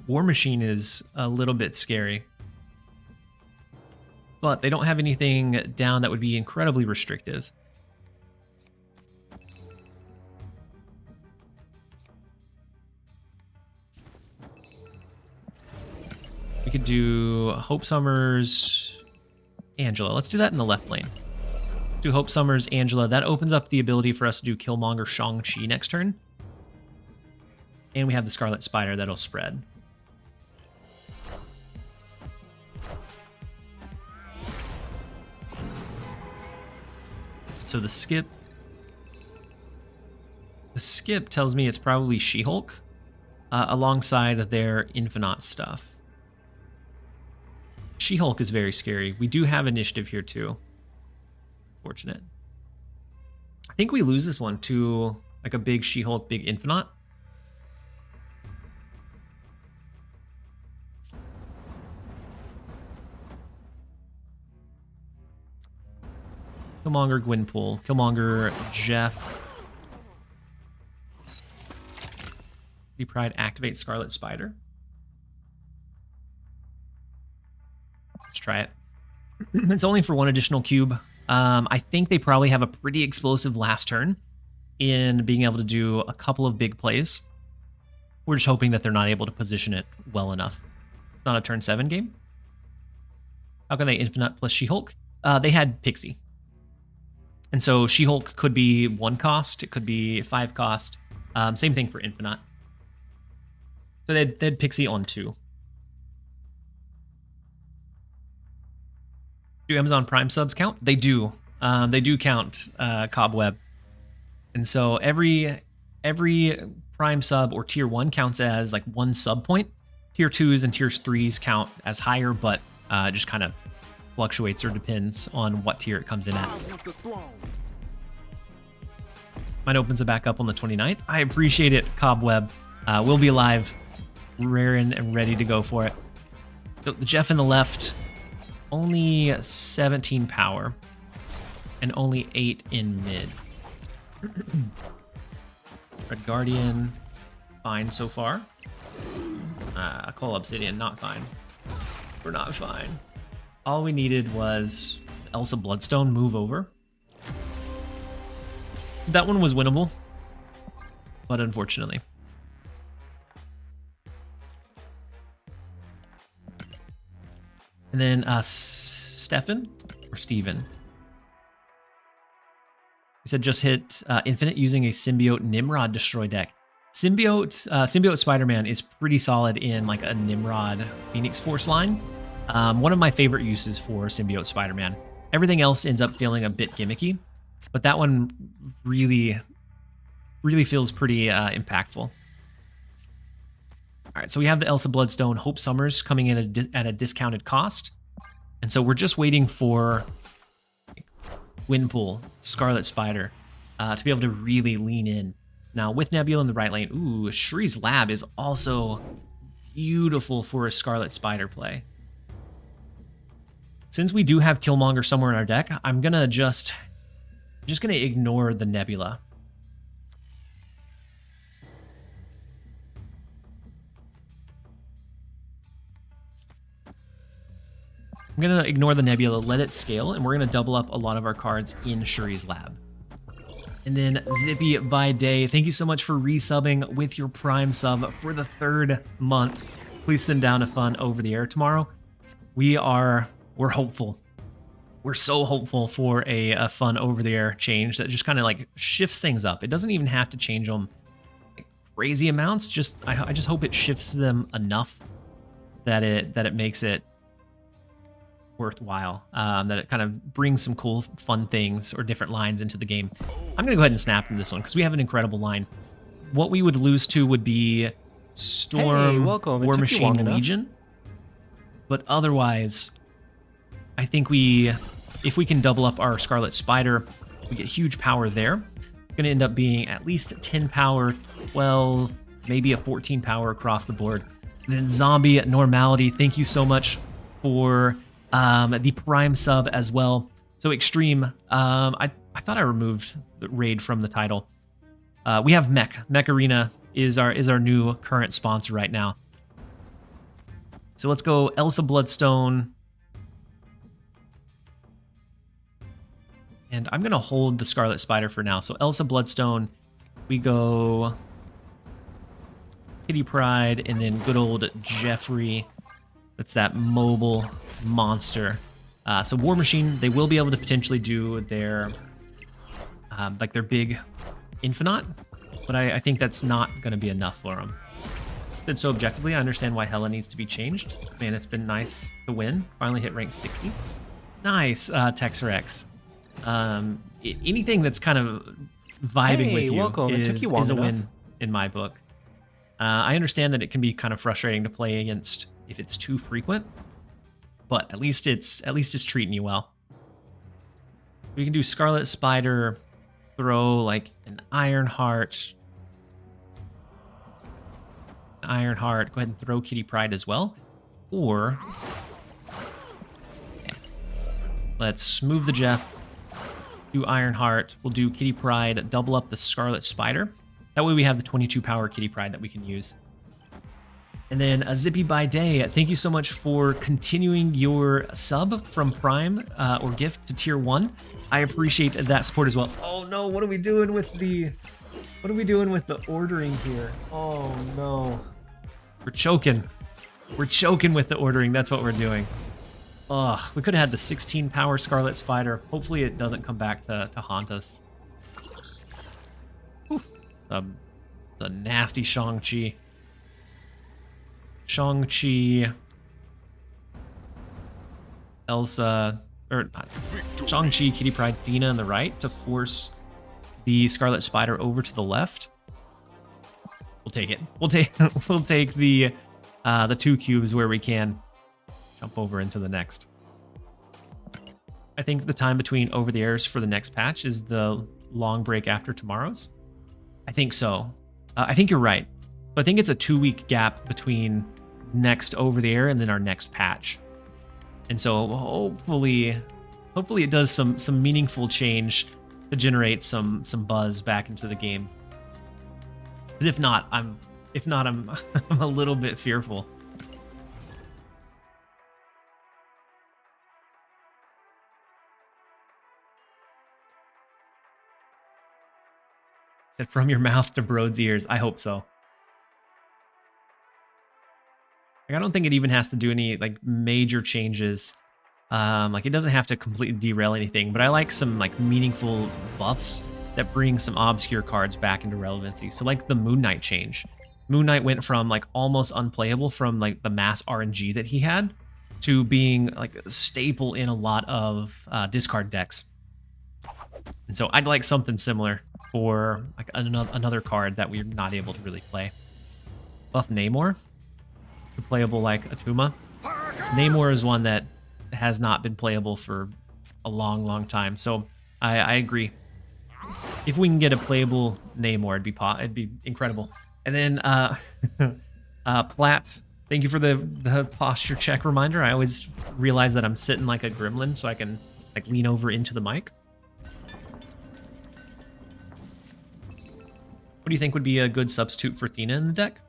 War Machine is a little bit scary. But they don't have anything down that would be incredibly restrictive. We could do Hope Summers, Angela. Let's do that in the left lane. Do Hope Summers, Angela. That opens up the ability for us to do Killmonger, Shang-Chi next turn. And we have the Scarlet Spider that'll spread. So the skip tells me it's probably She-Hulk alongside their Infinite stuff. She-Hulk is very scary. We do have initiative here too. Fortunate. I think we lose this one to like a big She-Hulk, big Infinite. Killmonger, Gwynpool. Killmonger, Jeff. Pride, activate Scarlet Spider. Let's try it. It's only for one additional cube. I think they probably have a pretty explosive last turn in being able to do a couple of big plays. We're just hoping that they're not able to position it well enough. It's not a turn 7 game. How can they Infinite plus She-Hulk? They had Pixie. And so She-Hulk could be 1 cost. It could be 5 cost. Same thing for Infinite. So they had Pixie on 2. Do Amazon Prime subs count? They do. They do count Cobweb. And so every Prime sub or Tier 1 counts as like 1 sub point. Tier 2s and Tier 3s count as higher, but just kind of fluctuates or depends on what tier it comes in at. Mine opens it back up on the 29th. I appreciate it, Cobweb. We'll be live, raring and ready to go for it. So the Jeff in the left, only 17 power and only 8 in mid. Red Guardian, fine so far. Call Obsidian, not fine. We're not fine. All we needed was Elsa Bloodstone move over. That one was winnable, but unfortunately. And then Stefan or Steven. He said just hit Infinite using a Symbiote Nimrod Destroy deck. Symbiote Spider-Man is pretty solid in like a Nimrod Phoenix Force line. One of my favorite uses for Symbiote Spider-Man. Everything else ends up feeling a bit gimmicky, but that one really feels pretty impactful. All right, so we have the Elsa Bloodstone Hope Summers coming in at a discounted cost. And so we're just waiting for Windpool, Scarlet Spider, to be able to really lean in. Now, with Nebula in the right lane, ooh, Shuri's Lab is also beautiful for a Scarlet Spider play. Since we do have Killmonger somewhere in our deck, I'm just gonna ignore the Nebula. I'm gonna ignore the Nebula, let it scale, and we're gonna double up a lot of our cards in Shuri's Lab. And then Zippy by Day, thank you so much for resubbing with your Prime sub for the 3rd month. Please send down a fun over the air tomorrow. We're hopeful. We're so hopeful for a fun over the air change that just kind of like shifts things up. It doesn't even have to change them like crazy amounts. I just hope it shifts them enough that it makes it worthwhile, that it kind of brings some cool, fun things or different lines into the game. I'm going to go ahead and snap into this one because we have an incredible line. What we would lose to would be Storm, welcome. War Machine, Legion. But otherwise, I think if we can double up our Scarlet Spider, we get huge power there. It's going to end up being at least 10 power, 12, maybe a 14 power across the board. And then Zombie Normality, thank you so much for the Prime sub as well. So Extreme, I thought I removed the raid from the title. We have Mech. Mech Arena is our new current sponsor right now. So let's go Elsa Bloodstone. And I'm going to hold the Scarlet Spider for now. So Elsa Bloodstone, we go Kitty Pryde, and then good old Jeffrey. That's that mobile monster. So War Machine, they will be able to potentially do their like their big Infinite, but I think that's not going to be enough for them. And so objectively, I understand why Hela needs to be changed. Man, it's been nice to win. Finally hit rank 60. Nice, Texrex. Anything that's kind of vibing with you welcome. It took you long is a enough. win in my book. I understand that it can be kind of frustrating to play against if it's too frequent, but at least it's treating you well. We can do Scarlet Spider, throw like an Ironheart. Go ahead and throw Kitty Pryde as well. Or let's move the Jeff, do Ironheart, we'll do Kitty Pryde, double up the Scarlet Spider. That way we have the 22 power Kitty Pryde that we can use. And then a Zippy by Day, thank you so much for continuing your sub from Prime or gift to tier 1. I appreciate that support as well. Oh no, what are we doing with the ordering here? Oh no. We're choking. We're choking with the ordering. That's what we're doing. Ugh, we could have had the 16 power Scarlet Spider. Hopefully it doesn't come back to haunt us. The nasty Shang-Chi. Shang-Chi, Elsa, or Shang-Chi, Kitty Pryde, Dina on the right to force the Scarlet Spider over to the left. We'll take it. We'll take the 2 cubes where we can. Jump over into the next. I think the time between over the airs for the next patch is the long break after tomorrow's. I think so. I think you're right. But I think it's a 2-week gap between next over the air and then our next patch. And so hopefully it does some meaningful change to generate some buzz back into the game. 'Cause if not, I'm I'm a little bit fearful. Said from your mouth to Broad's ears. I hope so. Like, I don't think it even has to do any like major changes. Like it doesn't have to completely derail anything, but I like some like meaningful buffs that bring some obscure cards back into relevancy. So like the Moon Knight change. Moon Knight went from like almost unplayable from like the mass RNG that he had to being like a staple in a lot of discard decks. And so I'd like something similar for like another card that we're not able to really play. Buff Namor. to playable like Atuma. Namor is one that has not been playable for a long time. So I agree. If we can get a playable Namor, it'd be incredible. And then Platt, thank you for the posture check reminder. I always realize that I'm sitting like a gremlin, so I can like lean over into the mic. What do you think would be a good substitute for Thena in the deck?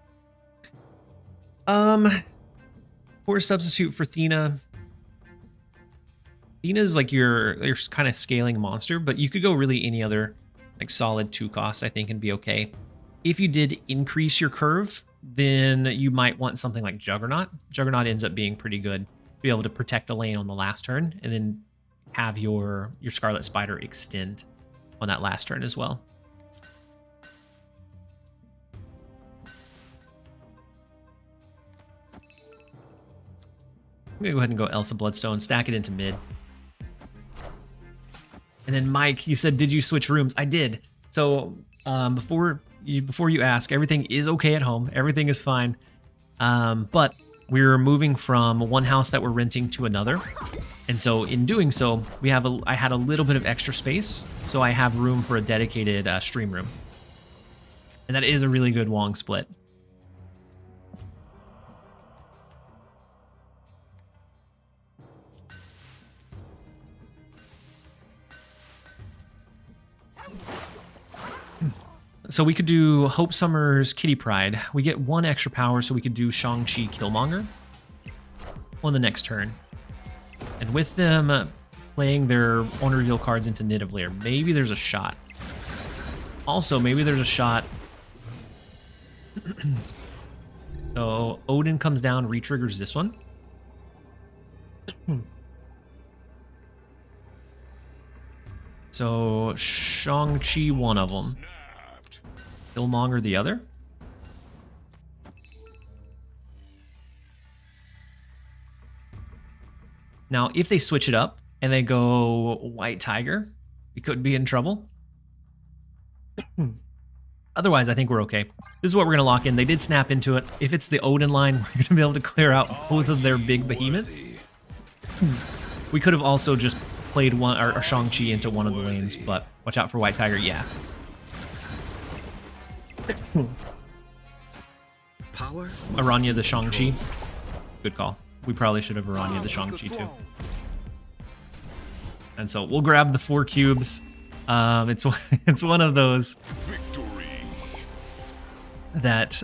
For a substitute for Thena, Thena's like your kind of scaling monster, but you could go really any other like solid 2 costs, I think, and be okay. If you did increase your curve, then you might want something like Juggernaut. Juggernaut ends up being pretty good. Be able to protect a lane on the last turn, and then have your Scarlet Spider extend on that last turn as well. I'm gonna go ahead and go Elsa Bloodstone, stack it into mid. And then Mike, you said, did you switch rooms? I did. So before you ask, everything is okay at home. Everything is fine. But we're moving from one house that we're renting to another. And so in doing so, I had a little bit of extra space. So I have room for a dedicated stream room. And that is a really good Wong split. So we could do Hope Summer's Kitty Pride. We get 1 extra power, so we could do Shang-Chi Killmonger on the next turn. And with them playing their on reveal cards into Nidavellir, maybe there's a shot. Also, maybe there's a shot. So Odin comes down, re-triggers this one. So Shang-Chi, one of them. Killmonger the other. Now, if they switch it up and they go White Tiger, we could be in trouble. Otherwise, I think we're okay. This is what we're going to lock in. They did snap into it. If it's the Odin line, we're going to be able to clear out both of their big behemoths. We could have also just played our Shang-Chi into one of the lanes, but watch out for White Tiger. Yeah. Power Aranya the Shang-Chi. Good call. We probably should have Aranya the Shang-Chi too. And so we'll grab the 4 cubes. It's one of those that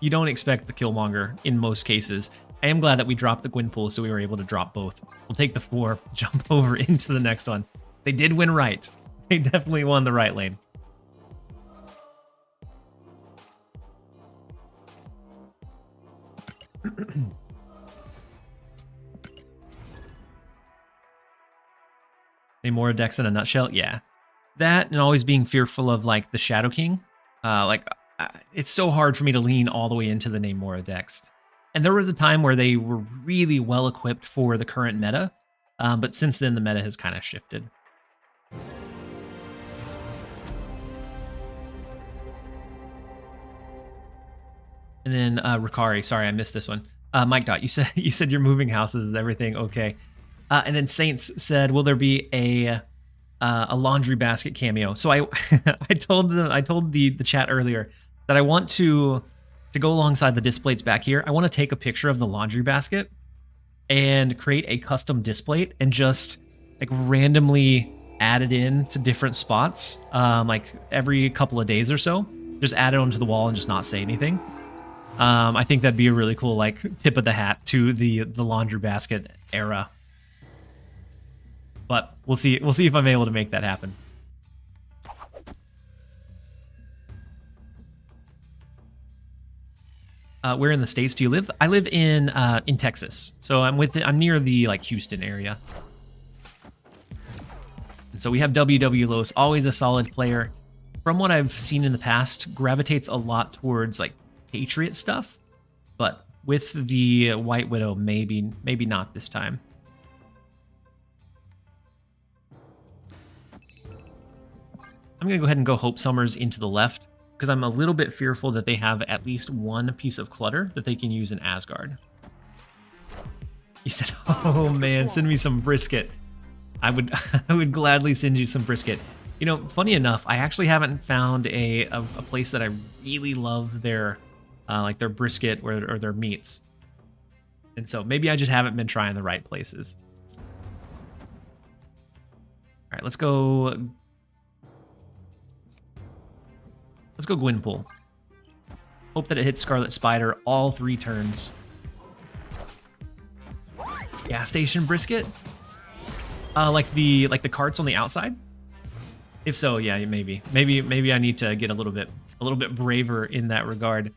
you don't expect the Killmonger in most cases. I am glad that we dropped the Gwynpool, so we were able to drop both. We'll take the 4, jump over into the next one. They did win right. They definitely won the right lane. Namora decks in a nutshell? Yeah. That and always being fearful of like the Shadow King. It's so hard for me to lean all the way into the Namora decks. And there was a time where they were really well equipped for the current meta, but since then the meta has kind of shifted. And then Ricari, sorry I missed this one. Mike Dot, you said you're moving houses, is everything okay? And then Saints said, will there be a laundry basket cameo? So I told the chat earlier that I want to go alongside the displays back here. I want to take a picture of the laundry basket and create a custom display and just like randomly add it in to different spots, like every couple of days or so. Just add it onto the wall and just not say anything. I think that'd be a really cool like tip of the hat to the laundry basket era. But we'll see if I'm able to make that happen. Where in the States do you live? I live in Texas, so I'm near the like Houston area. And so we have WW Los, always a solid player. From what I've seen in the past, gravitates a lot towards like Patriot stuff, but with the White Widow, maybe not this time. I'm gonna go ahead and go Hope Summers into the left, because I'm a little bit fearful that they have at least one piece of clutter that they can use in Asgard. He said, "Oh man, send me some brisket." I would I would gladly send you some brisket. You know, funny enough, I actually haven't found a place that I really love their like their brisket or their meats. And so maybe I just haven't been trying the right places. All right, let's go Gwynpool. Hope that it hits Scarlet Spider all 3 turns. Gas station brisket? Like the carts on the outside? If so, yeah, maybe I need to get a little bit braver in that regard.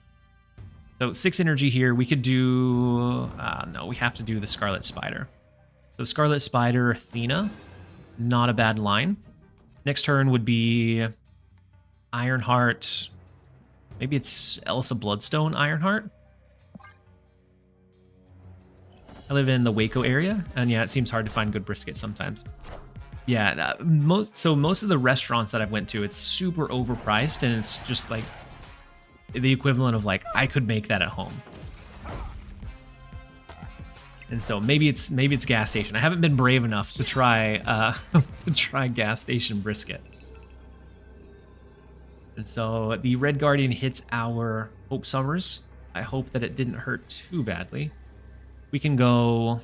So 6 energy here. We could do no, we have to do the Scarlet Spider. So Scarlet Spider, Athena, not a bad line. Next turn would be Ironheart. Maybe it's Elsa Bloodstone Ironheart. I live in the Waco area, and yeah, it seems hard to find good brisket sometimes. Yeah, most of the restaurants that I've went to, it's super overpriced, and it's just like the equivalent of like I could make that at home. And so maybe it's gas station. I haven't been brave enough to try to try gas station brisket. And so the Red Guardian hits our Hope Summers. I hope that it didn't hurt too badly. We can go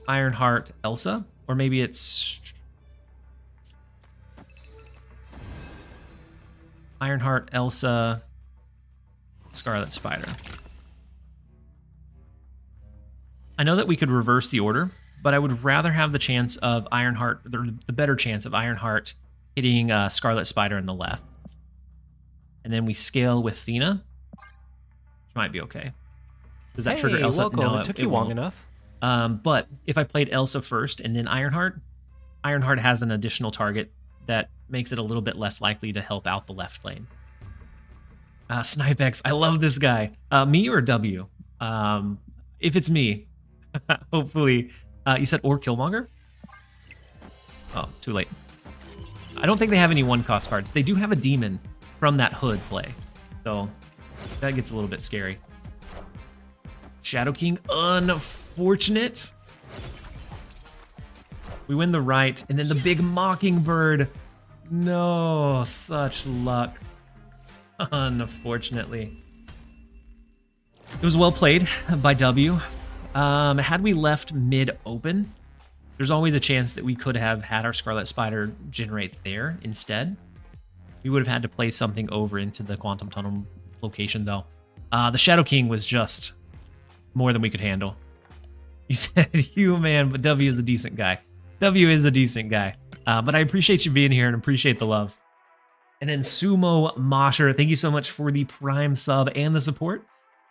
Ironheart Elsa, or maybe it's Ironheart Elsa Scarlet Spider. I know that we could reverse the order, but I would rather have the chance of Ironheart, the better chance of Ironheart hitting Scarlet Spider in the left. And then we scale with Athena, which might be okay. Does that trigger Elsa? Welcome. No, it took you long enough. But if I played Elsa first and then Ironheart, Ironheart has an additional target that makes it a little bit less likely to help out the left lane. Snipex, I love this guy. Me or W? If it's me, hopefully. You said or Killmonger? Oh, too late. I don't think they have any 1-cost cards. They do have a demon from that hood play, so that gets a little bit scary. Shadow King, unfortunate. We win the right, and then the big Mockingbird. No, such luck. Unfortunately. It was well played by W. Had we left mid open, there's always a chance that we could have had our Scarlet Spider generate there instead. We would have had to play something over into the Quantum Tunnel location, though. The Shadow King was just more than we could handle. You said you, man, but W is a decent guy. W is a decent guy. But I appreciate you being here and appreciate the love. And then Sumo Mosher, thank you so much for the Prime sub and the support.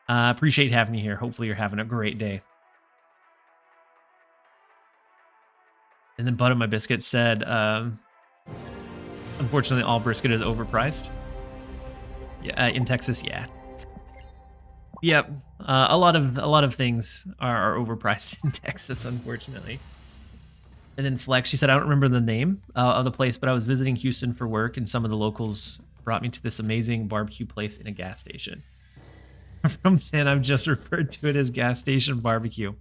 Appreciate having you here. Hopefully you're having a great day. And then Butter My Biscuit said, unfortunately, all brisket is overpriced. Yeah, in Texas, yeah. Yep, a lot of things are overpriced in Texas, unfortunately. And then Flex, she said, I don't remember the name of the place, but I was visiting Houston for work, and some of the locals brought me to this amazing barbecue place in a gas station. From then, I've just referred to it as gas station barbecue.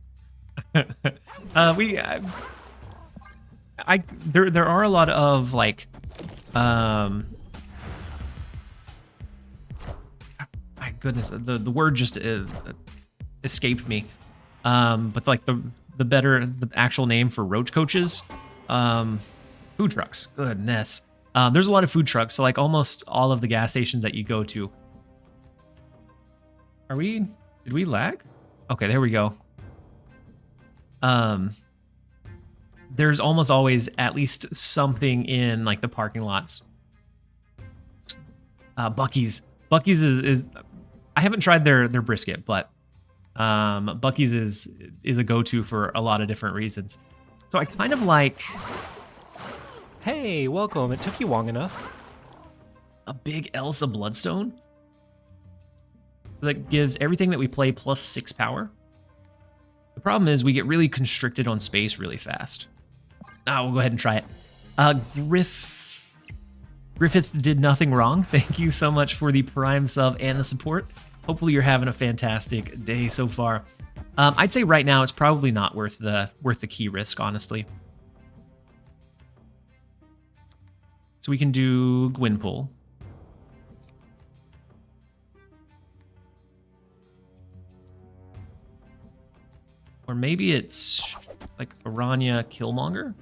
There are a lot of like, my goodness, the word just escaped me. But like the actual name for roach coaches, food trucks. Goodness, there's a lot of food trucks. So like almost all of the gas stations that you go to. Did we lag? Okay, there we go. There's almost always at least something in like the parking lots. Buc-ee's is I haven't tried their brisket, but Buc-ee's is a go-to for a lot of different reasons. So I kind of like Hey, welcome. It took you long enough. a big Elsa Bloodstone. So that gives everything that we play plus 6 power. The problem is we get really constricted on space really fast. We'll go ahead and try it. Griffith did nothing wrong. Thank you so much for the Prime sub and the support. Hopefully you're having a fantastic day so far. I'd say right now it's probably not worth the key risk, honestly. So we can do Gwynpool. Or maybe it's like Aranya Killmonger.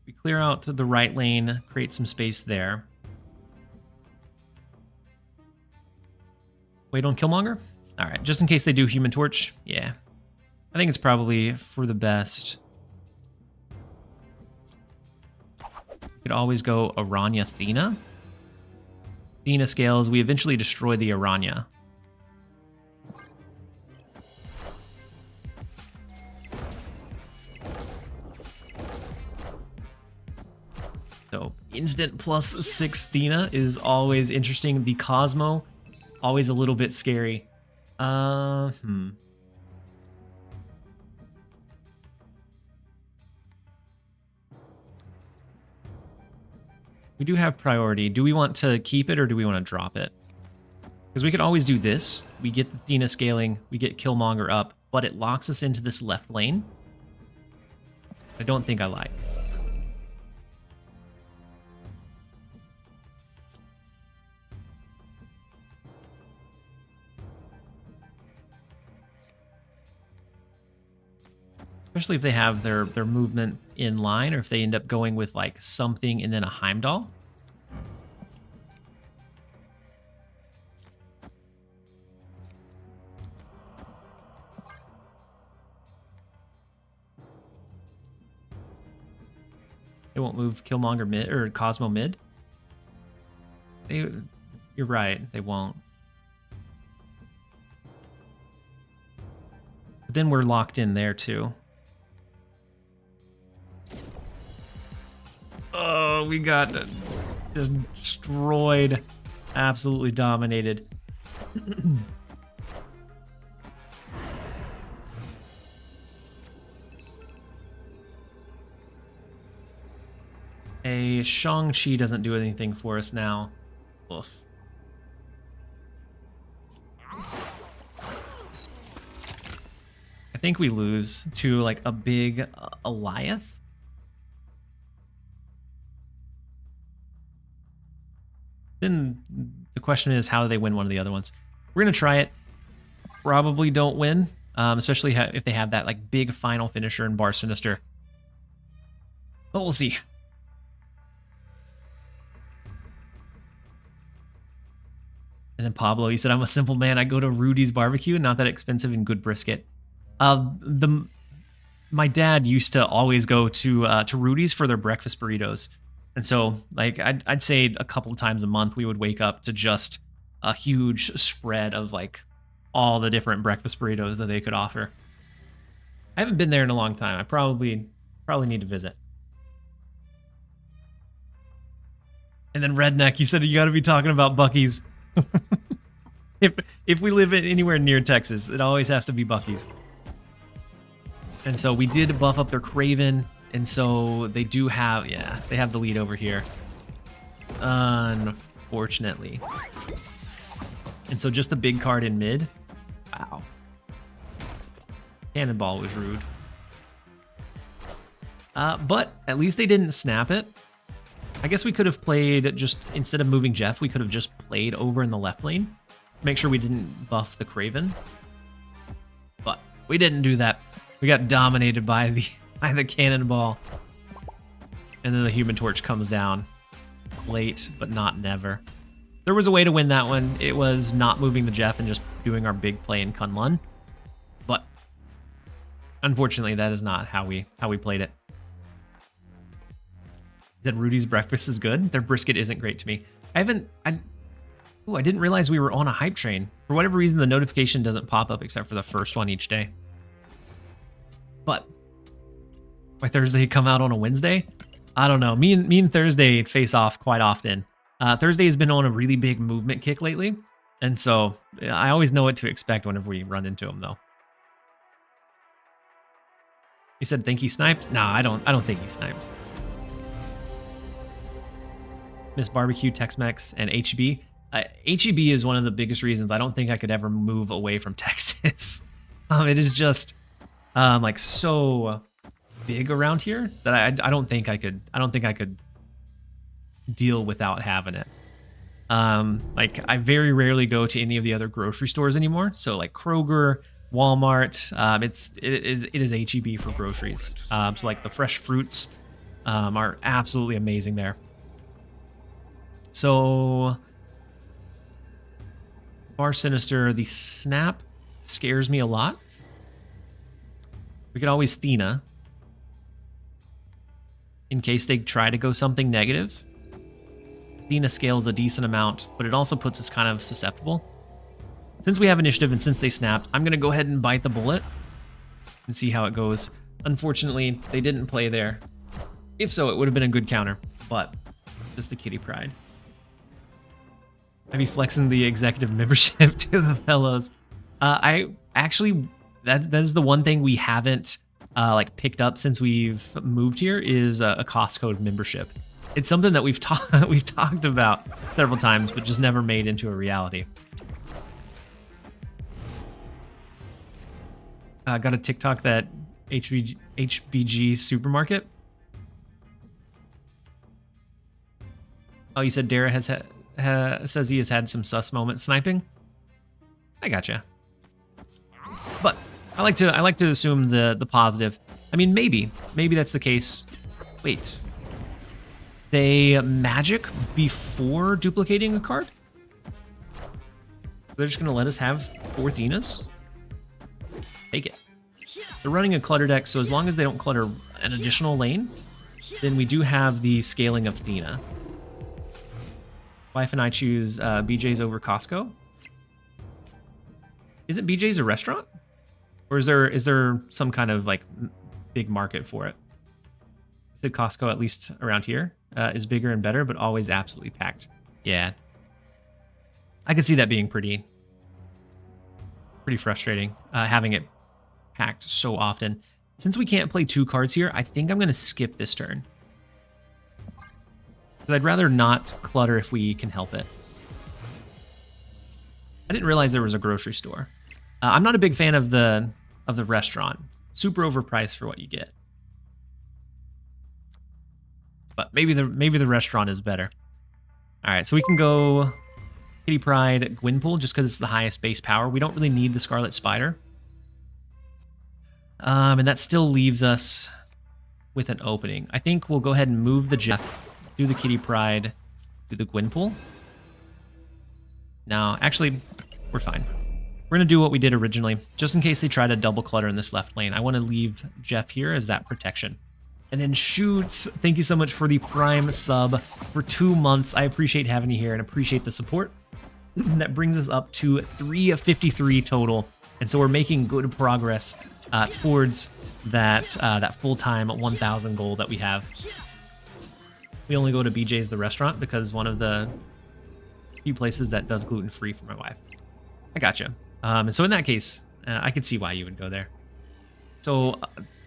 We clear out to the right lane, create some space there. Wait on Killmonger? All right, just in case they do Human Torch. Yeah, I think it's probably for the best. We could always go Aranya Athena. Athena scales, we eventually destroy the Aranya. So instant +6 Athena is always interesting. The Cosmo, always a little bit scary. We do have priority. Do we want to keep it or do we want to drop it? Because we could always do this. We get the Athena scaling, we get Killmonger up, but it locks us into this left lane. I don't think I like. Especially if they have their movement in line, or if they end up going with like something and then a Heimdall. They won't move Killmonger mid or Cosmo mid. You're right, they won't. But then we're locked in there too. Oh, we got just destroyed. Absolutely dominated. A Shang-Chi doesn't do anything for us now. Oof. I think we lose to like a big Goliath. Then the question is, how do they win one of the other ones? We're going to try it. Probably don't win, especially if they have that like big final finisher in Bar Sinister. But we'll see. And then Pablo, he said, I'm a simple man. I go to Rudy's Barbecue, not that expensive and good brisket. My dad used to always go to Rudy's for their breakfast burritos. And so, like, I'd say a couple of times a month, we would wake up to just a huge spread of, like, all the different breakfast burritos that they could offer. I haven't been there in a long time. I probably need to visit. And then Redneck, you said you got to be talking about Buc-ee's. If we live anywhere near Texas, it always has to be Buc-ee's. And so we did buff up their Kraven. And so they do have, yeah, they have the lead over here. Unfortunately. And so just the big card in mid. Wow. Cannonball was rude. But at least they didn't snap it. I guess we could have played just, instead of moving Jeff, we could have just played over in the left lane. Make sure we didn't buff the Kraven. But we didn't do that. We got dominated by the cannonball. And then the Human Torch comes down. Late, but not never. There was a way to win that one. It was not moving the Jeff and just doing our big play in Kunlun. But unfortunately, that is not how we played it. Said Rudy's breakfast is good. Their brisket isn't great to me. I didn't realize we were on a hype train. For whatever reason, the notification doesn't pop up except for the first one each day. But by Thursday come out on a Wednesday? I don't know. Me and Thursday face off quite often. Thursday has been on a really big movement kick lately. And so I always know what to expect whenever we run into him, though. You said think he sniped? No, I don't think he sniped. Miss Barbecue, Tex-Mex, and HEB. HEB is one of the biggest reasons I don't think I could ever move away from Texas. It is just like so big around here that I don't think I could deal without having it. Like I very rarely go to any of the other grocery stores anymore. So like Kroger, Walmart, it is HEB for groceries. So like the fresh fruits are absolutely amazing there. So Bar Sinister, the snap scares me a lot. We could always Thena in case they try to go something negative. Thena scales a decent amount, but it also puts us kind of susceptible. Since we have initiative and since they snapped, I'm going to go ahead and bite the bullet and see how it goes. Unfortunately, they didn't play there. If so, it would have been a good counter, but just the kitty pride. I'd be flexing the executive membership to the fellows. I actually, that is the one thing we haven't like picked up since we've moved here is a cost code membership. It's something that we've talked about several times, but just never made into a reality. Got a TikTok that HBG supermarket. Oh, you said Dara says he has had some sus moments sniping. I gotcha. But I like to assume the positive. I mean, maybe that's the case. Wait. They magic before duplicating a card? They're just going to let us have 4 Thenas? Take it. They're running a clutter deck, so as long as they don't clutter an additional lane, then we do have the scaling of Thena. Wife and I choose BJ's over Costco. Isn't BJ's a restaurant? Or is there some kind of like big market for it? I said Costco, at least around here, is bigger and better, but always absolutely packed. Yeah. I could see that being pretty frustrating, having it packed so often. Since we can't play 2 cards here, I think I'm going to skip this turn. Because I'd rather not clutter if we can help it. I didn't realize there was a grocery store. I'm not a big fan of the restaurant. Super overpriced for what you get. But maybe the restaurant is better. All right, so we can go Kitty Pride Gwynpool just because it's the highest base power. We don't really need the Scarlet Spider. And that still leaves us with an opening. I think we'll go ahead and move the Jeff, do the Kitty Pride, do the Gwynpool. No, actually, we're fine. We're going to do what we did originally, just in case they try to double clutter in this left lane. I want to leave Jeff here as that protection. And then Shoots, thank you so much for the Prime sub for 2 months. I appreciate having you here and appreciate the support. That brings us up to 353 total. And so we're making good progress towards that full-time 1,000 goal that we have. We only go to BJ's the restaurant because one of the few places that does gluten-free for my wife. I gotcha. And so in that case, I could see why you would go there. So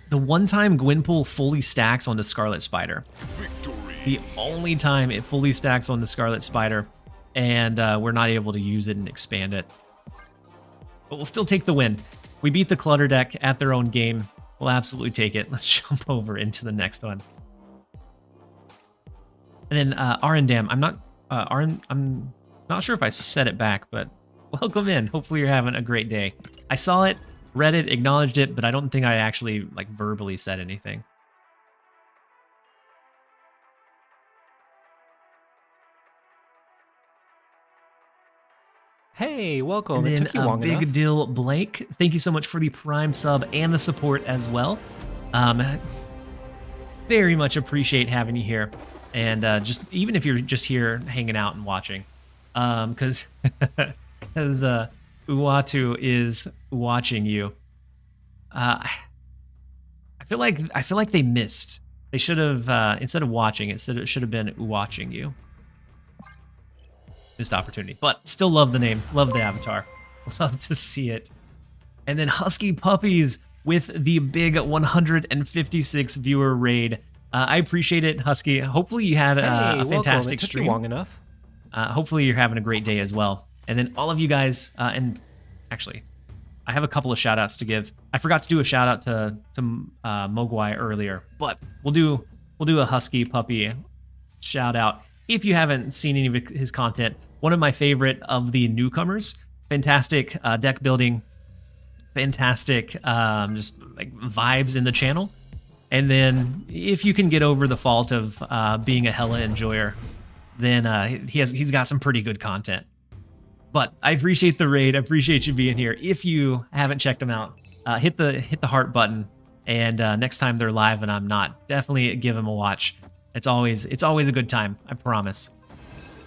the one time Gwynpool fully stacks onto Scarlet Spider. Victory. The only time it fully stacks onto Scarlet Spider, and we're not able to use it and expand it. But we'll still take the win. We beat the Clutter deck at their own game. We'll absolutely take it. Let's jump over into the next one. And then Arendam, I'm not sure if I said it back, but welcome in. Hopefully you're having a great day. I saw it, read it, acknowledged it, but I don't think I actually like verbally said anything. Hey, welcome. And It then took you long Big enough. Dill Blake, thank you so much for the Prime sub and the support as well. Very much appreciate having you here, and just even if you're just here hanging out and watching, because Uatu is watching you. I feel like they missed. They should have instead of watching it should have been watching you. Missed opportunity, but still love the name, love the avatar, love to see it. And then Husky Puppies, with the big 156 viewer raid. I appreciate it, Husky. Hopefully you had Hey, a welcome. fantastic It took stream. you long enough. Hopefully you're having a great day as well. And then all of you guys, and actually, I have a couple of shout outs to give. I forgot to do a shout out to Mogwai earlier, but we'll do a Husky Puppy shout out. If you haven't seen any of his content, one of my favorite of the newcomers, fantastic deck building, fantastic just like vibes in the channel. And then if you can get over the fault of being a hella enjoyer, then he's got some pretty good content. But I appreciate the raid. I appreciate you being here. If you haven't checked them out, hit the heart button. And next time they're live and I'm not, definitely give them a watch. It's always a good time. I promise.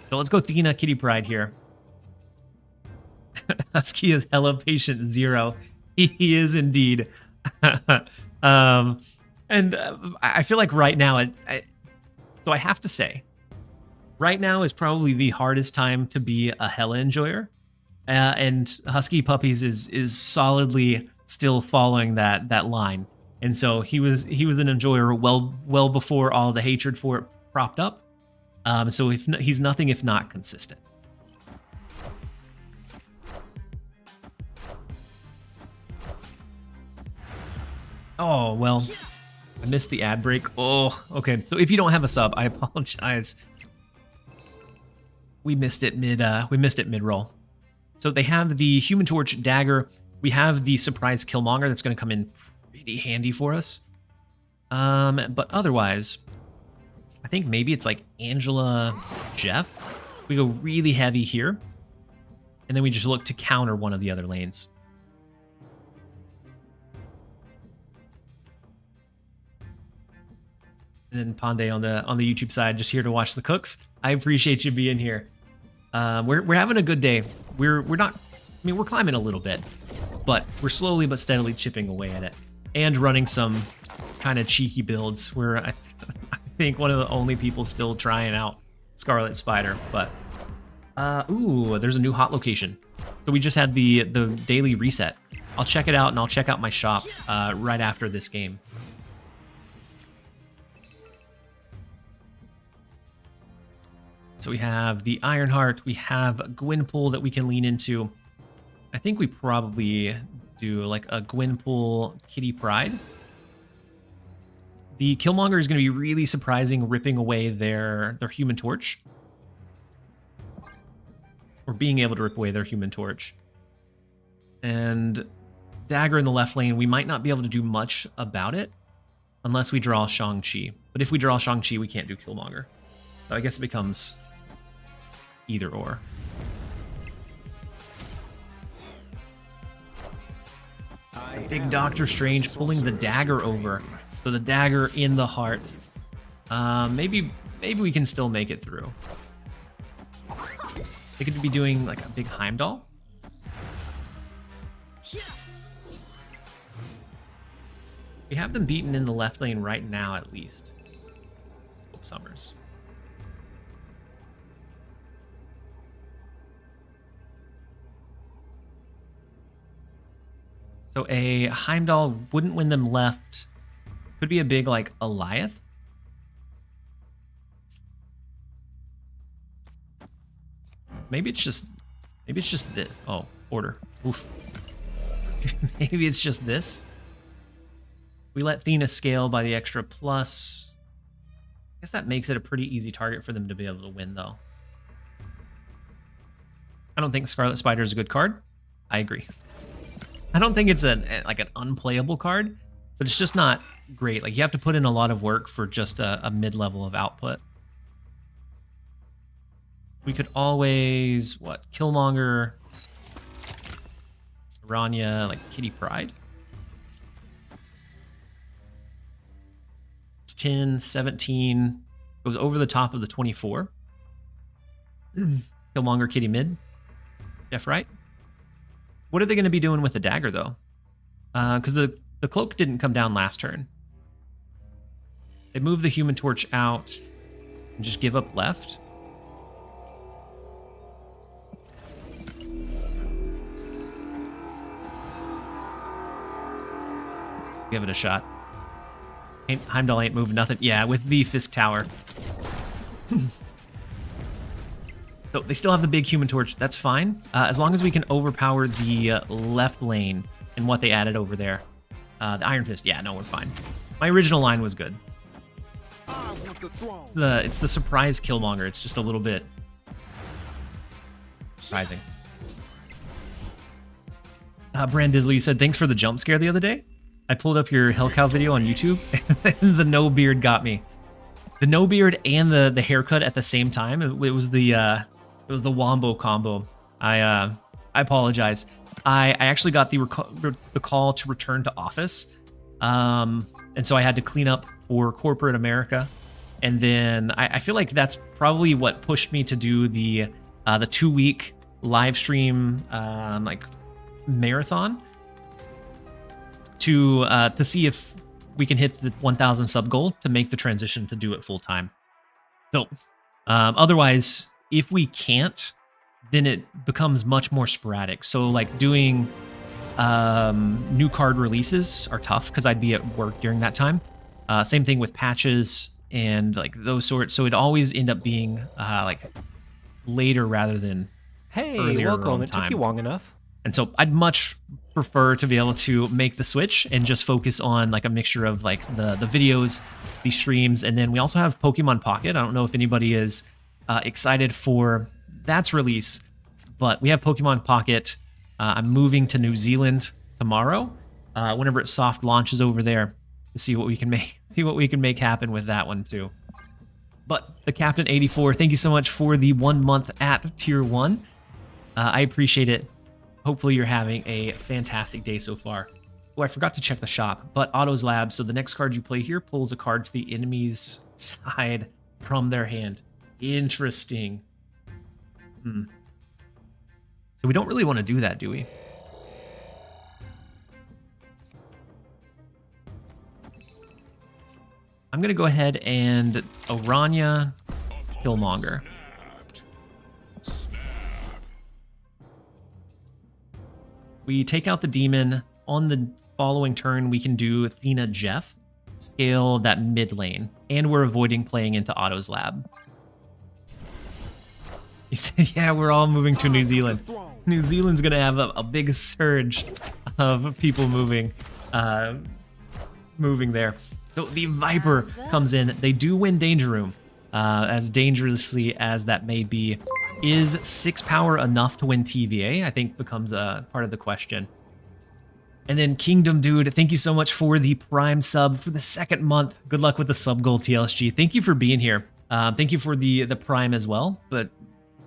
So let's go Thena Kitty Pride here. Husky is hella patient 0. He is indeed. And I feel like right now, so I have to say, right now is probably the hardest time to be a hella enjoyer, and Husky Puppies is solidly still following that line. And so he was an enjoyer well before all the hatred for it propped up. So he's nothing if not consistent. Oh well, I missed the ad break. Oh, okay. So if you don't have a sub, I apologize. We missed it mid roll. So they have the Human Torch dagger. We have the surprise Killmonger that's going to come in pretty handy for us. But otherwise, I think maybe it's like Angela, Jeff. We go really heavy here, and then we just look to counter one of the other lanes. And then Pandey on the YouTube side, just here to watch the cooks. I appreciate you being here. We're having a good day. We're not. I mean, we're climbing a little bit, but we're slowly but steadily chipping away at it and running some kind of cheeky builds. We're I think one of the only people still trying out Scarlet Spider. But ooh, there's a new hot location. So we just had the daily reset. I'll check it out and I'll check out my shop right after this game. So we have the Ironheart, we have Gwynpool that we can lean into. I think we probably do like a Gwynpool Kitty Pride. The Killmonger is going to be really surprising, ripping away their Human Torch. Or being able to rip away their Human Torch. And Dagger in the left lane, we might not be able to do much about it unless we draw Shang-Chi. But if we draw Shang-Chi, we can't do Killmonger. So I guess it becomes either or. Big Doctor Strange pulling the dagger over. So the dagger in the heart. Maybe we can still make it through. They could be doing like a big Heimdall. We have them beaten in the left lane right now, at least. Summers. So a Heimdall wouldn't win them left. Could be a big like Eliath. Maybe it's just this. Oh, order. Oof. Maybe it's just this. We let Thena scale by the extra plus. I guess that makes it a pretty easy target for them to be able to win, though. I don't think Scarlet Spider is a good card. I agree. I don't think it's like an unplayable card, but it's just not great. Like you have to put in a lot of work for just a mid-level of output. We could always Killmonger, Rania, like Kitty Pride. It's 10, 17, goes over the top of the 24. Killmonger, Kitty mid. Jeff right. What are they going to be doing with the dagger, though? Because the cloak didn't come down last turn. They move the Human Torch out and just give up left. Give it a shot. Heimdall ain't moving nothing. Yeah, with the Fisk Tower. So they still have the big Human Torch. That's fine. As long as we can overpower the left lane and what they added over there. The Iron Fist. Yeah, no, we're fine. My original line was good. It's the surprise Killmonger. It's just a little bit surprising. Brand Dizzle, you said thanks for the jump scare the other day. I pulled up your Hellcow video on YouTube, and the no beard got me. The no beard and the haircut at the same time. It was the wombo combo. I apologize. I actually got the call to return to office, and so I had to clean up for corporate America. And then I feel like that's probably what pushed me to do the 2-week live stream like marathon to see if we can hit the 1,000 sub goal to make the transition to do it full time. So otherwise, if we can't, then it becomes much more sporadic. So like doing new card releases are tough because I'd be at work during that time. Same thing with patches and like those sorts. So it'd always end up being like later rather than Hey, earlier welcome. on It time. took you long enough. And so I'd much prefer to be able to make the switch and just focus on like a mixture of like the videos, the streams, and then we also have Pokemon Pocket. I don't know if anybody is excited for that's release, but we have Pokemon Pocket. I'm moving to New Zealand tomorrow, whenever it soft launches over there, to see what we can make happen with that one too. But the Captain 84, thank you so much for the 1 month at tier 1. I appreciate it. Hopefully you're having a fantastic day so far. Oh, I forgot to check the shop, but Otto's Lab. So the next card you play here pulls a card to the enemy's side from their hand. Interesting. So we don't really want to do that, do we? I'm going to go ahead and Orania, Killmonger. We take out the demon. On the following turn, we can do Athena Jeff, scale that mid lane, and we're avoiding playing into Otto's Lab. He said, yeah, we're all moving to New Zealand. New Zealand's going to have a big surge of people moving there. So the Viper comes in. They do win Danger Room, as dangerously as that may be. Is 6 power enough to win TVA? I think becomes a part of the question. And then Kingdom Dude, thank you so much for the Prime sub for the 2nd month. Good luck with the sub goal, TLSG. Thank you for being here. Thank you for the Prime as well, but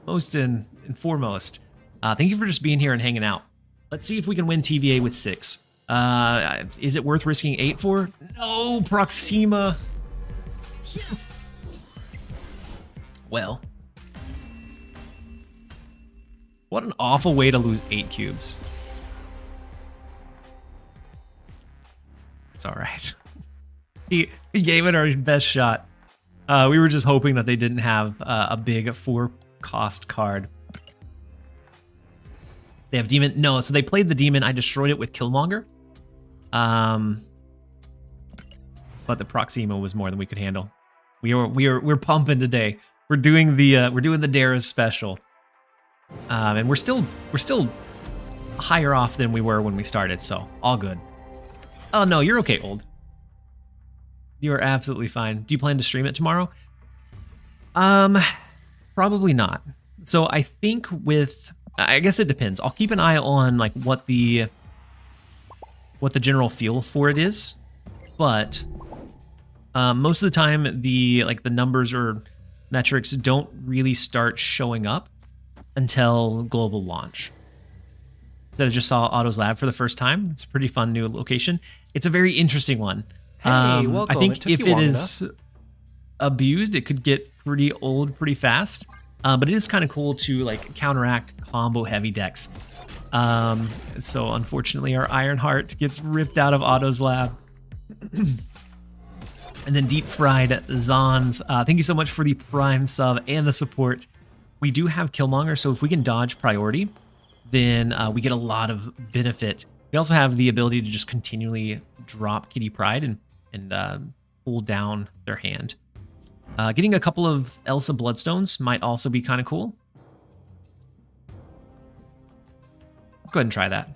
most and foremost, thank you for just being here and hanging out. Let's see if we can win TVA with 6. Is it worth risking 8 for? No, Proxima. Well, what an awful way to lose 8 cubes. It's all right. He gave it our best shot. We were just hoping that they didn't have a big 4-cost card. They have Demon. No, so they played the Demon. I destroyed it with Killmonger. But the Proxima was more than we could handle. We're pumping today. We're doing the Dara's special. And we're still higher off than we were when we started, so all good. Oh no, you're okay, old. You are absolutely fine. Do you plan to stream it tomorrow? Probably not. So I think I guess it depends. I'll keep an eye on like what the general feel for it is, but most of the time the numbers or metrics don't really start showing up until global launch. So I just saw Otto's Lab for the first time. It's a pretty fun new location. It's a very interesting one. Hey, welcome. I think if you it long is abused, it could get pretty old pretty fast. But it is kind of cool to like counteract combo heavy decks. So unfortunately, our Ironheart gets ripped out of Otto's Lab. And then Deep Fried Zons, thank you so much for the Prime sub and the support. We do have Killmonger, so if we can dodge priority, then we get a lot of benefit We also have the ability to just continually drop Kitty Pryde and pull down their hand. Getting a couple of Elsa Bloodstones might also be kind of cool. Let's go ahead and try that.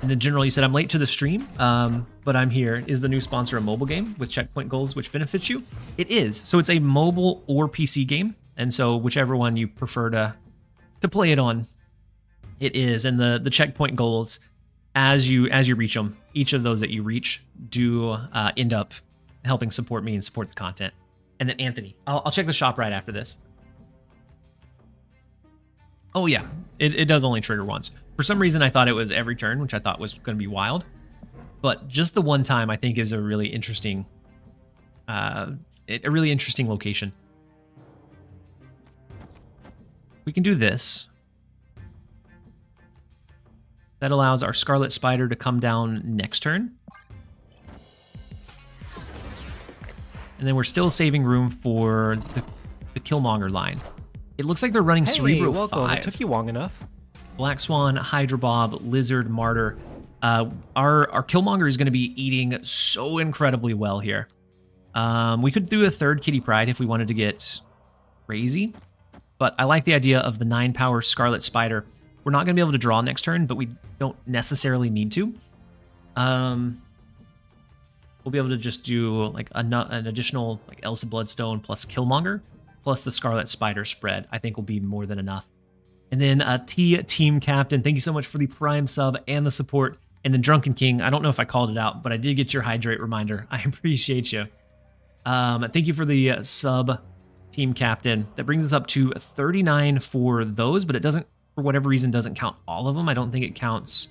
And then General, you said, I'm late to the stream, but I'm here. Is the new sponsor a mobile game with checkpoint goals which benefits you? It is. So it's a mobile or PC game. And so whichever one you prefer to play it on, it is. And the checkpoint goals, as you reach them, each of those that you reach do end up helping support me and support the content. And then Anthony, I'll check the shop right after this. Oh yeah, it does only trigger once. For some reason, I thought it was every turn, which I thought was going to be wild. But just the one time, I think, is a really interesting, location. We can do this. That allows our Scarlet Spider to come down next turn. And then we're still saving room for the Killmonger line. It looks like they're running Cerebro welcome. 5. It took you long enough. Black Swan, Hydra Bob, Lizard, Martyr. Our Killmonger is going to be eating so incredibly well here. We could do a third Kitty Pryde if we wanted to get crazy. But I like the idea of the 9-power Scarlet Spider. We're not going to be able to draw next turn, but we don't necessarily need to. We'll be able to just do like an additional like Elsa Bloodstone plus Killmonger plus the Scarlet Spider spread. I think will be more than enough. And then Team Captain, thank you so much for the Prime sub and the support. And then Drunken King, I don't know if I called it out, but I did get your hydrate reminder. I appreciate you. Thank you for the sub, Team Captain. That brings us up to 39 for those, but it doesn't, for whatever reason, doesn't count all of them. I don't think it counts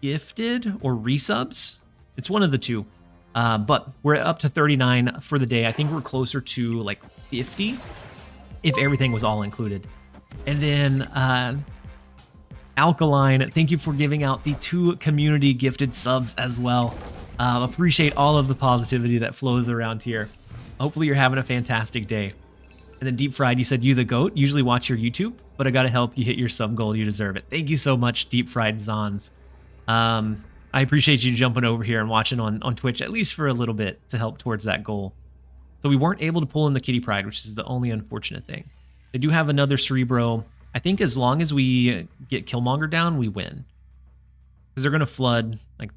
gifted or resubs. It's one of the two. But we're up to 39 for the day. I think we're closer to like 50 if everything was all included. And then Alkaline, thank you for giving out the 2 community gifted subs as well. Appreciate all of the positivity that flows around here. Hopefully you're having a fantastic day. And then Deep Fried, you said, you the GOAT, usually watch your YouTube, but I gotta help you hit your sub goal. You deserve it. Thank you so much, Deep Fried Zons. I appreciate you jumping over here and watching on Twitch, at least for a little bit, to help towards that goal. So we weren't able to pull in the Kitty Pryde, which is the only unfortunate thing. They do have another Cerebro. I think as long as we get Killmonger down, we win. Because they're going to flood like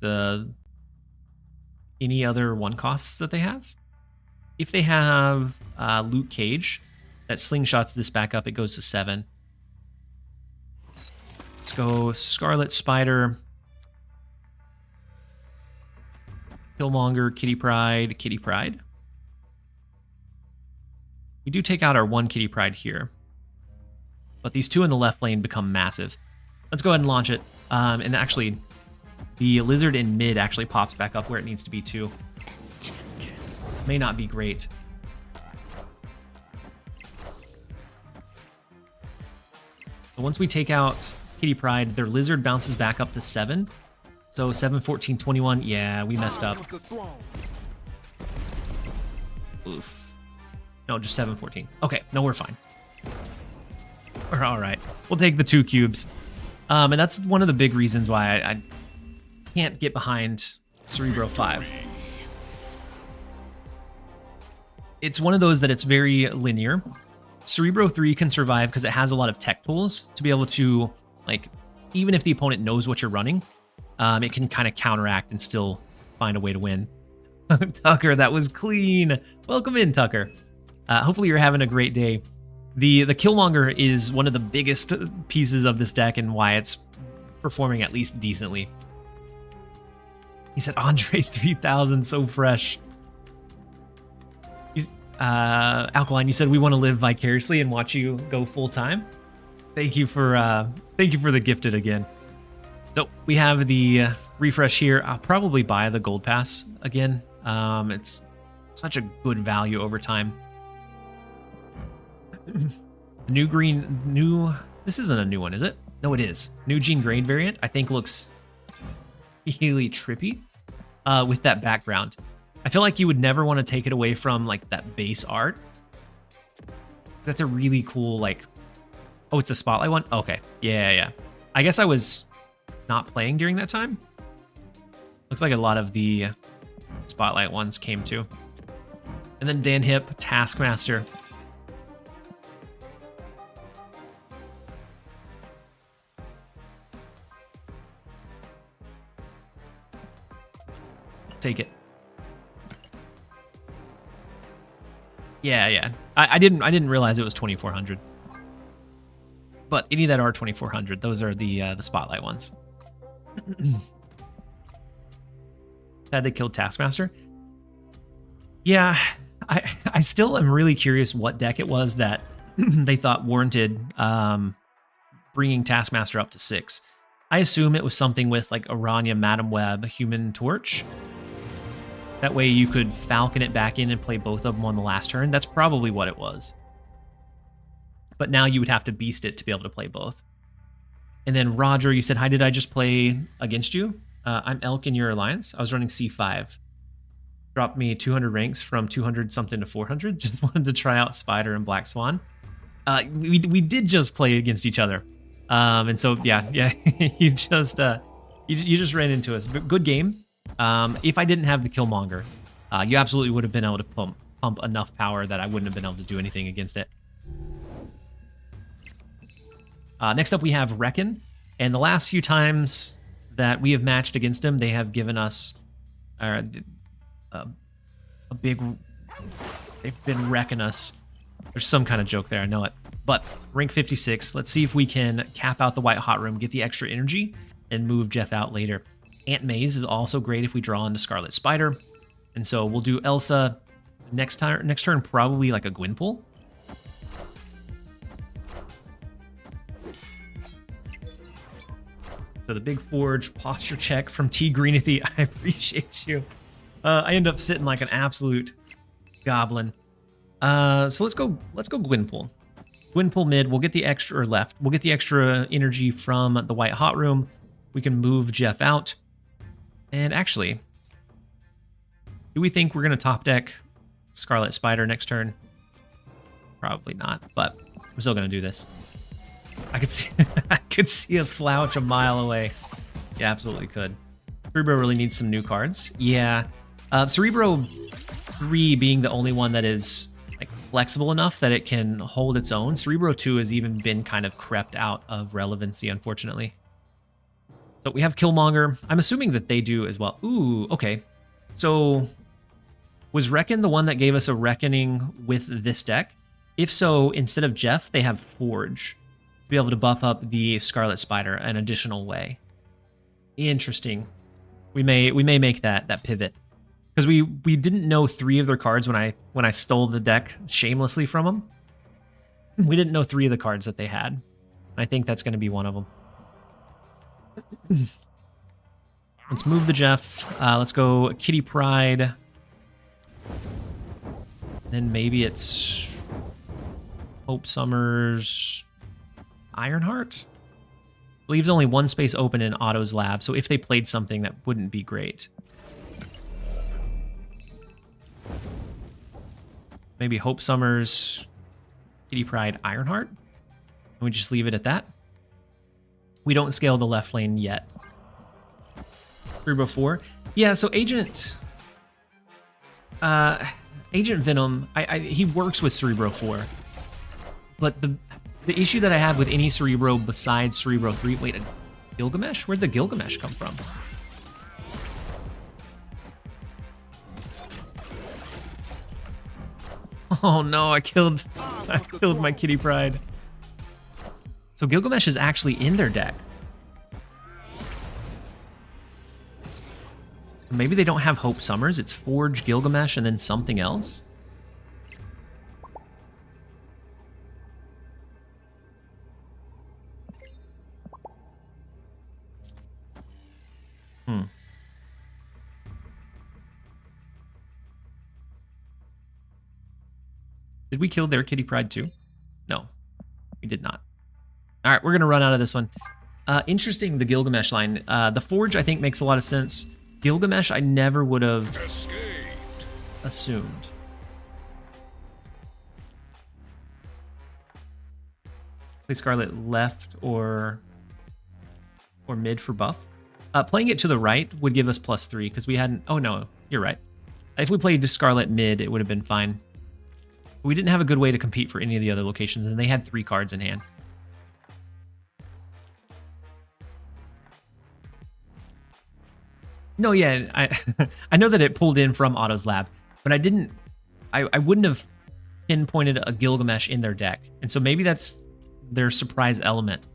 any other 1 costs that they have. If they have Luke Cage, that slingshots this back up, it goes to 7. Let's go Scarlet Spider, Killmonger, Kitty Pryde, Kitty Pryde. We do take out our 1 Kitty Pryde here. But these 2 in the left lane become massive. Let's go ahead and launch it. And actually, the Lizard in mid actually pops back up where it needs to be too. May not be great. But once we take out Kitty Pryde, their Lizard bounces back up to 7. So 7, 14, 21. Yeah, we messed up. Oof. No, just 7, 14. Okay, no, we're fine. We're all right. We'll take the 2 cubes. And that's one of the big reasons why I can't get behind Cerebro 5. It's one of those that it's very linear. Cerebro 3 can survive because it has a lot of tech tools to be able to, like, even if the opponent knows what you're running, it can kind of counteract and still find a way to win. Tucker, that was clean. Welcome in, Tucker. Hopefully you're having a great day. The Killmonger is one of the biggest pieces of this deck and why it's performing at least decently. He said, Andre 3000, so fresh. Alkaline, you said we want to live vicariously and watch you go full time. Thank you for the gifted again. So we have the refresh here. I'll probably buy the gold pass again. It's such a good value over time. This isn't a new one, is it? No, it is. New Jean Grey variant, I think looks really trippy with that background. I feel like you would never want to take it away from like that base art. That's a really cool, like, oh, it's a spotlight one? Okay, yeah. I guess I was not playing during that time. Looks like a lot of the Spotlight ones came too. And then Dan Hip, Taskmaster. Take it. Yeah. I didn't realize it was 2400. But any that are 2400, those are the Spotlight ones. Sad they killed Taskmaster. Yeah, I still am really curious what deck it was that they thought warranted bringing Taskmaster up to 6. I assume it was something with like Aranya, Madam Web, Human Torch. That way you could Falcon it back in and play both of them on the last turn. That's probably what it was. But now you would have to beast it to be able to play both. And then Roger, you said, hi, did I just play against you? I'm Elk in your alliance. I was running C5. Dropped me 200 ranks from 200 something to 400. Just wanted to try out Spider and Black Swan. We did just play against each other. And so, yeah, you just ran into us. Good game. If I didn't have the Killmonger, you absolutely would have been able to pump enough power that I wouldn't have been able to do anything against it. Next up, we have Reckon. And the last few times that we have matched against him, they have given us a big... They've been wrecking us. There's some kind of joke there, I know it. But rank 56, let's see if we can cap out the White Hot Room, get the extra energy, and move Jeff out later. Aunt May's is also great if we draw into Scarlet Spider. And so we'll do Elsa next turn, probably like a Gwynpool. So the big Forge posture check from T Greenethy. I appreciate you. I end up sitting like an absolute goblin. So let's go Gwynpool. Gwynpool mid. We'll get the extra, or left. We'll get the extra energy from the White Hot Room. We can move Jeff out. And actually, do we think we're going to top deck Scarlet Spider next turn? Probably not, but we're still going to do this. I could see a slouch a mile away. You absolutely could. Cerebro really needs some new cards. Yeah. Cerebro 3 being the only one that is like flexible enough that it can hold its own. Cerebro 2 has even been kind of crept out of relevancy, unfortunately. So we have Killmonger. I'm assuming that they do as well. Ooh, okay. So was Reckon the one that gave us a Reckoning with this deck? If so, instead of Jeff, they have Forge to be able to buff up the Scarlet Spider an additional way. Interesting. We may make that pivot. Because we didn't know 3 of their cards when I stole the deck shamelessly from them. We didn't know 3 of the cards that they had. I think that's going to be one of them. Let's move the Jeff. Let's go Kitty Pryde. Then maybe it's Hope Summers, Ironheart. Leaves only 1 space open in Otto's lab, so if they played something, that wouldn't be great. Maybe Hope Summers, Kitty Pryde, Ironheart. And we just leave it at that. We don't scale the left lane yet. Cerebro 4. Yeah, so Agent Venom, he works with Cerebro 4. But the issue that I have with any Cerebro besides Cerebro 3... Wait, a Gilgamesh? Where'd the Gilgamesh come from? Oh no, I killed my Kitty Pryde. So Gilgamesh is actually in their deck. Maybe they don't have Hope Summers. It's Forge, Gilgamesh, and then something else. Did we kill their Kitty Pryde too? No, we did not. All right, we're going to run out of this one. Interesting, the Gilgamesh line. The Forge, I think, makes a lot of sense. Gilgamesh, I never would have assumed. Play Scarlet left or... or mid for buff. Playing it to the right would give us +3 because we hadn't... Oh, no, you're right. If we played Scarlet mid, it would have been fine. We didn't have a good way to compete for any of the other locations, and they had 3 cards in hand. No, yeah, I know that it pulled in from Otto's lab, but I wouldn't have pinpointed a Gilgamesh in their deck. And so maybe that's their surprise element.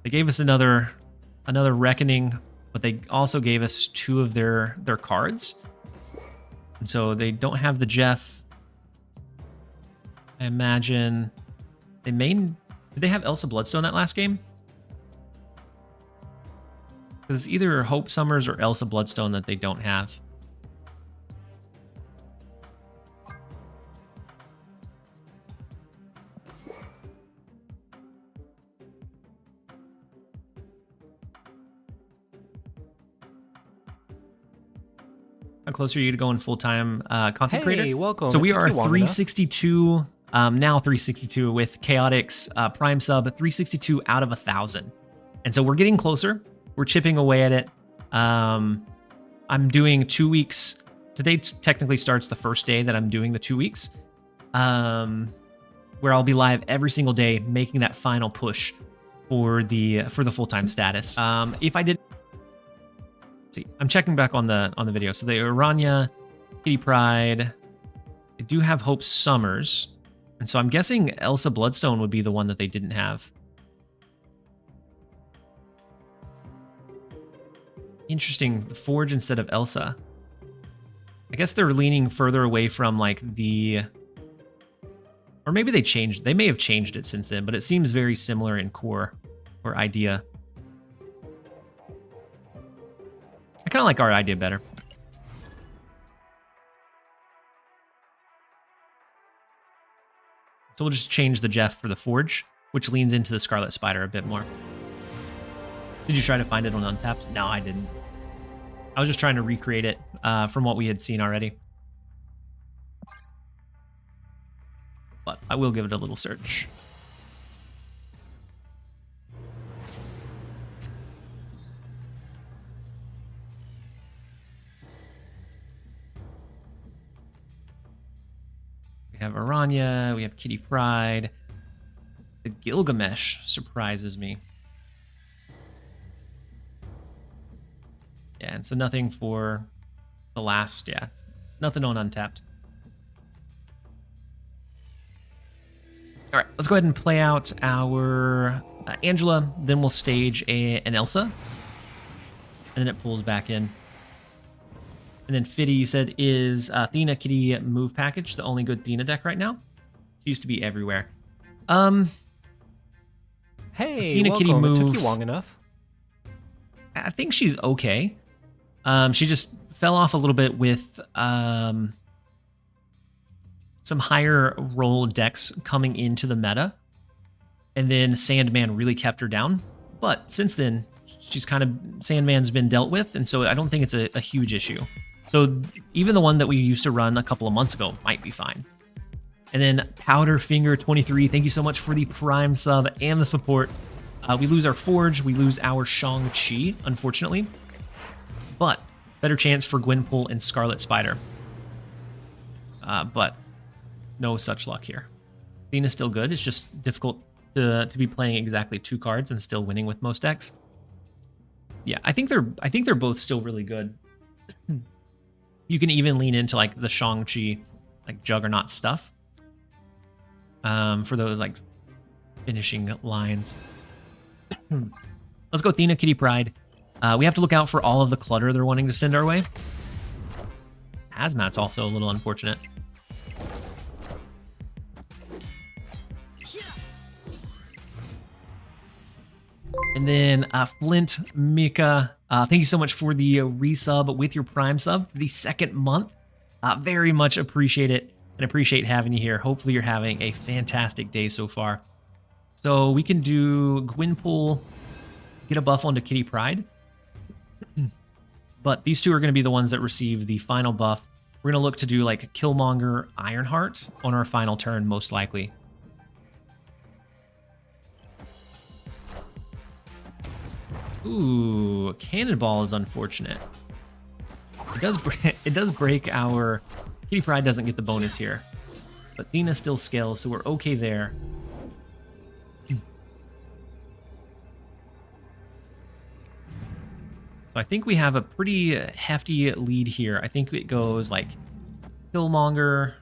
They gave us another Reckoning, but they also gave us 2 of their cards. And so they don't have the Jeff. I imagine did they have Elsa Bloodstone that last game? Because it's either Hope Summers or Elsa Bloodstone that they don't have. How close are you to going full-time content creator? Hey, welcome. So It we took are you long 362, now 362 with Chaotix Prime Sub, 362 out of 1,000. And so we're getting closer. We're chipping away at it. I'm doing 2 weeks. Today technically starts the first day that I'm doing the 2 weeks, where I'll be live every single day, making that final push for the full-time status. If I did... See, I'm checking back on the video. So the Aranya, Kitty Pride, they do have Hope Summers, and so I'm guessing Elsa Bloodstone would be the one that they didn't have. Interesting, the Forge instead of Elsa. I guess they're leaning further away from like the, or maybe they changed. They may have changed it since then, but it seems very similar in core or idea. I kind of like our idea better. So we'll just change the Jeff for the Forge, which leans into the Scarlet Spider a bit more. Did you try to find it on Untapped? No, I didn't. I was just trying to recreate it from what we had seen already. But I will give it a little search. We have Aranya, we have Kitty Pride. The Gilgamesh surprises me. Yeah, and so nothing for the last, yeah, nothing on Untapped. All right, let's go ahead and play out our Angela, then we'll stage an Elsa, and then it pulls back in. And then Fiddy, you said, is Athena Kitty move package the only good Athena deck right now? She used to be everywhere. Hey, Athena welcome. Kitty move. It took you long enough. I think she's okay. She just fell off a little bit with some higher roll decks coming into the meta. And then Sandman really kept her down. But since then, she's kind of... Sandman's been dealt with, and so I don't think it's a huge issue. So even the one that we used to run a couple of months ago might be fine. And then Powderfinger23, thank you so much for the Prime sub and the support. We lose our Forge, we lose our Shang-Chi, unfortunately. But better chance for Gwenpool and Scarlet Spider. But no such luck here. Athena's still good, it's just difficult to be playing exactly 2 cards and still winning with most decks. Yeah, I think they're both still really good. You can even lean into like the Shang-Chi, like Juggernaut stuff. For those like finishing lines. Let's go Athena Kitty Pride. We have to look out for all of the clutter they're wanting to send our way. Hazmat's also a little unfortunate. And then Flint Mika, thank you so much for the resub with your Prime sub for the 2nd month. Very much appreciate it and appreciate having you here. Hopefully you're having a fantastic day so far. So we can do Gwenpool, get a buff onto Kitty Pride. But these 2 are going to be the ones that receive the final buff. We're going to look to do like Killmonger, Ironheart on our final turn, most likely. Ooh, Cannonball is unfortunate. It does break our... Kitty Pryde doesn't get the bonus here. But Thena still scales, so we're okay there. So I think we have a pretty hefty lead here. I think it goes like Killmonger,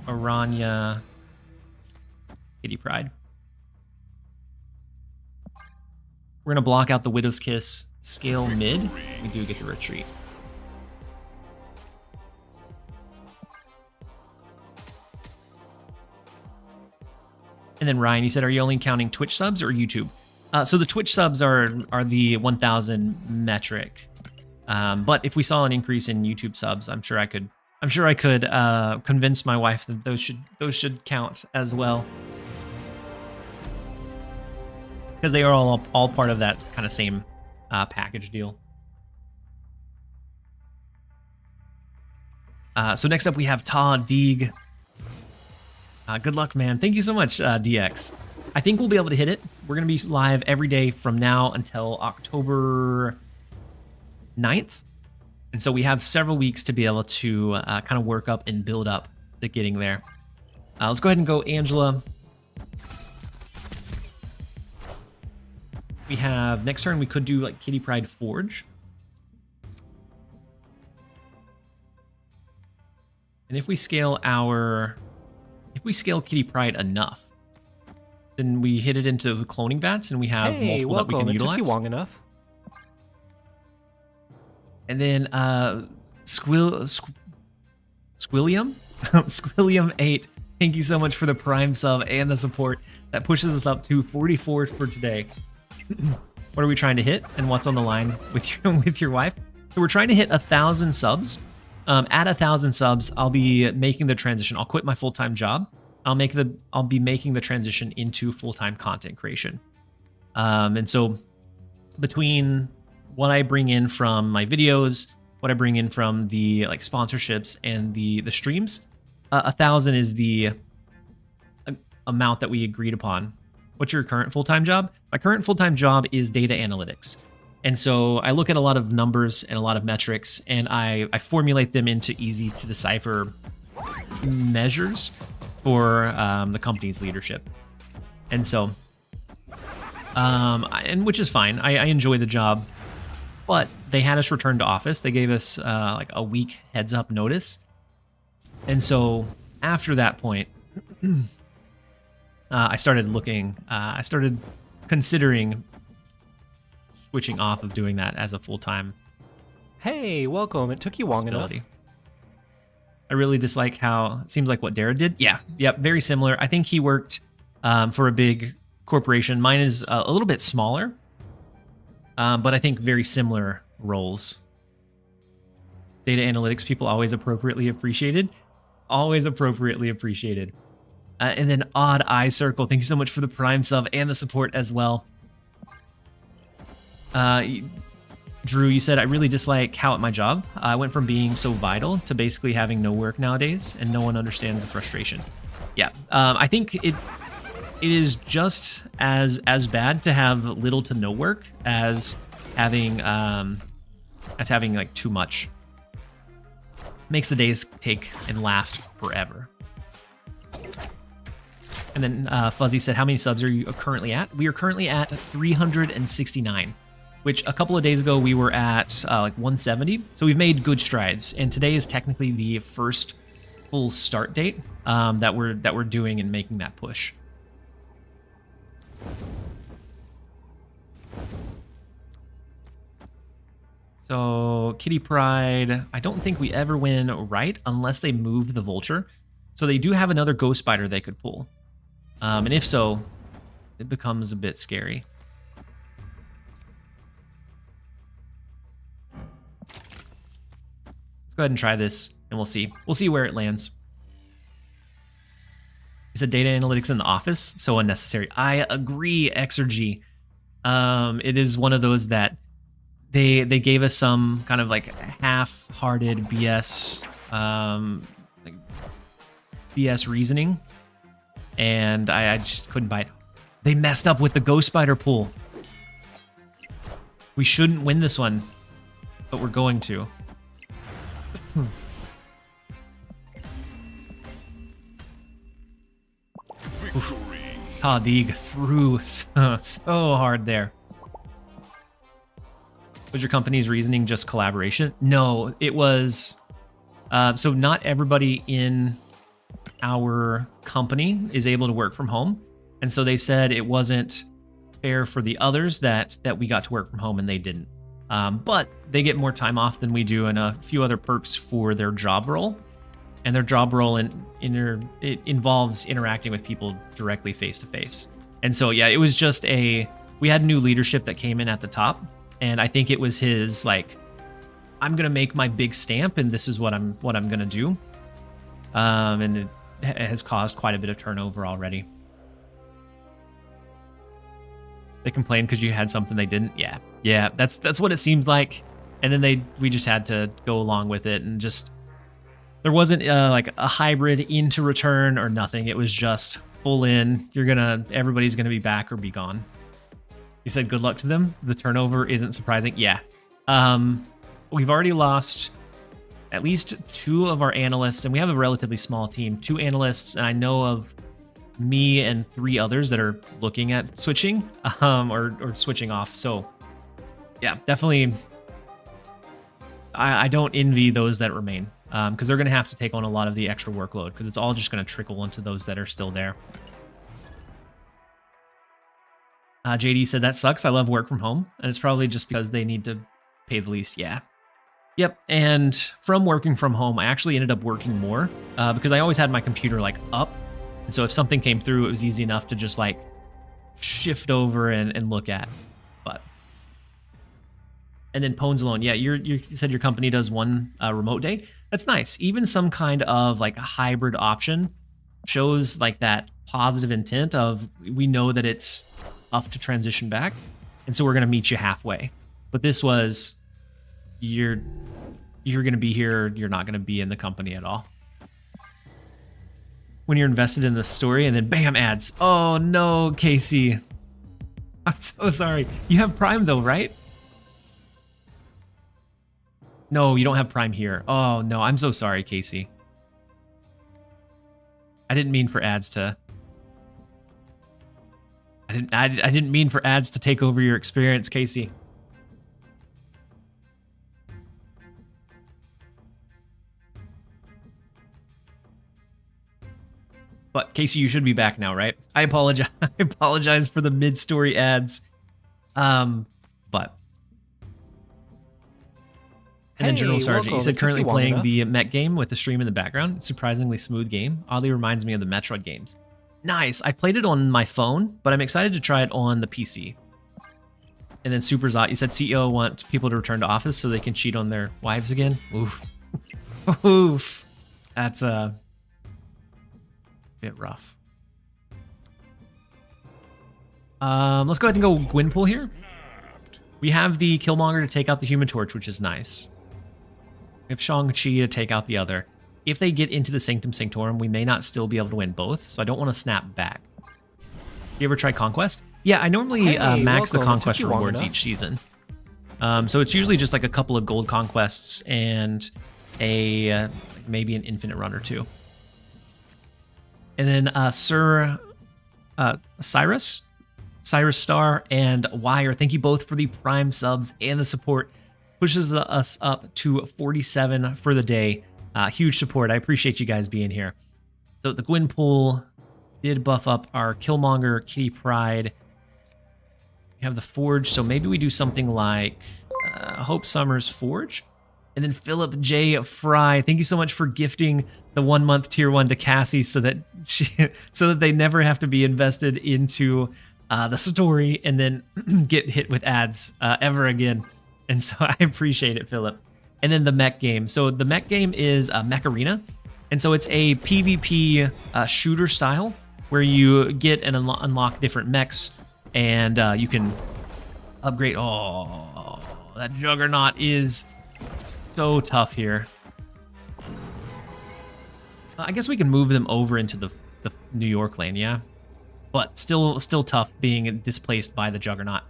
Aranya, Kitty Pryde. We're going to block out the Widow's Kiss, scale mid. We do get the retreat. And then Ryan, you said, are you only counting Twitch subs or YouTube? So the Twitch subs are the 1,000 metric. But if we saw an increase in YouTube subs, I'm sure I could convince my wife that those should count as well. Because they are all part of that kind of same package deal. So next up we have Ta Deeg. Good luck, man. Thank you so much, DX. I think we'll be able to hit it. We're going to be live every day from now until October 9th. And so we have several weeks to be able to kind of work up and build up to getting there. Let's go ahead and go Angela. We have next turn we could do like Kitty Pryde Forge. And if we scale Kitty Pryde enough, then we hit it into the cloning vats and we have multiple that we can utilize. It took you long enough. And then Squillium? Squillium 8. Thank you so much for the Prime sub and the support. That pushes us up to 44 for today. What are we trying to hit? And what's on the line with your wife? So we're trying to hit 1,000 subs. At 1,000 subs, I'll be making the transition. I'll quit my full-time job. I'll be making the transition into full-time content creation. And so between what I bring in from my videos, what I bring in from the like sponsorships and the streams, 1,000 is the amount that we agreed upon. What's your current full-time job? My current full-time job is data analytics. And so I look at a lot of numbers and a lot of metrics, and I formulate them into easy to decipher measures for the company's leadership. And so, and which is fine. I enjoy the job, but they had us return to office. They gave us like a week heads up notice. And so after that point, I started considering switching off of doing that as a full-time. Hey, welcome. It took you long enough. I really dislike how it seems like what Dara did. Yeah, yep, very similar. I think he worked for a big corporation. Mine is a little bit smaller, but I think very similar roles. Data analytics people always appropriately appreciated. Always appropriately appreciated. And then Odd Eye Circle, thank you so much for the Prime sub and the support as well. Drew, you said, I really dislike how at my job. I went from being so vital to basically having no work nowadays, and no one understands the frustration. Yeah, I think it is just as bad to have little to no work as having like too much. Makes the days take and last forever. And then Fuzzy said, how many subs are you currently at? We are currently at 369. Which a couple of days ago we were at like 170. So we've made good strides. And today is technically the first full start date that we're doing and making that push. So Kitty Pryde, I don't think we ever win right unless they move the Vulture. So they do have another Ghost Spider they could pull. And if so, it becomes a bit scary. Let's go ahead and try this, and we'll see. We'll see where it lands. He said data analytics in the office, so unnecessary. I agree, Exergy. It is one of those that they gave us some kind of like half-hearted BS, like BS reasoning, and I just couldn't buy it. They messed up with the Ghost Spider pool. We shouldn't win this one, but we're going to. Victory. Tadig threw so hard there. Was your company's reasoning just collaboration? No, it was... so not everybody in our company is able to work from home. And so they said it wasn't fair for the others that we got to work from home and they didn't. But they get more time off than we do and a few other perks for their job role. And their job role it involves interacting with people directly face to face. And so, yeah, it was just we had new leadership that came in at the top. And I think it was his, like, I'm going to make my big stamp and this is what I'm going to do. And it has caused quite a bit of turnover already. They complained because you had something they didn't. Yeah, that's what it seems like. And then we just had to go along with it and just there wasn't like a hybrid into return or nothing. It was just full in. Everybody's gonna be back or be gone. You said good luck to them. The turnover isn't surprising. Yeah, we've already lost at least 2 of our analysts, and we have a relatively small team. 2 analysts, and I know of me and 3 others that are looking at switching or switching off. So yeah, definitely I don't envy those that remain because they're going to have to take on a lot of the extra workload because it's all just going to trickle into those that are still there. JD said that sucks. I love work from home, and it's probably just because they need to pay the lease. Yeah. Yep, and from working from home, I actually ended up working more because I always had my computer like up. And so if something came through, it was easy enough to just like shift over and look at. And then Pones alone. Yeah, you said your company does one remote day. That's nice. Even some kind of like a hybrid option shows like that positive intent of we know that it's tough to transition back. And so we're going to meet you halfway. But this was you're going to be here. You're not going to be in the company at all. When you're invested in the story and then bam, ads. Oh no, Casey. I'm so sorry. You have Prime though, right? No, you don't have Prime here. Oh no, I'm so sorry, Casey. I didn't mean for ads to... I didn't mean for ads to take over your experience, Casey. But Casey, you should be back now, right? I apologize. I apologize for the mid-story ads. But and then General Sergeant, you said currently playing the Mech game with the stream in the background. It's a surprisingly smooth game. Oddly reminds me of the Metroid games. Nice. I played it on my phone, but I'm excited to try it on the PC. And then Super Zot, you said CEO want people to return to office so they can cheat on their wives again. Oof. Oof. That's a bit rough. Let's go ahead and go Gwynpool here. We have the Killmonger to take out the Human Torch, which is nice. We have Shang-Chi to take out the other. If they get into the Sanctum Sanctorum, we may not still be able to win both, so I don't want to snap back. You ever try Conquest? Yeah, I normally max the Conquest rewards each season. So it's usually just like a couple of gold conquests and a maybe an infinite run or 2. And then Sir Cyrus Star, and Wire, thank you both for the Prime subs and the support. Pushes us up to 47 for the day. Huge support. I appreciate you guys being here. So the Gwynpool did buff up our Killmonger, Kitty Pryde. We have the Forge, so maybe we do something like Hope Summers Forge. And then Philip J. Fry, thank you so much for gifting the 1 month tier 1 to Cassie so that they never have to be invested into the story and then get hit with ads ever again. And so I appreciate it, Philip. And then the Mech game. So the Mech game is Mech Arena. And so it's a PvP shooter style where you get and unlock different mechs and you can upgrade. Oh, that Juggernaut is so tough here. I guess we can move them over into the New York lane, yeah? but still tough being displaced by the Juggernaut.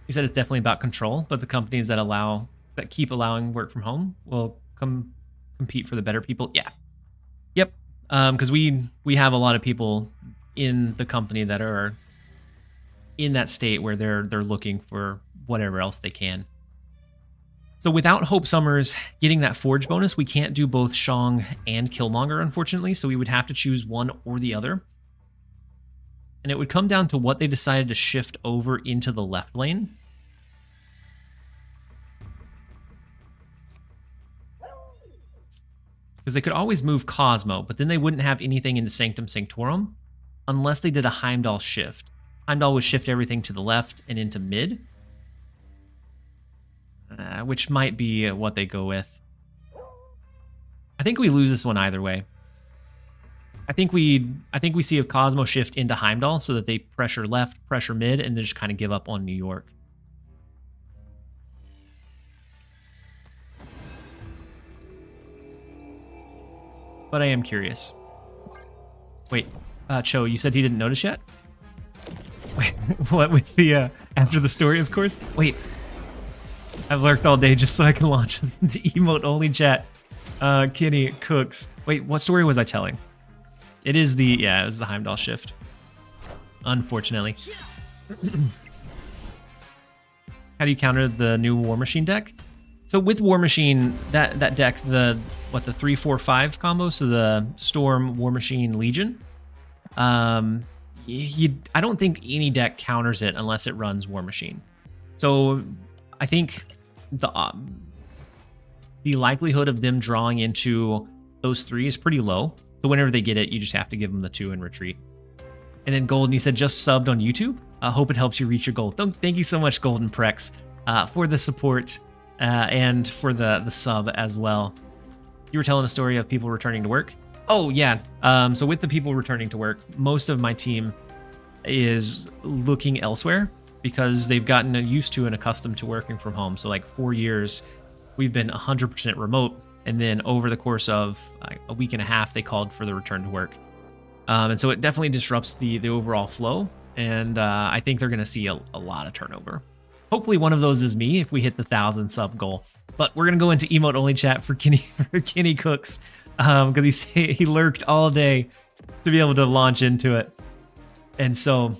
He said it's definitely about control, but the companies that keep allowing work from home will compete for the better people. Yeah. Yep. Because we have a lot of people in the company that are in that state where they're looking for whatever else they can. So without Hope Summers getting that Forge bonus, we can't do both Shang and Killmonger, unfortunately. So we would have to choose one or the other. And it would come down to what they decided to shift over into the left lane. Because they could always move Cosmo, but then they wouldn't have anything into Sanctum Sanctorum unless they did a Heimdall shift. Heimdall would shift everything to the left and into mid, which might be what they go with. I think we lose this one either way. I think we see a Cosmo shift into Heimdall so that they pressure left, pressure mid, and then just kind of give up on New York. But I am curious. Wait, Cho, you said he didn't notice yet? Wait, what with the after the story, of course? Wait, I've lurked all day just so I can launch into emote only chat. Kenny Cooks. Wait, what story was I telling? It was the Heimdall shift. Unfortunately. How do you counter the new War Machine deck? So with War Machine, that deck, the 3-4-5 combo, so the Storm, War Machine, Legion. I don't think any deck counters it unless it runs War Machine. So I think the likelihood of them drawing into those three is pretty low. So whenever they get it, you just have to give them the 2 and retreat. And then Golden, you said just subbed on YouTube. I hope it helps you reach your goal. Thank you so much, Golden Prex, for the support and for the sub as well. You were telling a story of people returning to work. Oh, yeah. So with the people returning to work, most of my team is looking elsewhere because they've gotten used to and accustomed to working from home. So like 4 years, we've been 100% remote. And then over the course of a week and a half, they called for the return to work. And so it definitely disrupts the overall flow. And I think they're going to see a lot of turnover. Hopefully one of those is me if we hit the 1,000 sub goal. But we're going to go into emote only chat for Kenny Cooks because he lurked all day to be able to launch into it. And so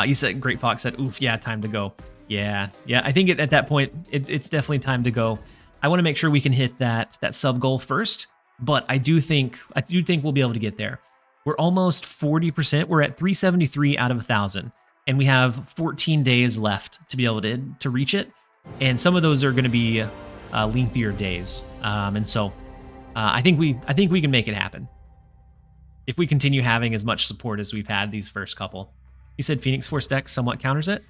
you said, Great Fox said, oof, yeah, time to go. Yeah. I think at that point, it's definitely time to go. I want to make sure we can hit that sub goal first, but I do think we'll be able to get there. We're almost 40%. We're at 373 out of 1,000, and we have 14 days left to be able to reach it. And some of those are going to be lengthier days, and so I think we can make it happen if we continue having as much support as we've had these first couple. You said Phoenix Force deck somewhat counters it.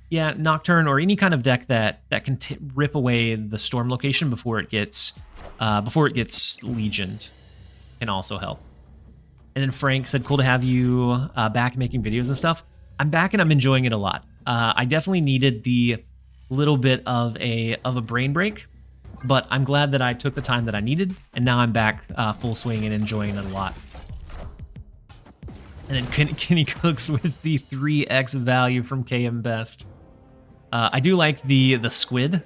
Yeah, Nocturne or any kind of deck that can rip away the Storm location before it gets Legioned can also help. And then Frank said, cool to have you back making videos and stuff. I'm back and I'm enjoying it a lot. I definitely needed the little bit of a brain break, but I'm glad that I took the time that I needed, and now I'm back full swing and enjoying it a lot. And then Kenny Cooks with the 3x value from KM Best. I do like the squid.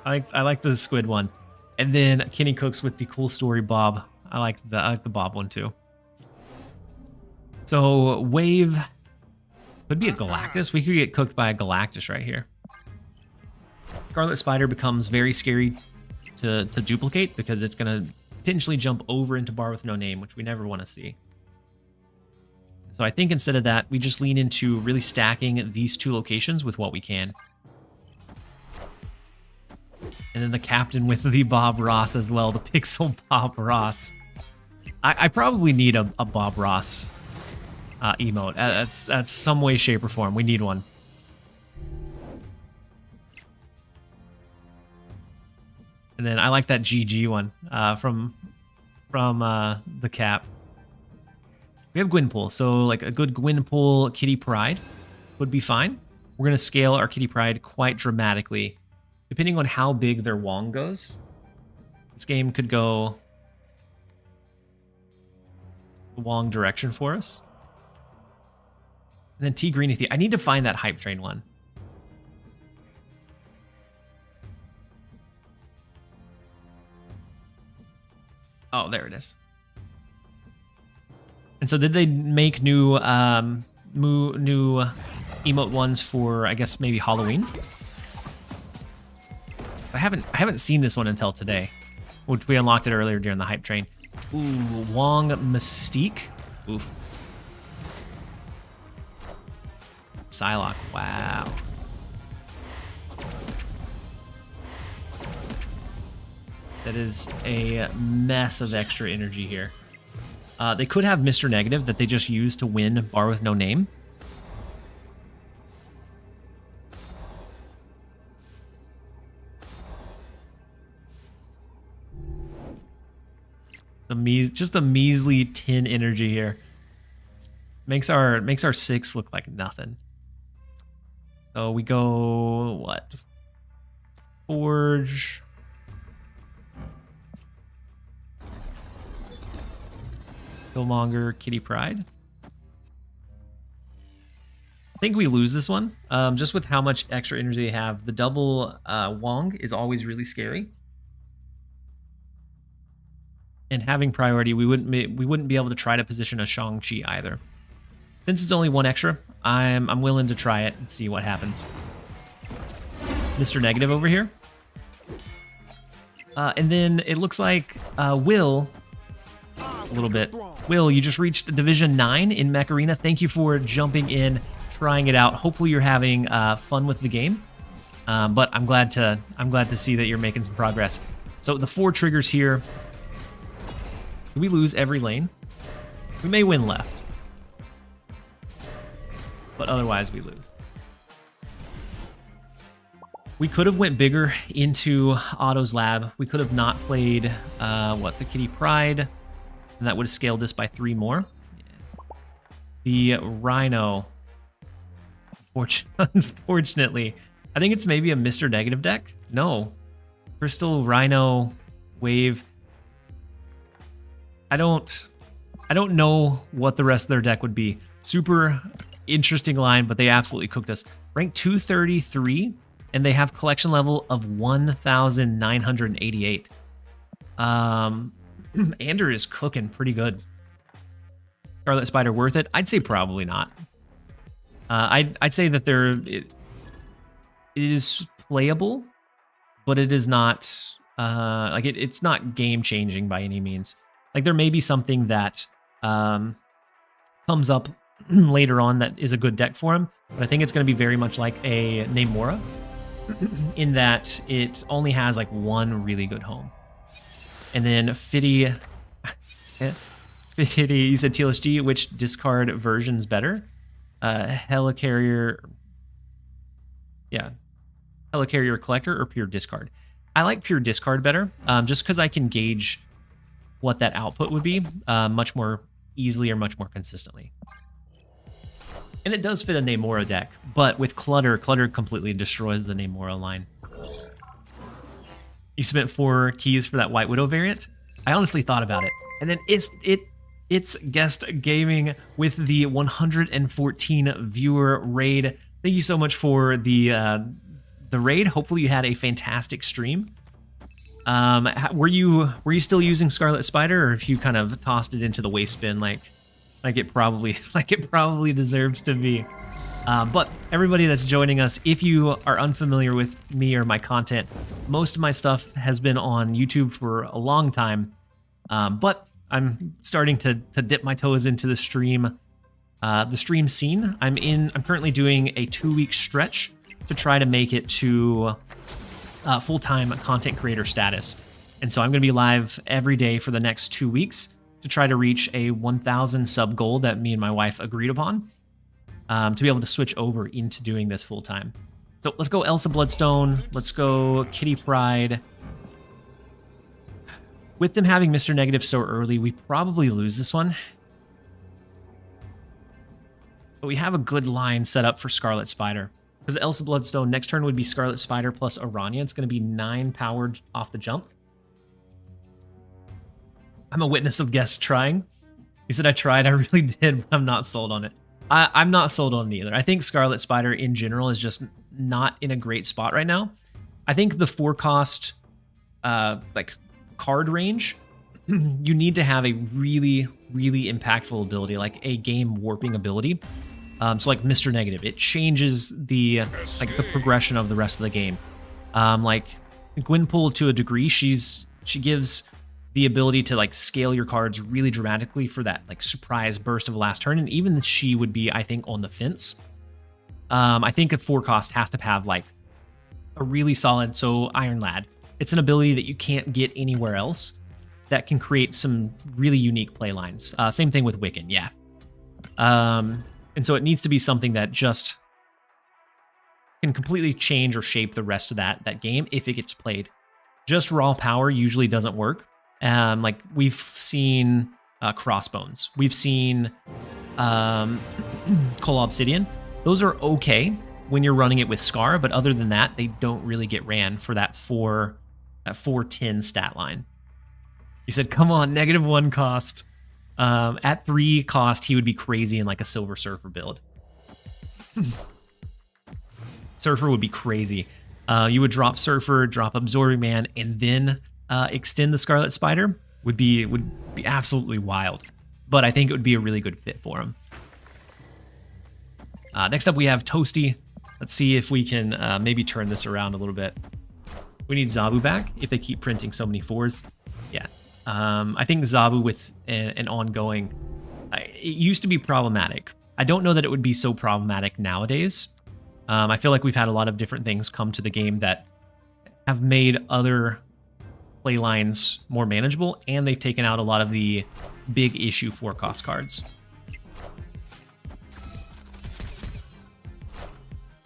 I like the squid one. And then Kenny Cooks with the cool story Bob. I like the Bob one too. So wave could be a Galactus. We could get cooked by a Galactus right here. Scarlet Spider becomes very scary to duplicate because it's going to potentially jump over into Bar with No Name, which we never want to see. So I think instead of that, we just lean into really stacking these two locations with what we can. And then the captain with the Bob Ross as well, the Pixel Bob Ross. I probably need a Bob Ross emote. That's some way, shape, or form. We need one. And then I like that GG one from the cap. We have Gwynpool, so like a good Gwynpool Kitty Pride would be fine. We're going to scale our Kitty Pride quite dramatically, depending on how big their Wong goes. This game could go Wong direction for us. And then T Greeny. I need to find that hype train one. Oh, there it is. And so did they make new new emote ones for, I guess, maybe Halloween? I haven't seen this one until today, which we unlocked it earlier during the hype train. Ooh, Wong Mystique. Oof. Psylocke. Wow. That is a mess of extra energy here. They could have Mr. Negative that they just use to win Bar with No Name. Just a measly 10 energy here. Makes our 6 look like nothing. So we go what? Forge. Killmonger, Kitty Pryde. I think we lose this one, just with how much extra energy they have. The double Wong is always really scary. And having priority, we wouldn't be able to try to position a Shang-Chi either. Since it's only one extra, I'm willing to try it and see what happens. Mr. Negative over here. And then it looks like Will, a little bit. Will, you just reached Division 9 in Mech Arena. Thank you for jumping in, trying it out. Hopefully you're having fun with the game. But I'm glad to see that you're making some progress. So the 4 triggers here. We lose every lane. We may win left, but otherwise we lose. We could have went bigger into Otto's lab. We could have not played the Kitty Pryde, and that would have scaled this by 3 more. The Rhino, unfortunately, I think it's maybe a Mr. Negative deck. No, Crystal, Rhino, Wave. I don't know what the rest of their deck would be. Super interesting line, but they absolutely cooked us. Rank 233, and they have collection level of 1,988. Ander is cooking pretty good. Scarlet Spider worth it? I'd say probably not. I'd say that it is playable, but it is not it's not game changing by any means. Like, there may be something that comes up later on that is a good deck for him, but I think it's going to be very much like a Namora, in that it only has like one really good home. And then Fiddy, you said TLSG, which discard version's better? Helicarrier, yeah, Helicarrier Collector or pure discard? I like pure discard better, just because I can gauge what that output would be much more easily or much more consistently. And it does fit a Namora deck, but with Clutter completely destroys the Namora line. You spent 4 keys for that White Widow variant? I honestly thought about it. And then it's guest gaming with the 114 viewer raid. Thank you so much for the raid. Hopefully you had a fantastic stream. Were you still using Scarlet Spider, or if you kind of tossed it into the waste bin like it probably deserves to be? But everybody that's joining us, if you are unfamiliar with me or my content, most of my stuff has been on YouTube for a long time. But I'm starting to dip my toes into the stream scene. I'm currently doing a 2-week stretch to try to make it to full-time content creator status. And so I'm going to be live every day for the next 2 weeks to try to reach a 1,000 sub goal that me and my wife agreed upon, to be able to switch over into doing this full-time. So let's go Elsa Bloodstone. Let's go Kitty Pryde. With them having Mr. Negative so early, we probably lose this one. But we have a good line set up for Scarlet Spider. Because the Elsa Bloodstone, next turn would be Scarlet Spider plus Aranya. It's going to be 9 powered off the jump. I'm a witness of guests trying. You said I tried. I really did, but I'm not sold on it. I'm not sold on it either. I think Scarlet Spider in general is just not in a great spot right now. I think the 4-cost like card range, you need to have a really, really impactful ability, like a game warping ability. So like Mr. Negative, it changes the progression of the rest of the game. Like Gwynpool, to a degree, she gives the ability to like scale your cards really dramatically for that like surprise burst of last turn, and even she would be, I think, on the fence. I think a 4-cost has to have like a really solid. So Iron Lad, it's an ability that you can't get anywhere else that can create some really unique play lines. Same thing with Wiccan, yeah. And so it needs to be something that just can completely change or shape the rest of that game if it gets played. Just raw power usually doesn't work. Like we've seen Crossbones, we've seen Coal Obsidian. Those are okay when you're running it with Scar, but other than that, they don't really get ran for that 410 stat line. He said, "Come on, -1 cost." At 3 cost, he would be crazy in like a Silver Surfer build. Surfer would be crazy. You would drop Surfer, drop Absorbing Man, and then extend the Scarlet Spider. Would be absolutely wild. But I think it would be a really good fit for him. Next up, we have Toasty. Let's see if we can maybe turn this around a little bit. We need Zabu back if they keep printing so many 4s. Yeah. I think Zabu with an ongoing... it used to be problematic. I don't know that it would be so problematic nowadays. I feel like we've had a lot of different things come to the game that have made other play lines more manageable, and they've taken out a lot of the big issue 4-cost cards.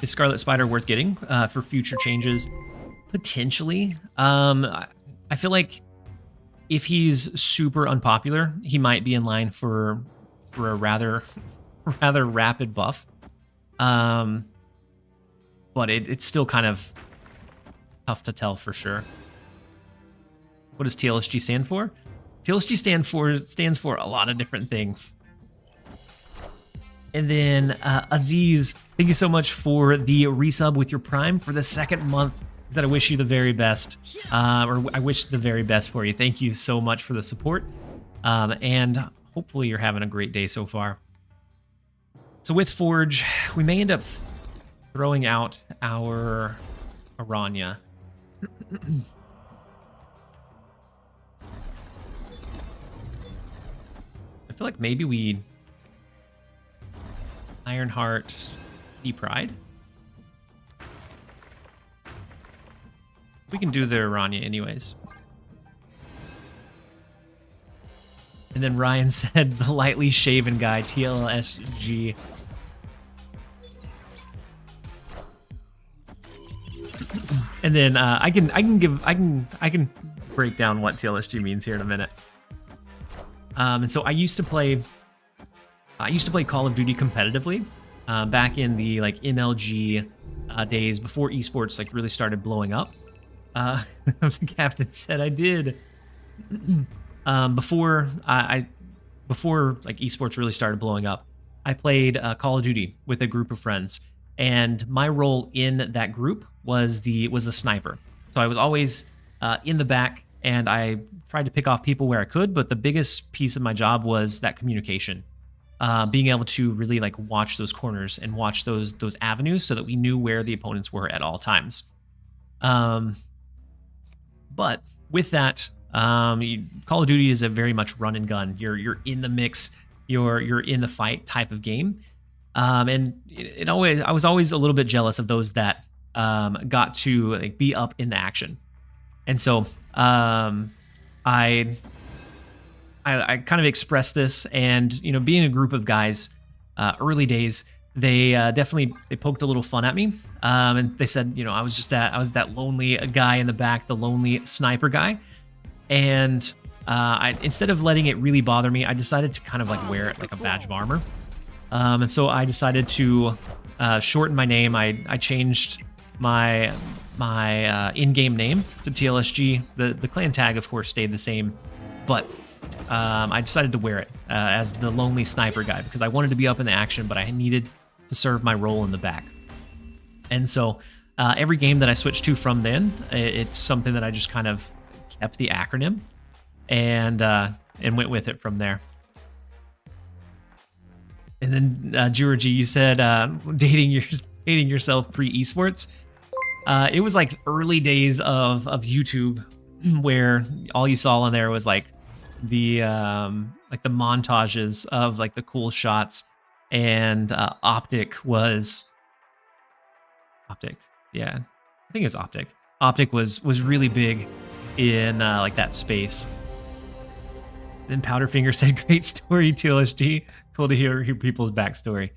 Is Scarlet Spider worth getting for future changes? Potentially. I feel like if he's super unpopular, he might be in line for a rather rapid buff. But it's still kind of tough to tell for sure. What does TLSG stand for? TLSG stands for a lot of different things. And then Aziz, thank you so much for the resub with your Prime for the 2nd month. He said, I wish you the very best, or I wish the very best for you. Thank you so much for the support, and hopefully you're having a great day so far. So with Forge, we may end up throwing out our Aranya. I feel like maybe we Ironheart Pride. We can do the Aranya anyways. And then Ryan said the lightly shaven guy, TLSG. And then I can break down what TLSG means here in a minute. And so I used to play Call of Duty competitively back in the like MLG days before esports like really started blowing up. The captain said I did. Before like esports really started blowing up, I played Call of Duty with a group of friends, and my role in that group was the sniper. So I was always in the back, and I tried to pick off people where I could, but the biggest piece of my job was that communication. Being able to really like watch those corners and watch those avenues so that we knew where the opponents were at all times. But with that, Call of Duty is a very much run and gun. You're in the mix, you're in the fight type of game, and I was always a little bit jealous of those that got to like be up in the action, and so I kind of expressed this, and being a group of guys, early days, they definitely poked a little fun at me, and they said I was that lonely guy in the back, the lonely sniper guy, and instead of letting it really bother me, I decided to kind of like wear it like a badge of armor, and so I decided to shorten my name. I changed my in-game name to TLSG. The clan tag, of course, stayed the same, but I decided to wear it as the lonely sniper guy because I wanted to be up in the action, but I needed to serve my role in the back. And so every game that I switched to from then, it's something that I just kind of kept the acronym and went with it from there. And then Georgie, you said dating yourself pre-esports. It was like early days of YouTube where all you saw on there was like the montages of like the cool shots, and Optic, yeah, I think it's Optic. Optic was really big in like that space. Then Powderfinger said, "Great story, TLSG. Cool to hear people's backstory."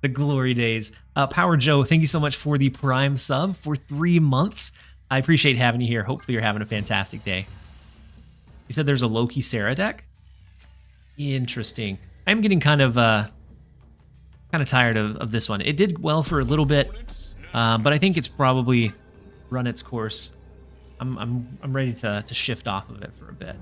The glory days. Power Joe, thank you so much for the Prime sub for 3 months. I appreciate having you here. Hopefully you're having a fantastic day. He said there's a Loki Sarah deck. Interesting. I'm getting kind of tired of this one. It did well for a little bit, but I think it's probably run its course. I'm ready to shift off of it for a bit.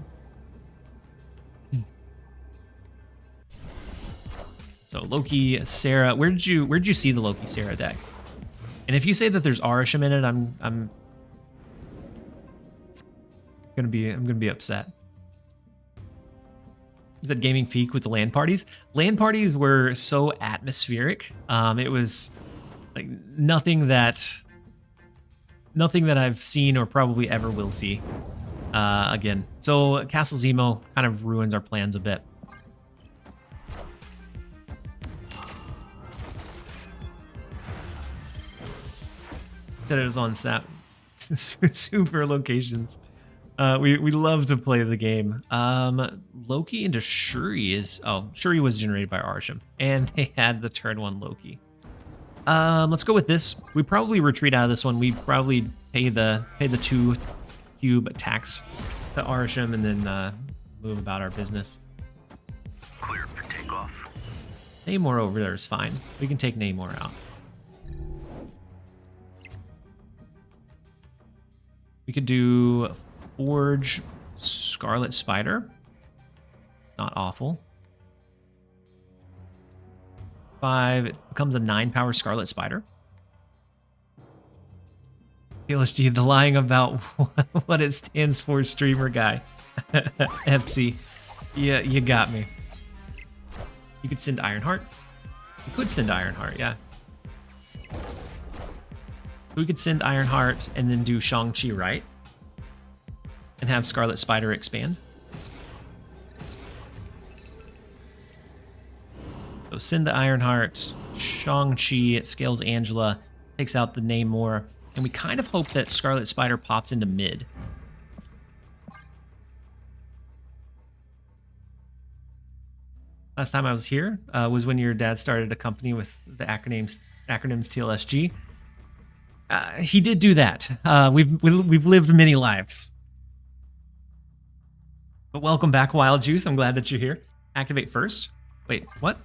So Loki Sarah, where did you see the Loki Sarah deck? And if you say that there's Arisham in it, I'm gonna be upset. Is that Gaming Peak with the LAN parties? LAN parties were so atmospheric. It was like nothing that I've seen or probably ever will see again. So Castle Zemo kind of ruins our plans a bit. That it was on super locations. We love to play the game. Loki into Shuri Shuri was generated by Arsham, and they had the turn 1 Loki. Let's go with this. We probably retreat out of this one. We probably pay the 2 cube tax to Arsham and then move about our business. Clear for takeoff. Namor over there is fine. We can take Namor out. We could do Forge Scarlet Spider. Not awful. 5, it becomes a 9 power Scarlet Spider. TLSG, the lying about what it stands for, streamer guy. FC. Yeah, you got me. You could send Ironheart. You could send Ironheart, yeah. We could send Ironheart and then do Shang-Chi right. And have Scarlet Spider expand. So send the Ironheart, Shang-Chi, it scales Angela, takes out the Namor, and we kind of hope that Scarlet Spider pops into mid. Last time I was here was when your dad started a company with the acronyms TLSG. He did do that. We've lived many lives. But welcome back, Wild Juice. I'm glad that you're here. Activate first. Wait, what?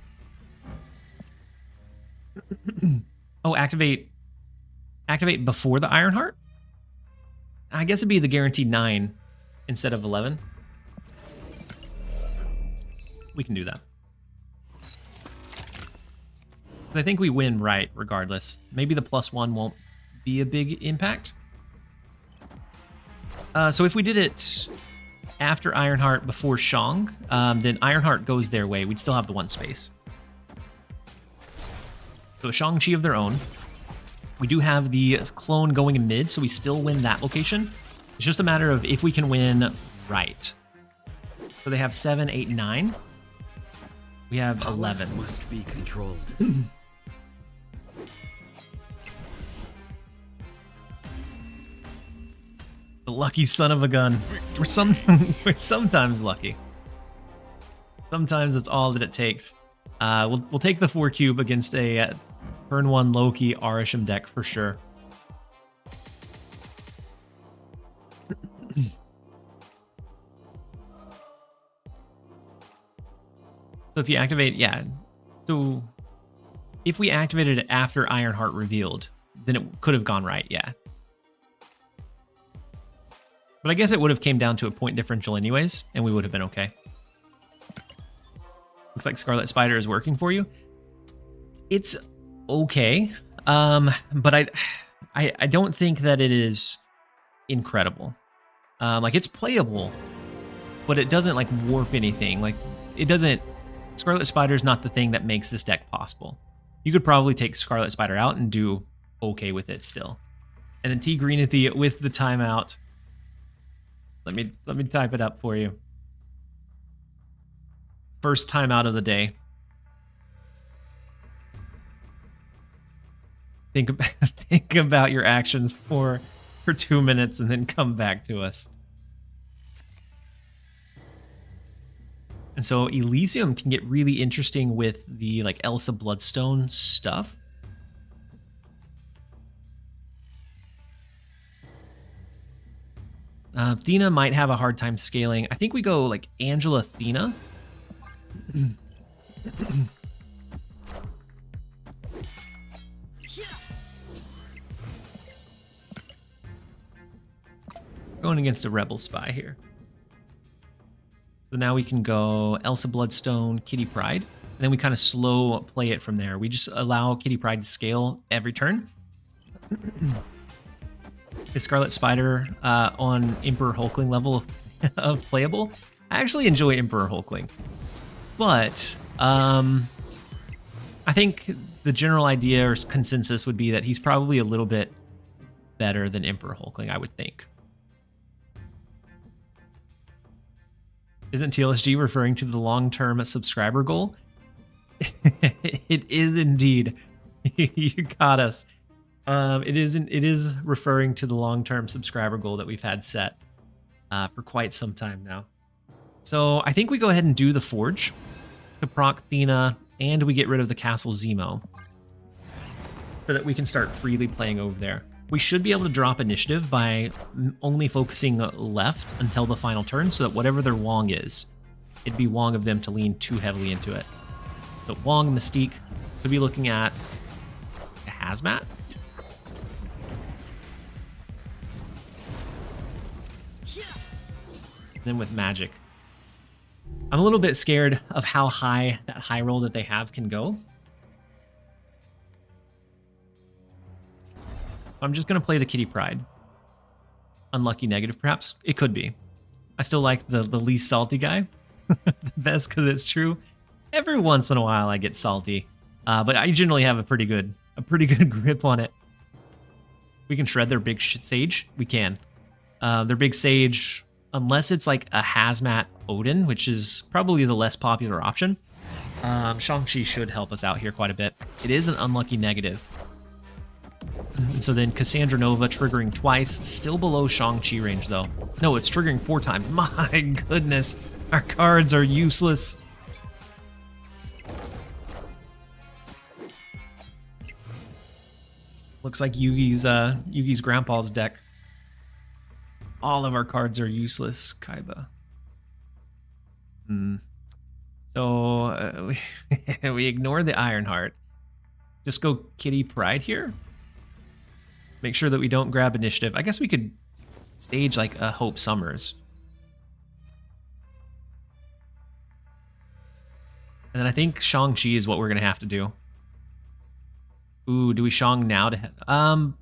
Oh, activate before the Ironheart? I guess it'd be the guaranteed 9 instead of 11. We can do that. I think we win right regardless. Maybe the +1 won't be a big impact. So if we did it after Ironheart before Shang, then Ironheart goes their way. We'd still have the 1 space. So a Shang-Chi of their own. We do have the clone going in mid, so we still win that location. It's just a matter of if we can win right. So they have 7, 8, 9. We have 11. Must be controlled. The lucky son of a gun. We're sometimes lucky. Sometimes it's all that it takes. We'll take the 4 cube against a turn 1 Loki Arisham deck for sure. So if you activate, yeah. So if we activated it after Ironheart revealed, then it could have gone right, yeah. But I guess it would have came down to a point differential anyways, and we would have been okay. Looks like Scarlet Spider is working for you. It's okay, but I don't think that it is incredible. Like it's playable, but it doesn't like warp anything. Like it doesn't. Scarlet Spider is not the thing that makes this deck possible. You could probably take Scarlet Spider out and do okay with it still. And then T Green with the timeout. Let me type it up for you. First timeout of the day. Think about your actions for 2 minutes and then come back to us. And so Elysium can get really interesting with the like Elsa Bloodstone stuff. Athena might have a hard time scaling. I think we go like Angela Athena. Going against a Rebel Spy here. So now we can go Elsa Bloodstone, Kitty Pryde, and then we kind of slow play it from there. We just allow Kitty Pryde to scale every turn. The Scarlet Spider on Emperor Hulkling level of playable. I actually enjoy Emperor Hulkling, but I think the general idea or consensus would be that he's probably a little bit better than Emperor Hulkling, I would think. Isn't TLSG referring to the long-term subscriber goal? It is indeed. You got us. It is referring to the long-term subscriber goal that we've had set for quite some time now. So I think we go ahead and do the Forge to proc Athena, and we get rid of the Castle Zemo so that we can start freely playing over there. We should be able to drop initiative by only focusing left until the final turn so that whatever their Wong is, it'd be Wong of them to lean too heavily into it. So Wong, Mystique, could be looking at a Hazmat. And then with Magic. I'm a little bit scared of how high that high roll that they have can go. I'm just going to play the Kitty Pryde. Unlucky negative, perhaps. It could be. I still like the least salty guy. The best because it's true. Every once in a while I get salty. But I generally have a pretty good grip on it. We can shred their big sage. We can. Their big sage, unless it's like a Hazmat Odin, which is probably the less popular option. Shang-Chi should help us out here quite a bit. It is an unlucky negative. And so then Cassandra Nova triggering twice, still below Shang-Chi range though. No, it's triggering 4 times. My goodness, our cards are useless. Looks like Yugi's grandpa's deck. All of our cards are useless, Kaiba. So we ignore the Ironheart. Just go Kitty Pryde here. Make sure that we don't grab initiative. I guess we could stage like a Hope Summers. And then I think Shang-Chi is what we're going to have to do. Ooh, do we Shang now to...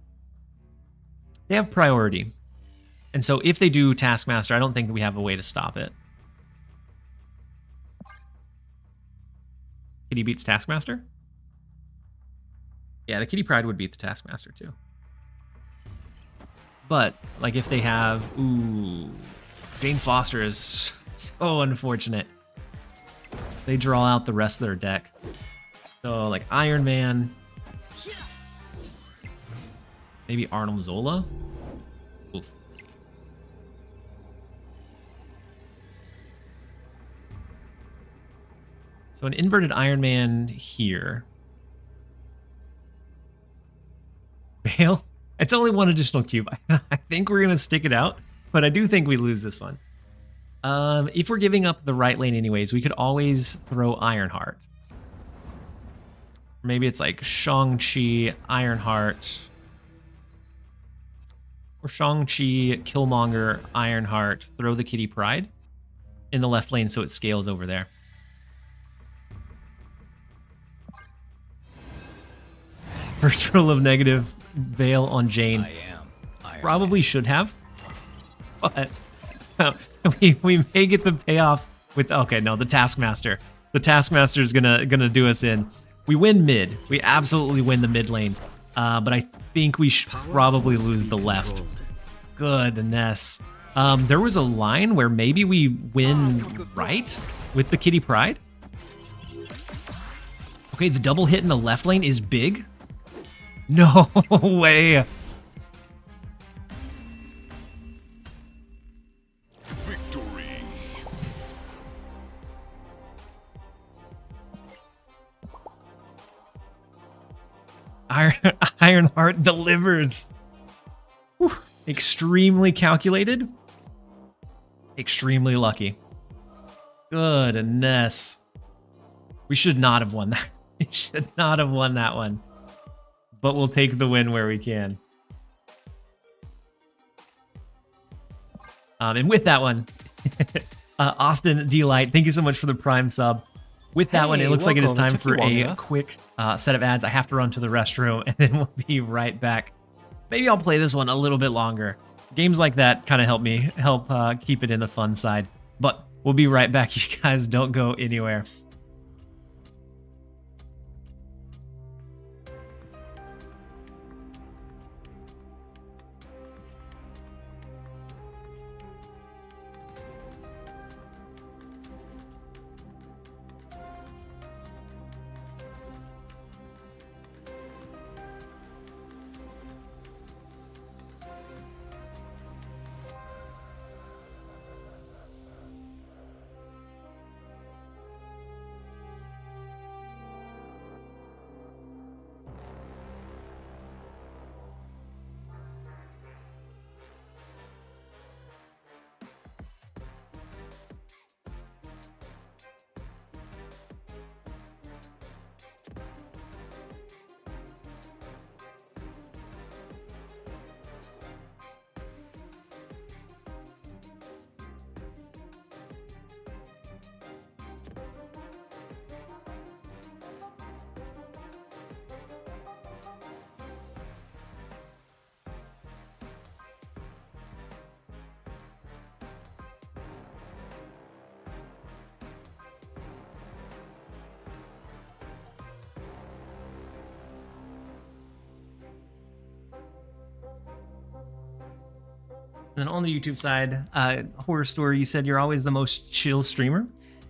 They have priority. And so if they do Taskmaster, I don't think we have a way to stop it. Kitty beats Taskmaster? Yeah, the Kitty Pryde would beat the Taskmaster too. But, like, if they have... Ooh... Jane Foster is so unfortunate. They draw out the rest of their deck. So, like, Iron Man... Maybe Arnold Zola? Oof. So an inverted Iron Man here. Bale? It's only 1 additional cube. I think we're going to stick it out, but I do think we lose this one. If we're giving up the right lane anyways, we could always throw Ironheart. Maybe it's like Shang-Chi, Ironheart. Or Shang-Chi, Killmonger, Ironheart, throw the Kitty Pryde in the left lane so it scales over there. First roll of negative Veil on Jane. I am. Iron Probably should have, but we may get the payoff with. Okay, no, the Taskmaster. The Taskmaster is gonna do us in. We win mid. We absolutely win the mid lane, but I think we should probably lose the left. Goodness. There was a line where maybe we win right with the Kitty Pride. Okay, the double hit in the left lane is big. No way. Victory. Ironheart delivers. Whew. Extremely calculated. Extremely lucky. Goodness. We should not have won that. We should not have won that one. But we'll take the win where we can. And with that one, Austin Delight, thank you so much for the Prime sub. With that one, it looks like it is time for a quick set of ads. I have to run to the restroom, and then we'll be right back. Maybe I'll play this one a little bit longer. Games like that kind of help keep it in the fun side. But we'll be right back. You guys don't go anywhere. And then on the YouTube side, Horror Story, you said you're always the most chill streamer,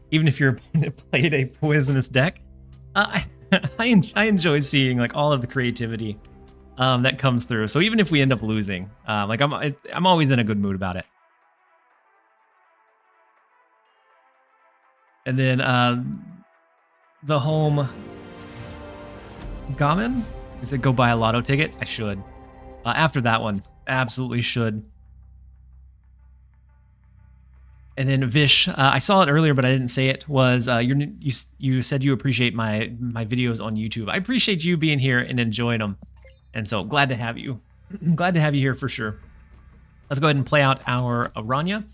even if your opponent played a poisonous deck. I enjoy seeing like all of the creativity that comes through. So even if we end up losing, like I'm always in a good mood about it. And then the home Gamin, you said go buy a lotto ticket. I should. After that one, absolutely should. And then Vish, I saw it earlier, but I didn't say it, was you said you appreciate my videos on YouTube. I appreciate you being here and enjoying them. And so glad to have you. Glad to have you here for sure. Let's go ahead and play out our Aranya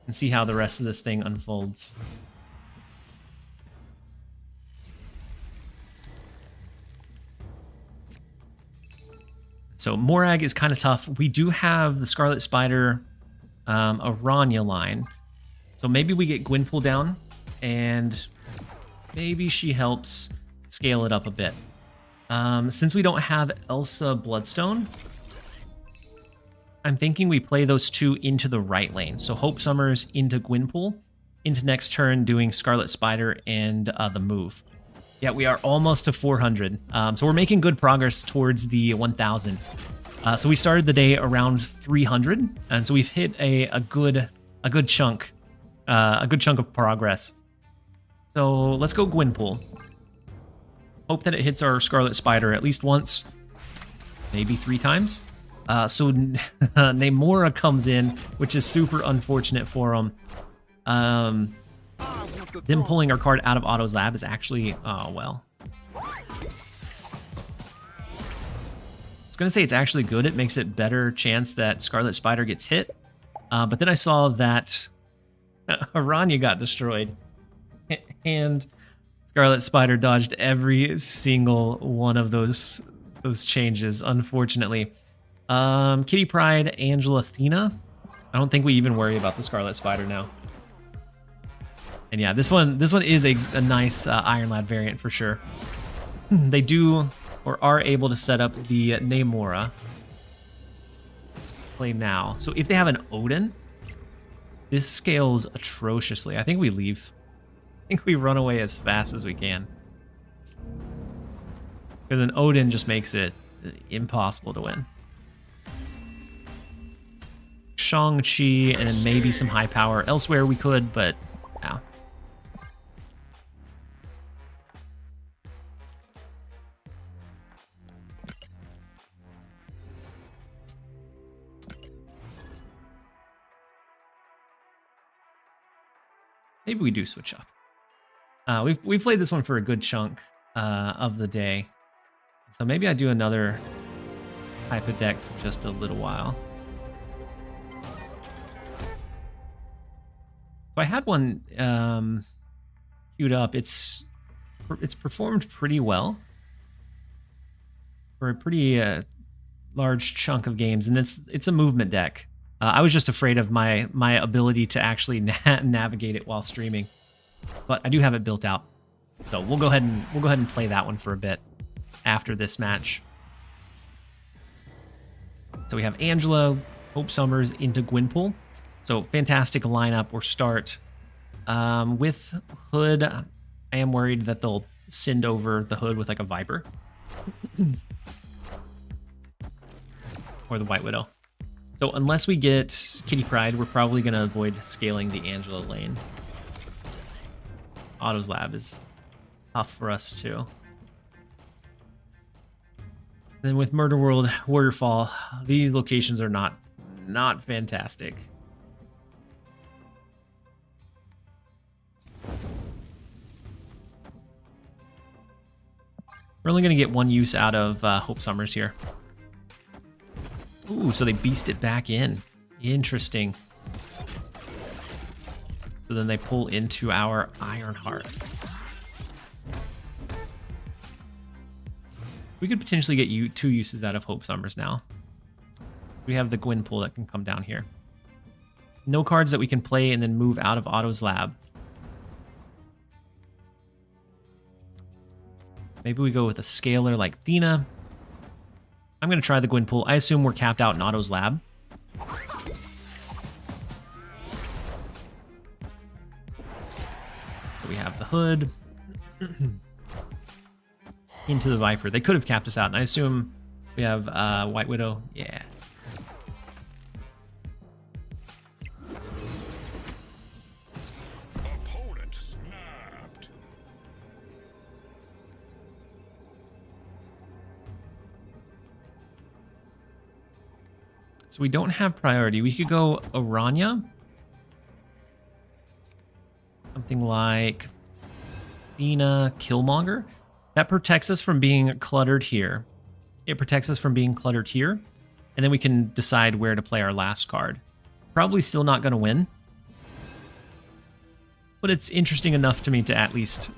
and see how the rest of this thing unfolds. So Morag is kind of tough. We do have the Scarlet Spider Aranya line. So maybe we get Gwynpool down, and maybe she helps scale it up a bit. Since we don't have Elsa Bloodstone, I'm thinking we play those two into the right lane. So Hope Summers into Gwynpool, into next turn doing Scarlet Spider and the move. Yeah, we are almost to 400. So we're making good progress towards the 1,000. So we started the day around 300, and so we've hit a good chunk. A good chunk of progress. So let's go Gwynpool. Hope that it hits our Scarlet Spider at least once, maybe 3 times. So Namora comes in, which is super unfortunate for him. Them pulling our card out of Otto's lab is actually, oh well. I was gonna say it's actually good. It makes it better chance that Scarlet Spider gets hit. But then I saw that Aranya got destroyed, and Scarlet Spider dodged every single one of those those changes, unfortunately. Kitty Pryde, Angela, Athena. I don't think we even worry about the Scarlet Spider now. And yeah, this one is a nice Iron Lad variant for sure. They do or are able to set up the Namora. Play now. So if they have an Odin, this scales atrociously. I think we leave. I think we run away as fast as we can. Because an Odin just makes it impossible to win. Shang-Chi and then maybe some high power. Elsewhere we could, but no. Maybe we do switch up. We've played this one for a good chunk of the day. So maybe I do another type of deck for just a little while. So I had one queued up. It's performed pretty well for a pretty large chunk of games, and it's a movement deck. I was just afraid of my ability to actually navigate it while streaming, but I do have it built out. So we'll go ahead and play that one for a bit after this match. So we have Angela, Hope Summers into Gwynpool. So fantastic lineup or start. With Hood, I am worried that they'll send over the Hood with like a Viper. Or the White Widow. So unless we get Kitty Pryde, we're probably going to avoid scaling the Angela lane. Otto's Lab is tough for us too. Then with Murder World, Warrior Fall, these locations are not fantastic. We're only going to get one use out of Hope Summers here. Ooh, so they beast it back in. Interesting. So then they pull into our Ironheart. We could potentially get two uses out of Hope Summers now. We have the Gwynpool that can come down here. No cards that we can play and then move out of Otto's Lab. Maybe we go with a scaler like Athena. I'm going to try the Gwynpool. I assume we're capped out in Otto's Lab. So we have the Hood. Into the Viper. They could have capped us out, and I assume we have White Widow. Yeah. Opponent snapped. So we don't have priority. We could go Aranya. Something like Athena, Killmonger. That protects us from being cluttered here. It protects us from being cluttered here. And then we can decide where to play our last card. Probably still not going to win. But it's interesting enough to me to at least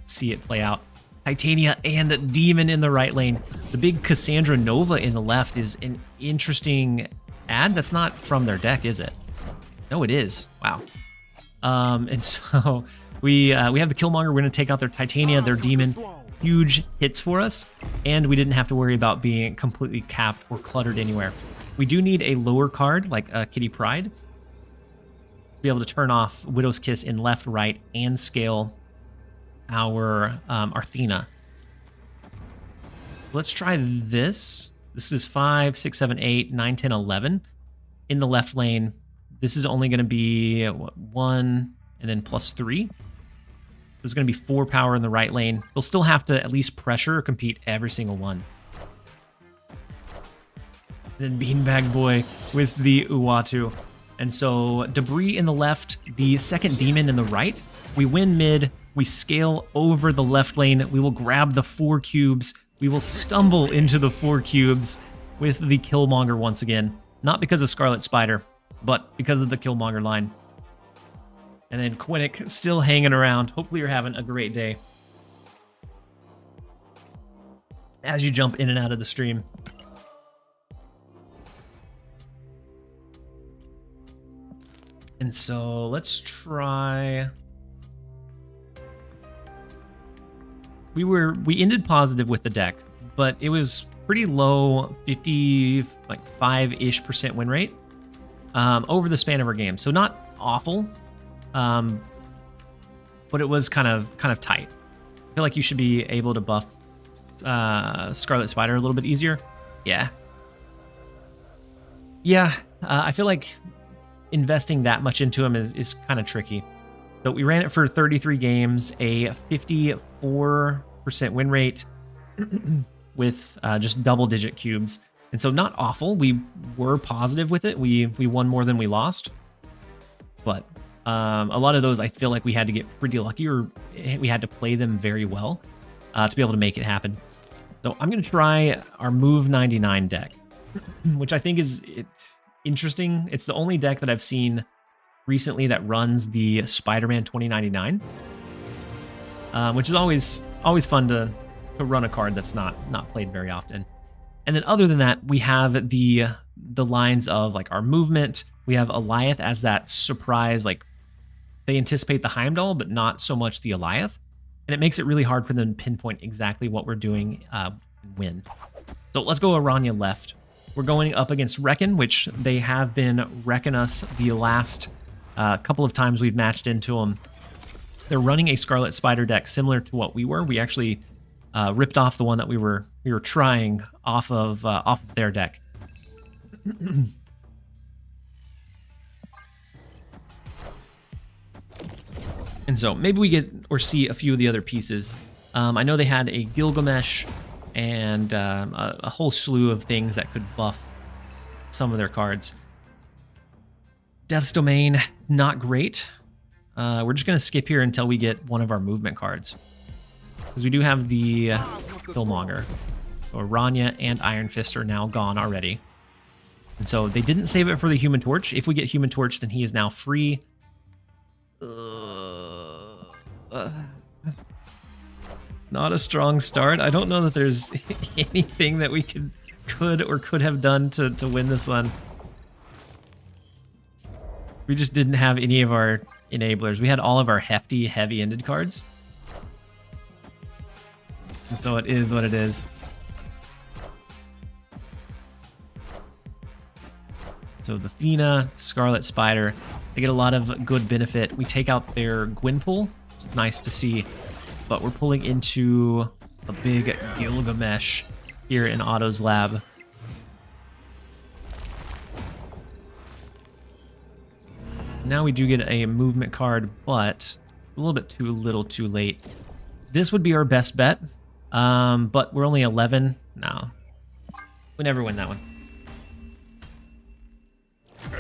see it play out. Titania and Demon in the right lane. The big Cassandra Nova in the left is an interesting ad. That's not from their deck, is it? No, it is. Wow. And so we have the Killmonger. We're going to take out their Titania, their Demon. Huge hits for us. And we didn't have to worry about being completely capped or cluttered anywhere. We do need a lower card, like Kitty Pryde, to be able to turn off Widow's Kiss in left, right, and scale our Athena. Let's try this. This is 5, 6, 7, 8, 9, 10, 11. In the left lane, this is only going to be, what, 1 and then +3. There's going to be 4 power in the right lane. They'll still have to at least pressure or compete every single one. And then Beanbag Boy with the Uatu. And so Debris in the left, the second Demon in the right. We win mid. We scale over the left lane. We will grab the 4 cubes. We will stumble into the 4 cubes with the Killmonger once again. Not because of Scarlet Spider, but because of the Killmonger line. And then Quinnick still hanging around. Hopefully you're having a great day. as you jump in and out of the stream. And so let's try. We ended positive with the deck, but it was pretty low, 55-ish% win rate over the span of our game. So not awful, but it was kind of tight. I feel like you should be able to buff Scarlet Spider a little bit easier. Yeah. I feel like investing that much into him is kind of tricky. So we ran it for 33 games, a 54% win rate with just double-digit cubes. And so not awful. We were positive with it. We won more than we lost. But a lot of those, I feel like we had to get pretty lucky, or we had to play them very well to be able to make it happen. So I'm going to try our Move 99 deck, which I think is interesting. It's the only deck that I've seen recently that runs the Spider-Man 2099, which is always fun to run a card that's not played very often. And then other than that, we have the lines of like our movement. We have Eliath as that surprise, like they anticipate the Heimdall, but not so much the Eliath. And it makes it really hard for them to pinpoint exactly what we're doing when. So let's go Aranya left. We're going up against Reckon, which they have been wrecking us the last couple of times we've matched into them. They're running a Scarlet Spider deck similar to what we were. We actually ripped off the one that we were trying off of their deck. And so maybe we get or see a few of the other pieces. I know they had a Gilgamesh and a whole slew of things that could buff some of their cards. Death's Domain, not great. We're just going to skip here until we get one of our movement cards, because we do have the Killmonger. So Aranya and Iron Fist are now gone already. And so they didn't save it for the Human Torch. If we get Human Torch, then he is now free. Not a strong start. I don't know that there's anything that we could have done to win this one. We just didn't have any of our enablers. We had all of our hefty, heavy-ended cards. And so it is what it is. So the Athena, Scarlet Spider, they get a lot of good benefit. We take out their Gwynpool, which is nice to see. But we're pulling into a big Gilgamesh here in Otto's lab. Now we do get a movement card, but a little bit too little too late. This would be our best bet, but we're only 11. No, we never win that one.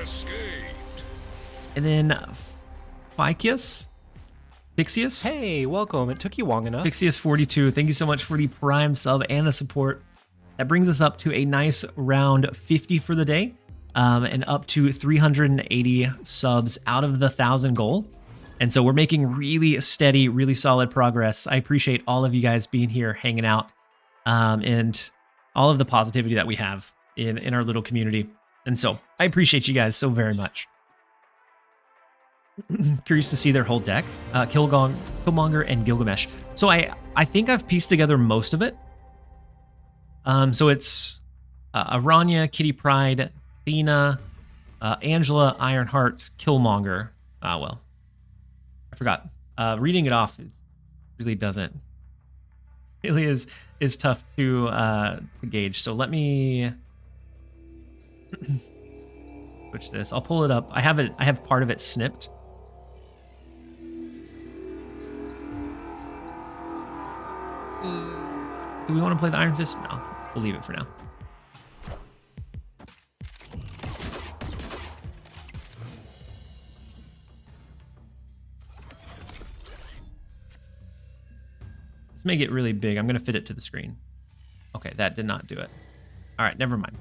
Escaped. And then Phycius? Hey, welcome. It took you long enough. Phycius42, thank you so much for the Prime sub and the support. That brings us up to a nice round 50 for the day, and up to 380 subs out of the 1,000 goal. And so we're making really steady, really solid progress. I appreciate all of you guys being here, hanging out, and all of the positivity that we have in our little community. And so I appreciate you guys so very much. Curious to see their whole deck. Killmonger and Gilgamesh. So I think I've pieced together most of it. So it's Aranya, Kitty Pryde, Athena, Angela, Ironheart, Killmonger. Well, I forgot. Reading it off really doesn't. It really is tough to gauge. So let me switch this. I'll pull it up. I have part of it snipped. Do we want to play the Iron Fist? No, we'll leave it for now. Let's make it really big. I'm going to fit it to the screen. Okay, that did not do it. All right, never mind.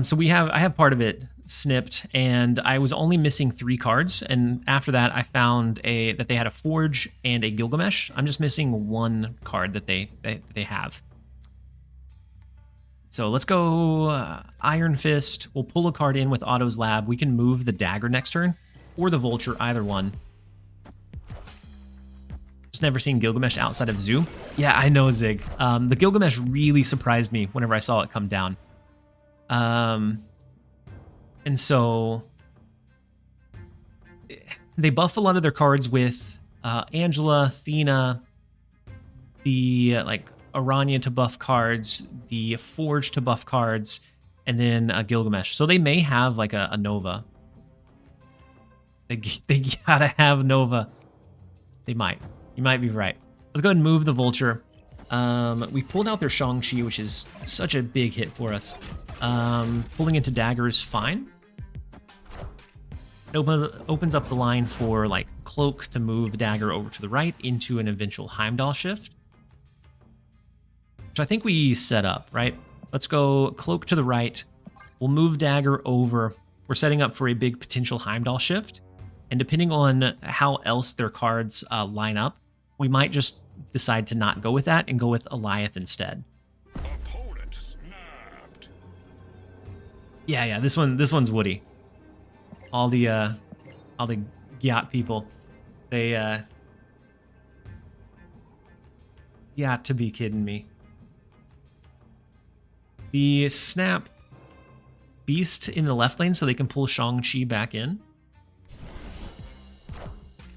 So I have part of it snipped, and I was only missing 3 cards, and after that I found that they had a Forge and a Gilgamesh. I'm just missing 1 card that they have. So let's go Iron Fist. We'll pull a card in with Otto's Lab. We can move the Dagger next turn or the Vulture, either one. Just never seen Gilgamesh outside of Zoo. Yeah, I know, Zig. The Gilgamesh really surprised me whenever I saw it come down. And so they buff a lot of their cards with Angela, Athena, the Aranya to buff cards, the Forge to buff cards, and then Gilgamesh. So they may have like a Nova. They gotta have Nova. They might. You might be right. Let's go ahead and move the Vulture. We pulled out their Shang-Chi, which is such a big hit for us. Pulling into Dagger is fine. It opens up the line for like Cloak to move Dagger over to the right into an eventual Heimdall shift, which I think we set up, right? Let's go Cloak to the right. We'll move Dagger over. We're setting up for a big potential Heimdall shift. And depending on how else their cards line up, we might just decide to not go with that and go with Eliath instead. Opponent snapped. Yeah, this one's Woody. All the Gyat people, they got to be kidding me. The snap Beast in the left lane so they can pull Shang-Chi back in.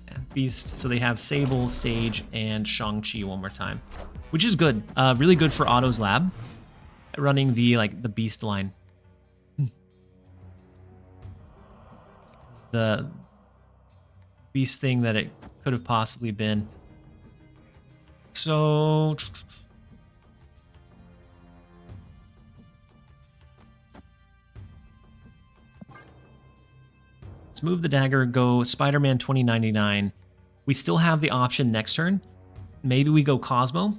Yeah, Beast, so they have Sable, Sage, and Shang-Chi one more time, which is good. Really good for Otto's Lab, running the Beast line. The Beast thing that it could have possibly been. So let's move the Dagger, go Spider-Man 2099. We still have the option next turn. Maybe we go Cosmo.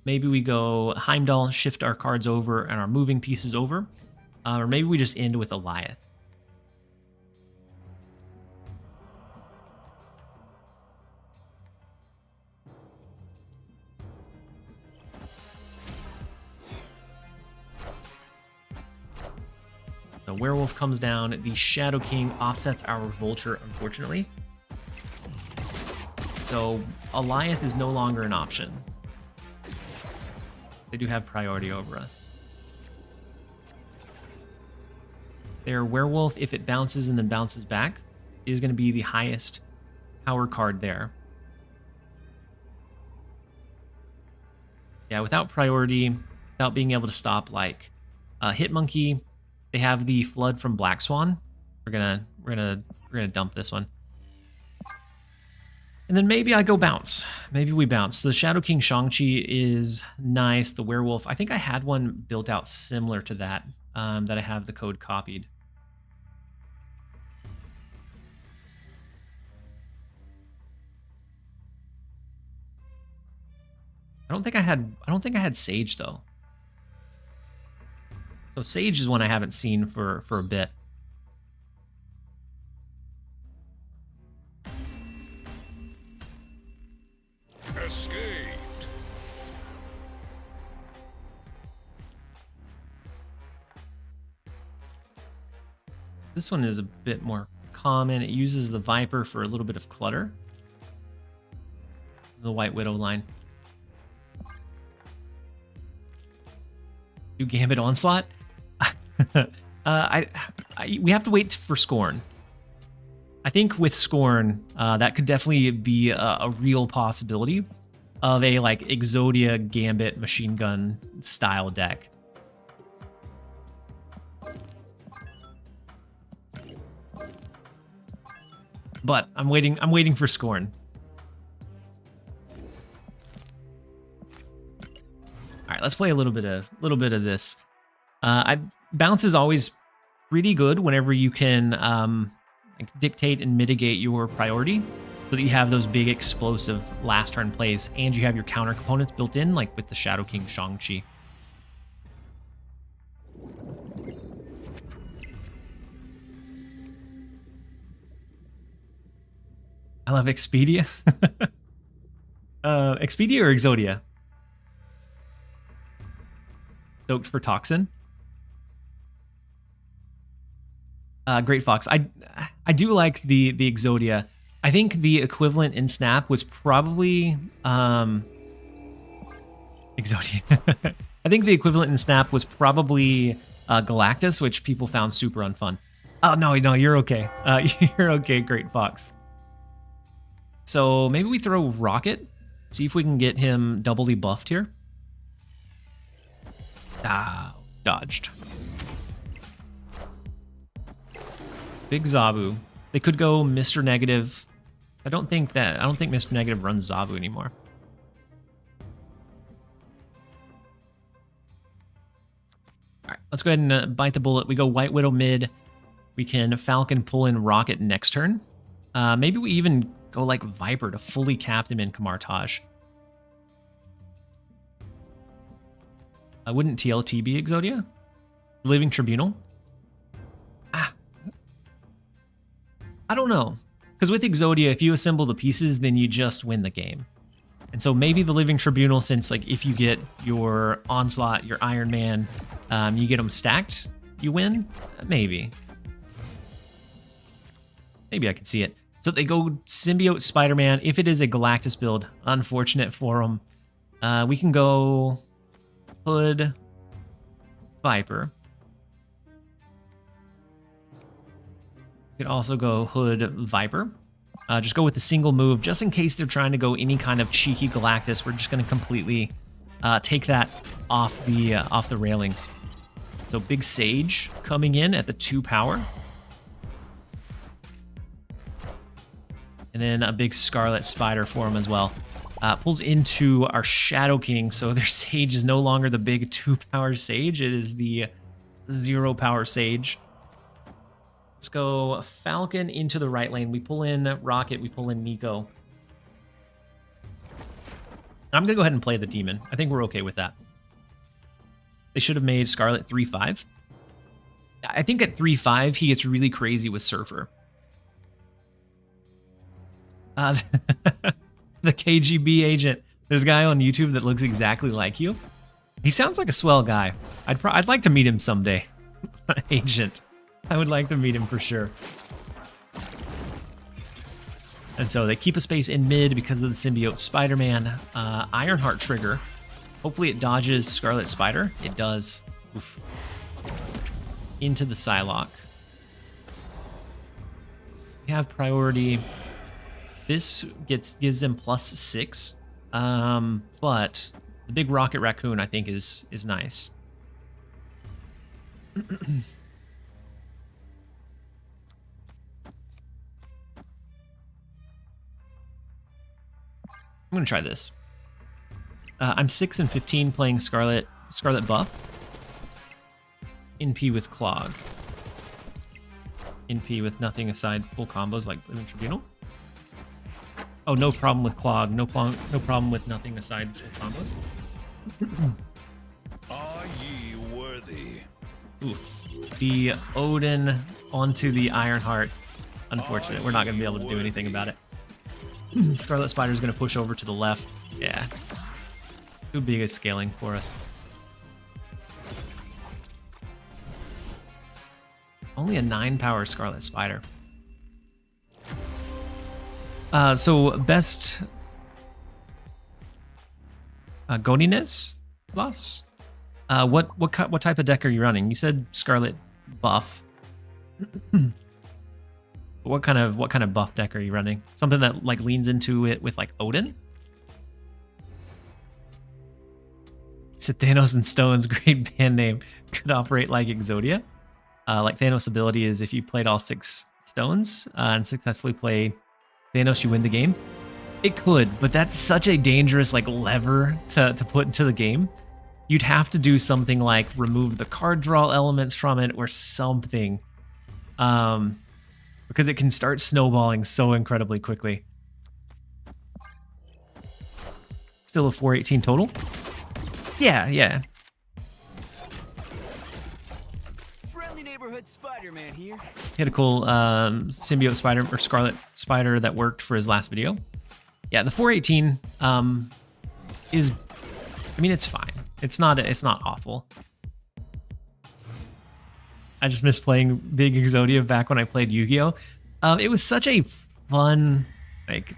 Maybe we go Heimdall, shift our cards over and our moving pieces over. Or maybe we just end with Eliath. The Werewolf comes down. The Shadow King offsets our Vulture, unfortunately. So Eliath is no longer an option. They do have priority over us. Their Werewolf, if it bounces and then bounces back, is going to be the highest power card there. Yeah, without priority, without being able to stop like Hitmonkey. They have the Flood from Black Swan. We're gonna dump this one. And then maybe I go bounce. Maybe we bounce. So the Shadow King Shang-Chi is nice. The Werewolf, I think I had one built out similar to that, that I have the code copied. I don't think I had Sage though. So Sage is one I haven't seen for a bit. Escaped. This one is a bit more common. It uses the Viper for a little bit of clutter. The White Widow line. Do Gambit Onslaught? We have to wait for Scorn. I think with Scorn, that could definitely be a real possibility of a like Exodia Gambit machine gun style deck. But I'm waiting for Scorn. All right, let's play a little bit of this. Bounce is always pretty good whenever you can like dictate and mitigate your priority, so that you have those big explosive last turn plays, and you have your counter components built in, like with the Shadow King Shang-Chi. I love Expedia. Expedia or Exodia? Stoked for Toxin. Great Fox. I do like the Exodia. I think the equivalent in Snap was probably Exodia. I think the equivalent in Snap was probably Galactus, which people found super unfun. Oh no, you're okay. You're okay, Great Fox. So maybe we throw Rocket. See if we can get him doubly buffed here. Ah, dodged. Big Zabu. They could go Mr. Negative. I don't think Mr. Negative runs Zabu anymore. All right, let's go ahead and bite the bullet. We go White Widow mid. We can Falcon pull in Rocket next turn. Maybe we even go like Viper to fully cap them in Kamartage. I wouldn't TLT be Exodia? Living Tribunal? I don't know. Because with Exodia, if you assemble the pieces, then you just win the game. And so maybe the Living Tribunal, since like if you get your Onslaught, your Iron Man, you get them stacked, you win? Maybe. Maybe I could see it. So they go Symbiote Spider-Man. If it is a Galactus build, unfortunate for them. We can go Hood Viper. You could also go Hood Viper. Just go with the single move, just in case they're trying to go any kind of cheeky Galactus. We're just going to completely take that off the railings. So big Sage coming in at the 2 power. And then a big Scarlet Spider for him as well. Pulls into our Shadow King, so their Sage is no longer the big 2 power Sage. It is the 0 power Sage. Let's go Falcon into the right lane. We pull in Rocket. We pull in Nico. I'm going to go ahead and play the Demon. I think we're okay with that. They should have made Scarlet 3-5. I think at 3-5, he gets really crazy with Surfer. The KGB agent. There's a guy on YouTube that looks exactly like you. He sounds like a swell guy. I'd like to meet him someday. Agent. I would like to meet him for sure. And so they keep a space in mid because of the Symbiote Spider-Man. Ironheart trigger. Hopefully it dodges Scarlet Spider. It does. Oof. Into the Psylocke. We have priority. This gives them +6. But the big Rocket Raccoon I think is nice. I'm going to try this. I'm 6 and 15 playing Scarlet buff. NP with Clog. NP with nothing aside full combos like Living Tribunal. Oh, no problem with Clog. No problem with nothing aside full combos. Are ye worthy? Oof. The Odin onto the Ironheart. Unfortunate. We're not going to be able to do anything about it. Scarlet Spider is going to push over to the left. Yeah. Too big a scaling for us. Only a 9 power Scarlet Spider. So best Godiness plus. What type of deck are you running? You said Scarlet buff. What kind of buff deck are you running? Something that like leans into it with like Odin? Said Thanos and Stones, great band name. Could operate like Exodia. Like Thanos' ability is if you played all 6 stones and successfully played Thanos, you win the game. It could, but that's such a dangerous like lever to put into the game. You'd have to do something like remove the card draw elements from it or something. Because it can start snowballing so incredibly quickly. Still a 418 total? Yeah. Friendly neighborhood Spider-Man here. He had a cool Symbiote Spider or Scarlet Spider that worked for his last video. Yeah, the 418 is, I mean, it's fine. It's not awful. I just miss playing Big Exodia back when I played Yu-Gi-Oh. It was such a fun like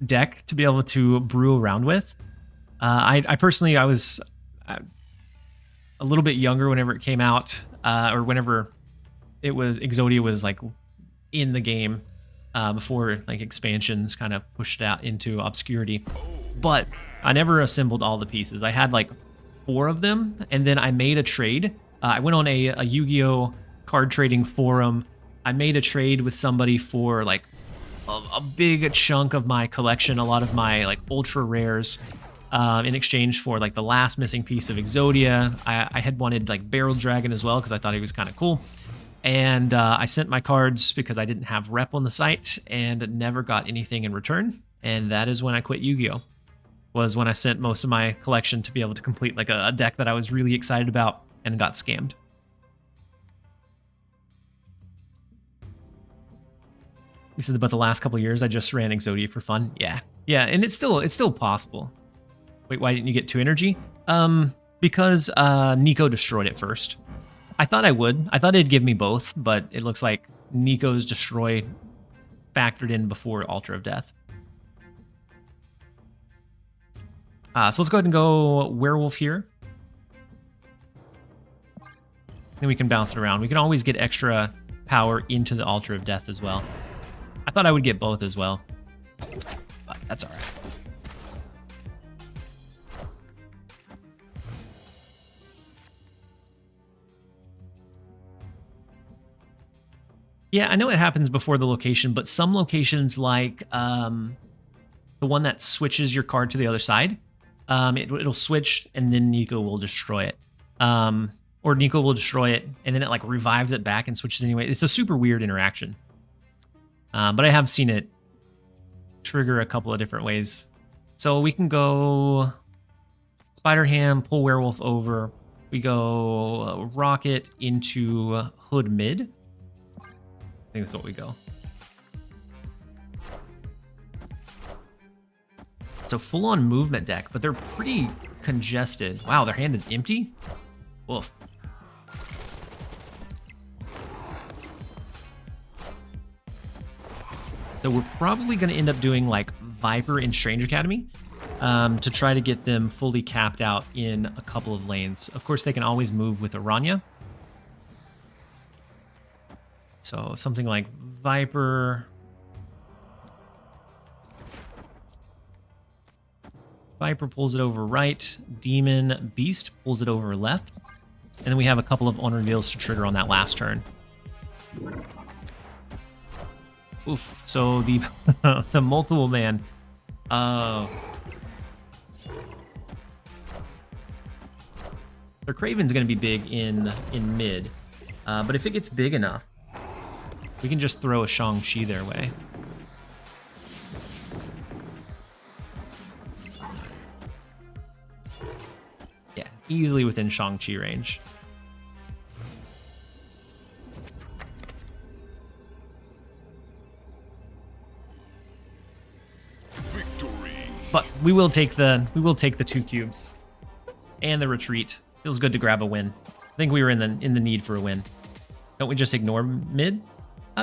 deck to be able to brew around with. I personally, I was a little bit younger whenever it came out, or whenever it was Exodia was like in the game before like expansions kind of pushed out into obscurity. But I never assembled all the pieces. I had like 4 of them, and then I made a trade. I went on a Yu-Gi-Oh card trading forum. I made a trade with somebody for like a big chunk of my collection, a lot of my like ultra rares, in exchange for like the last missing piece of Exodia. I had wanted like Barrel Dragon as well because I thought he was kind of cool. And I sent my cards because I didn't have rep on the site and never got anything in return. And that is when I quit Yu-Gi-Oh! Was when I sent most of my collection to be able to complete like a deck that I was really excited about and got scammed. You said about the last couple of years I just ran Exodia for fun. Yeah, and it's still possible. Wait, why didn't you get 2 energy? Because Nico destroyed it first. I thought I would. I thought it'd give me both, but it looks like Nico's destroy factored in before Altar of Death. So let's go ahead and go Werewolf here. Then we can bounce it around. We can always get extra power into the Altar of Death as well. I thought I would get both as well, but that's all right. Yeah, I know it happens before the location, but some locations like the one that switches your card to the other side, it'll switch and then Nico will destroy it. Or Nico will destroy it and then it like revives it back and switches anyway. It's a super weird interaction. But I have seen it trigger a couple of different ways. So we can go Spider Ham, pull Werewolf over. We go Rocket into Hood mid. I think that's what we go. So full-on movement deck, but they're pretty congested. Wow, their hand is empty? Woof. So we're probably going to end up doing like Viper in Strange Academy to try to get them fully capped out in a couple of lanes. Of course, they can always move with Aranya. So something like Viper. Viper pulls it over right. Demon Beast pulls it over left. And then we have a couple of on reveals to trigger on that last turn. Oof. So the the multiple man. The Kraven's going to be big in mid. But if it gets big enough, we can just throw a Shang-Chi their way. Yeah, easily within Shang-Chi range. Victory. But we will take the 2 cubes and the retreat. Feels good to grab a win. I think we were in the need for a win. Don't we just ignore mid?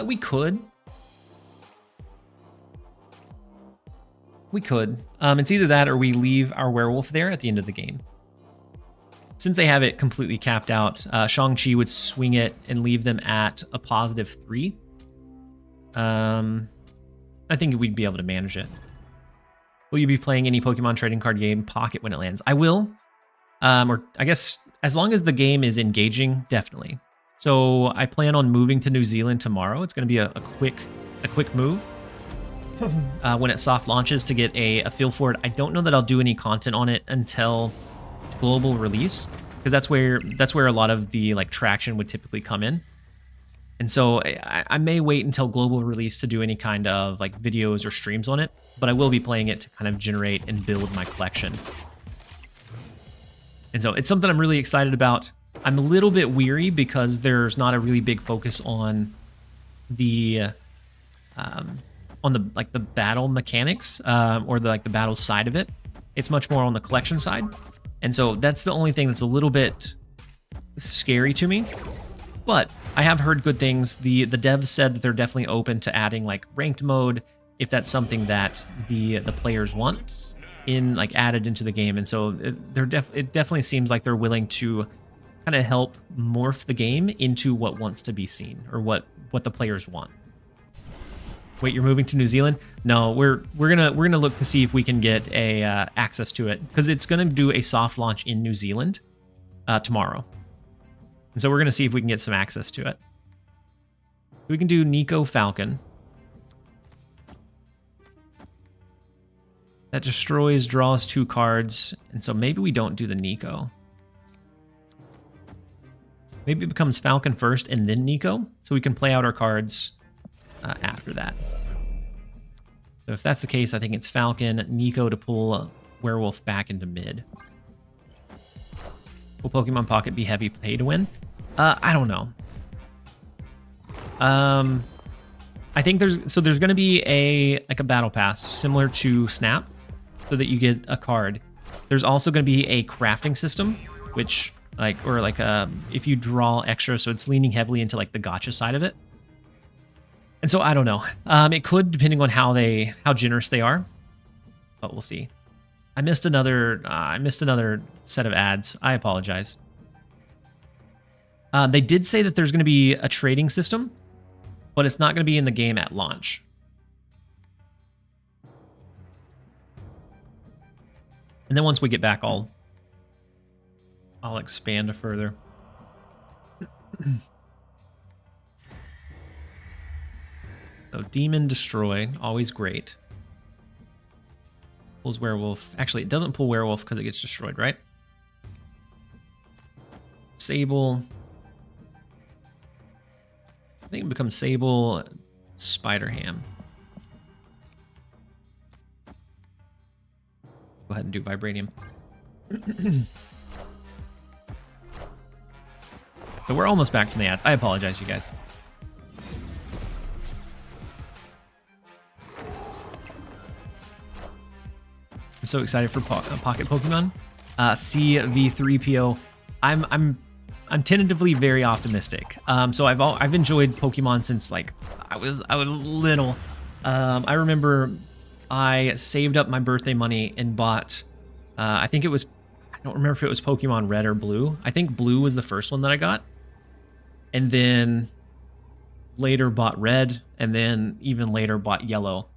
We could. We could. It's either that or we leave our werewolf there at the end of the game. Since they have it completely capped out, Shang-Chi would swing it and leave them at a +3. I think we'd be able to manage it. Will you be playing any Pokemon trading card game Pocket when it lands? I will. Or I guess as long as the game is engaging, definitely. So I plan on moving to New Zealand tomorrow. It's going to be a quick move when it soft launches to get a feel for it. I don't know that I'll do any content on it until global release, because that's where a lot of the like traction would typically come in. And so I may wait until global release to do any kind of like videos or streams on it, but I will be playing it to kind of generate and build my collection. And so it's something I'm really excited about. I'm a little bit weary because there's not a really big focus on the battle mechanics or the battle side of it. It's much more on the collection side. And so that's the only thing that's a little bit scary to me. But I have heard good things. The devs said that they're definitely open to adding like ranked mode if that's something that the players want in like added into the game. And so it definitely seems like they're willing to kind of help morph the game into what wants to be seen or what the players want. Wait, you're moving to New Zealand? No, we're gonna look to see if we can get a access to it because it's gonna do a soft launch in New Zealand tomorrow, and so we're gonna see if we can get some access to it. We can do Nico Falcon. That destroys, draws 2 cards, and so maybe we don't do the Nico. Maybe it becomes Falcon first and then Nico, so we can play out our cards after that. So if that's the case, I think it's Falcon, Nico to pull Werewolf back into mid. Will Pokemon Pocket be heavy pay to win? I don't know. I think there's going to be a battle pass similar to Snap, so that you get a card. There's also going to be a crafting system, which if you draw extra, so it's leaning heavily into like the gacha side of it. And so I don't know. It could, depending on how generous they are, but we'll see. I missed another set of ads. I apologize. They did say that there's going to be a trading system, but it's not going to be in the game at launch. And then once we get back, I'll expand further. So Demon Destroy, always great. Pulls Werewolf. Actually, it doesn't pull Werewolf because it gets destroyed, right? Sable. I think it becomes Sable, Spider Ham. Go ahead and do Vibranium. So we're almost back from the ads. I apologize, you guys. I'm so excited for Pocket Pokemon. CV3PO. I'm tentatively very optimistic. So I've enjoyed Pokemon since like I was little. I remember I saved up my birthday money and bought. I think it was. I don't remember if it was Pokemon Red or Blue. I think Blue was the first one that I got, and then later bought Red, and then even later bought Yellow.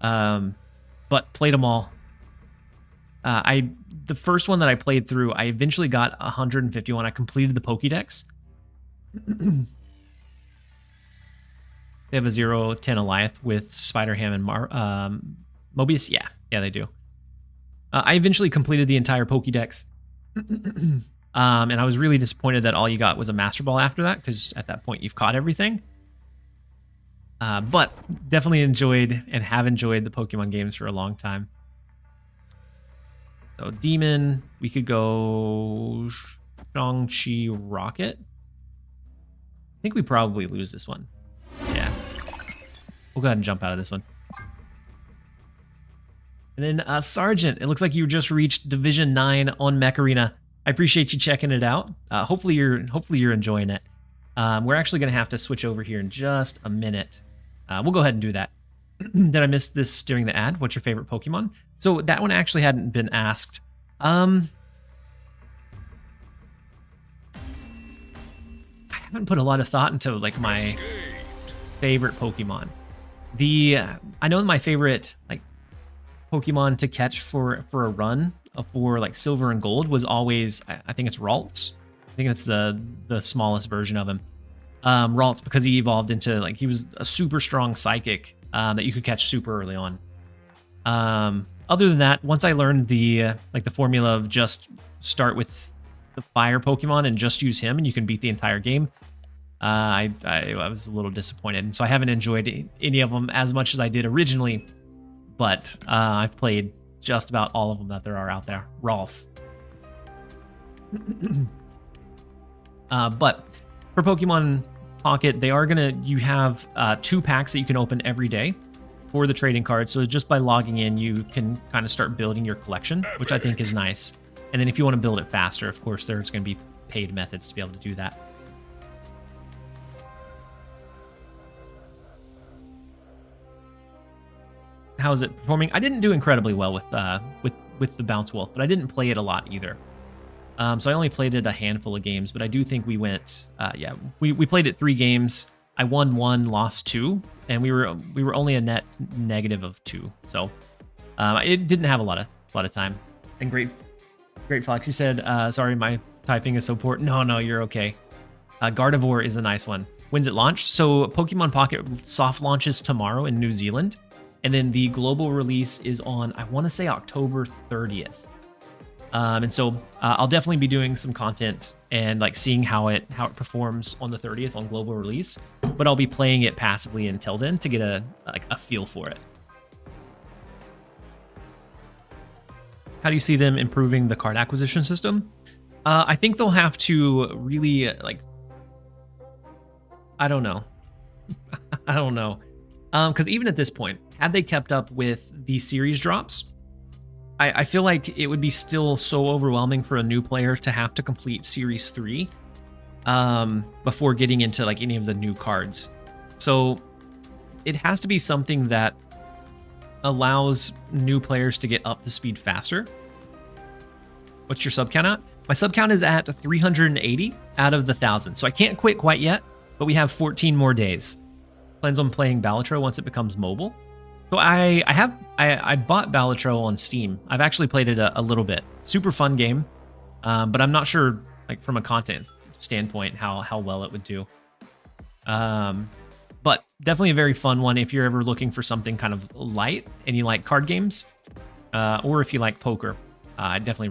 But played them all. The first one that I played through, I eventually got 151. I completed the Pokédex. They have a 0-10 Eliath with Spider-Ham and Mobius. Yeah, they do. I eventually completed the entire Pokédex. And I was really disappointed that all you got was a Master Ball after that, because at that point you've caught everything. But definitely enjoyed and have enjoyed the Pokemon games for a long time. So Demon, we could go Shang-Chi Rocket. I think we probably lose this one. Yeah. We'll go ahead and jump out of this one. And then Sergeant, it looks like you just reached Division 9 on Mech Arena. I appreciate you checking it out. Hopefully you're enjoying it. We're actually going to have to switch over here in just a minute. We'll go ahead and do that. Did I miss this during the ad? What's your favorite Pokemon? So that one actually hadn't been asked. I haven't put a lot of thought into like my favorite Pokemon. I know my favorite like Pokemon to catch for a run for like Silver and Gold was always, I think it's Ralts. I think it's the smallest version of him. Ralts, because he evolved into like he was a super strong psychic that you could catch super early on. Other than that, once I learned the formula of just start with the fire Pokemon and just use him and you can beat the entire game, I was a little disappointed. So I haven't enjoyed any of them as much as I did originally, but I've played just about all of them that there are out there. Rolf. But for Pokemon Pocket, you have 2 packs that you can open every day for the trading cards. So just by logging in, you can kind of start building your collection, which I think is nice. And then if you want to build it faster, of course, there's going to be paid methods to be able to do that. how's it performing? I didn't do incredibly well with the Bounce Wolf, but I didn't play it a lot either. So I only played it a handful of games, but I do think we went, we played it 3 games. I won 1, lost 2, and we were only a net negative of 2. So it didn't have a lot of time. And great Fox, you said, sorry, my typing is so poor. No, you're okay. Gardevoir is a nice one. When's it launch? So Pokemon Pocket soft launches tomorrow in New Zealand, and then the global release is on, I want to say, October 30th. And so I'll definitely be doing some content and like seeing how it performs on the 30th on global release, but I'll be playing it passively until then to get a feel for it. How do you see them improving the card acquisition system? I think they'll have to really I don't know. Because even at this point, had they kept up with the series drops, I feel like it would be still so overwhelming for a new player to have to complete Series 3 before getting into like any of the new cards. So it has to be something that allows new players to get up to speed faster. What's your sub count at? My sub count is at 380 out of the 1,000. So I can't quit quite yet, but we have 14 more days. Plans on playing Balatro once it becomes mobile. So I bought Balatro on Steam. I've actually played it a little bit. Super fun game, but I'm not sure, like from a content standpoint, how well it would do. But definitely a very fun one if you're ever looking for something kind of light and you like card games, or if you like poker. I definitely recommend.